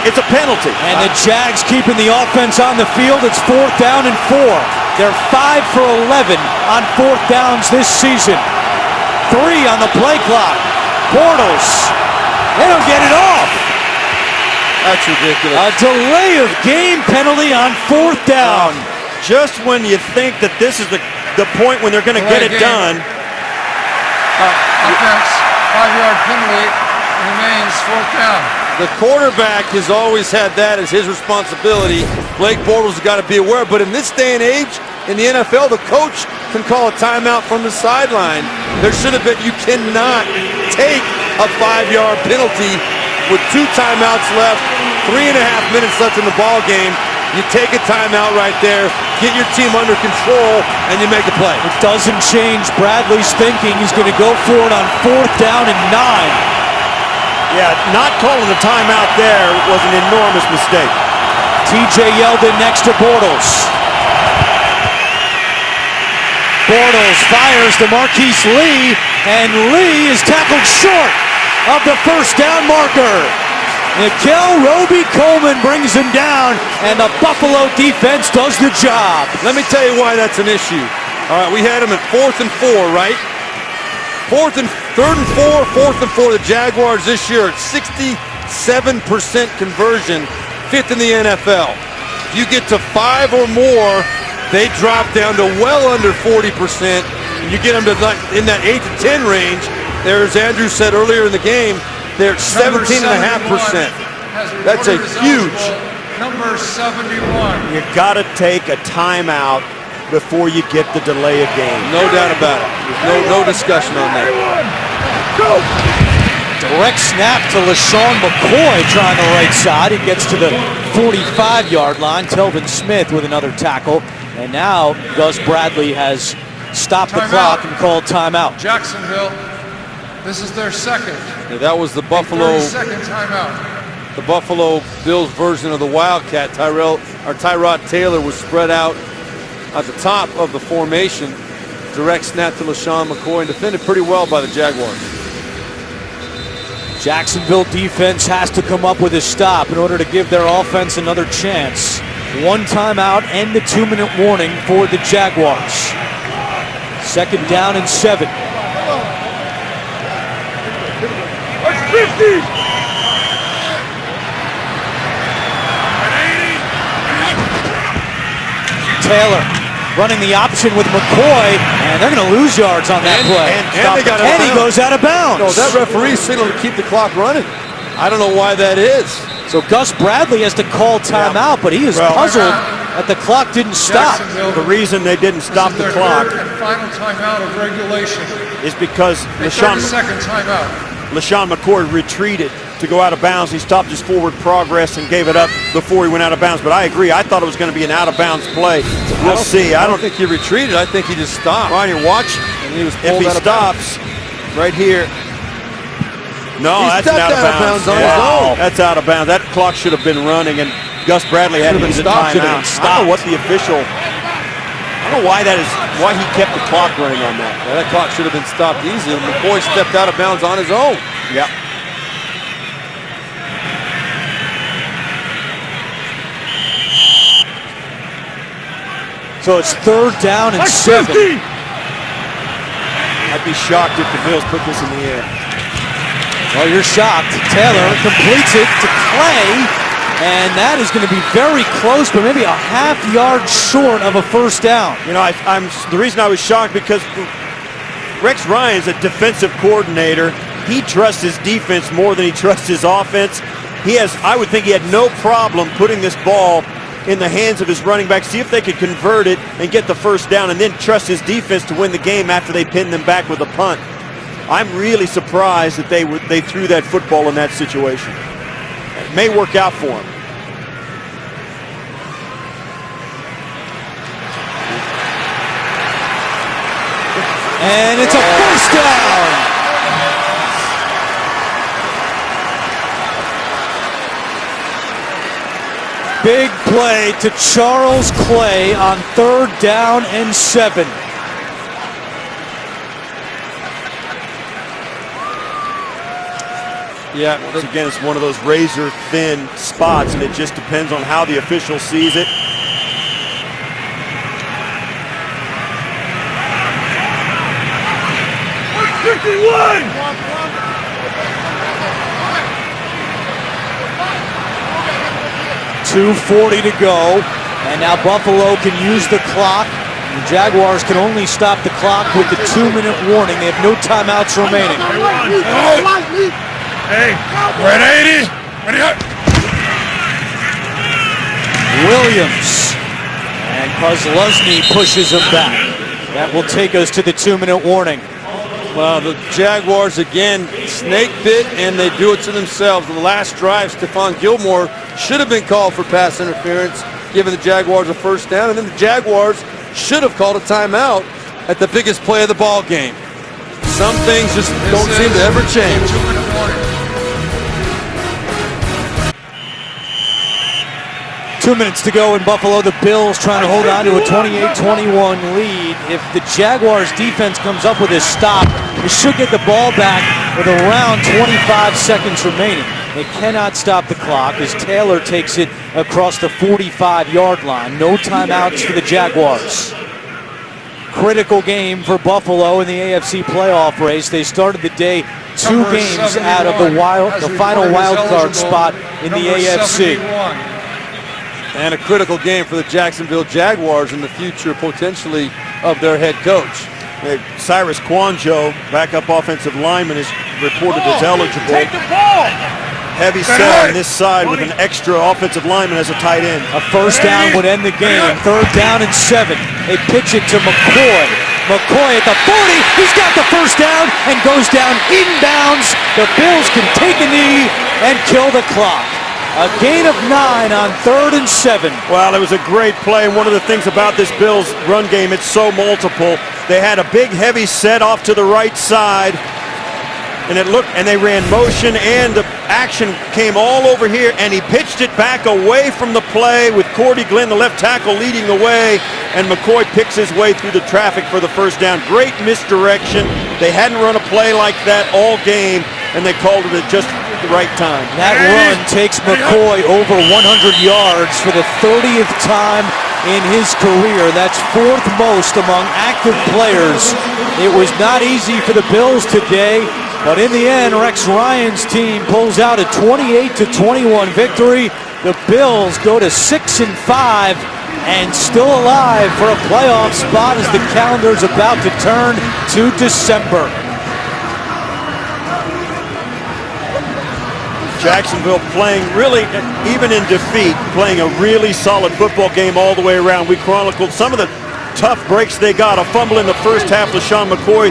it's a penalty. And the Jags keeping the offense on the field. It's 4th down and 4. They're 5 for 11 on 4th downs this season. 3 on the play clock. Bortles, they don't get it off. That's ridiculous. A delay of game penalty on 4th down. Just when you think that this is the point when they're going to get it done. Offense, 5-yard penalty, remains 4th down. The quarterback has always had that as his responsibility. Blake Bortles has got to be aware, but in this day and age, in the NFL, the coach can call a timeout from the sideline. There should have been, you cannot take a 5-yard penalty with 2 timeouts left, 3.5 minutes left in the ball game. You take a timeout right there, get your team under control, and you make a play. It doesn't change Bradley's thinking. He's going to go for it on 4th down and 9. Yeah, not calling the timeout there was an enormous mistake. TJ Yeldon next to Bortles. Bortles fires to Marquise Lee, and Lee is tackled short of the first down marker. Nikel Roby-Coleman brings him down, and the Buffalo defense does the job. Let me tell you why that's an issue. All right, we had him at 4th and 4, right? 3rd and 4, 4th and 4. The Jaguars this year at 60 7% conversion, 5th in the NFL. If you get to 5 or more, they drop down to well under 40%. And you get them to in that 8 to 10 range. There, as Andrew said earlier in the game, they're 17.5%. That's a huge. Number 71. You got to take a timeout before you get the delay of game. No doubt about it. No discussion on that. Direct snap to LaShawn McCoy trying the right side. He gets to the 45-yard line. Telvin Smith with another tackle. And now Gus Bradley has stopped the clock and called timeout. Jacksonville, this is their second. Yeah, that was the Buffalo. Second timeout. The Buffalo Bills version of the Wildcat. Tyrod Taylor was spread out at the top of the formation. Direct snap to LaShawn McCoy and defended pretty well by the Jaguars. Jacksonville defense has to come up with a stop in order to give their offense another chance. 1 timeout and the 2-minute warning for the Jaguars. 2nd down and 7. That's 50. Taylor running the option with McCoy, and they're going to lose yards on that play. And he goes out of bounds. No, that referee signaled to keep the clock running. I don't know why that is. So Gus Bradley has to call timeout, but he is puzzled that the clock didn't stop. The reason they didn't stop the clock and final timeout of regulation is because second timeout. LaShawn McCoy retreated to go out of bounds. He stopped his forward progress and gave it up before he went out of bounds. But I agree. I thought it was going to be an out-of-bounds play. We'll see. I don't think he retreated. I think he just stopped. Ryan, watch. And he was if he stops right here. No, that's out of bounds. On his own. That's out of bounds. That clock should have been running, and Gus Bradley had to use a timeout. I don't know what the official. I don't know why why he kept the clock running on that. Yeah, that clock should have been stopped easily. McCoy stepped out of bounds on his own. Yep. So it's 3rd down and 7. I'd be shocked if the Bills put this in the air. Well, you're shocked. Taylor completes it to Clay, and that is going to be very close, but maybe a half-yard short of a 1st down. You know, the reason I was shocked because Rex Ryan's a defensive coordinator. He trusts his defense more than he trusts his offense. I would think he had no problem putting this ball in the hands of his running back, see if they could convert it and get the 1st down, and then trust his defense to win the game after they pin them back with a punt. I'm really surprised that they threw that football in that situation. It may work out for him. And it's a 1st down. Big play to Charles Clay on 3rd down and 7. Yeah, again, it's one of those razor-thin spots, and it just depends on how the official sees it. .240 to go, and now Buffalo can use the clock. The Jaguars can only stop the clock with the 2-minute warning. They have no timeouts remaining. Hey, we're at 80. Ready up. Williams, and Kozlowski pushes him back. That will take us to the 2-minute warning. Well, the Jaguars again snake bit, and they do it to themselves. The last drive, Stephon Gilmore should have been called for pass interference, giving the Jaguars a 1st down, and then the Jaguars should have called a timeout at the biggest play of the ball game. Some things just don't seem to ever change. 2-minute warning. 2 minutes to go in Buffalo. The Bills trying to hold on to a 28-21 lead. If the Jaguars defense comes up with a stop, they should get the ball back with around 25 seconds remaining. They cannot stop the clock as Taylor takes it across the 45-yard line. No timeouts for the Jaguars. critical game for Buffalo in the AFC playoff race. They started the day 2 games out of the final wild card spot in the AFC. And a critical game for the Jacksonville Jaguars in the future, potentially, of their head coach. Cyrus Kwanjo, backup offensive lineman, is reported as eligible. Take the ball. Heavy set on this side with an extra offensive lineman as a tight end. A first down would end the game. 3rd down and 7. They pitch it to McCoy. McCoy at the 40. He's got the first down and goes down inbounds. The Bills can take a knee and kill the clock. A gain of 9 on 3rd and 7. Well, it was a great play, and one of the things about this Bills run game, it's so multiple. They had a big, heavy set off to the right side, and they ran motion, and the action came all over here, and he pitched it back away from the play with Cordy Glenn, the left tackle, leading the way, and McCoy picks his way through the traffic for the first down. Great misdirection. They hadn't run a play like that all game, and they called it at just the right time. That run takes McCoy over 100 yards for the 30th time in his career. That's 4th most among active players. It was not easy for the Bills today, but in the end, Rex Ryan's team pulls out a 28-21 victory. The Bills go to 6-5 and still alive for a playoff spot as the calendar's about to turn to December. Jacksonville playing really, even in defeat, playing a really solid football game all the way around. We chronicled some of the tough breaks they got. A fumble in the first half. LaShawn McCoy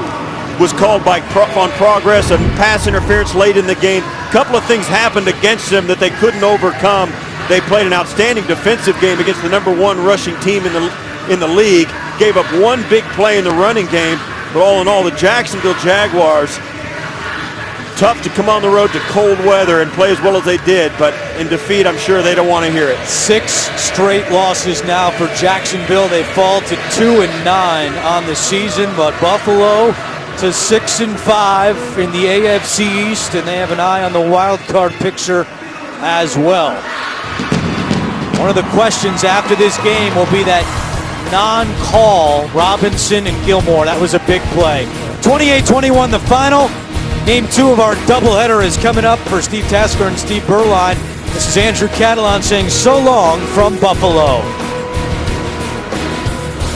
was called on progress and pass interference late in the game. A couple of things happened against them that they couldn't overcome. They played an outstanding defensive game against the #1 rushing team in the league. Gave up one big play in the running game. But all in all, the Jacksonville Jaguars, tough to come on the road to cold weather and play as well as they did, but in defeat, I'm sure they don't want to hear it. 6 straight losses now for Jacksonville. They fall to 2-9 on the season, but Buffalo to 6-5 in the AFC East, and they have an eye on the wild card picture as well. One of the questions after this game will be that non-call Robinson and Gilmore. That was a big play. 28-21 the final. Game 2 of our doubleheader is coming up for Steve Tasker and Steve Berline. This is Andrew Catalan saying so long from Buffalo.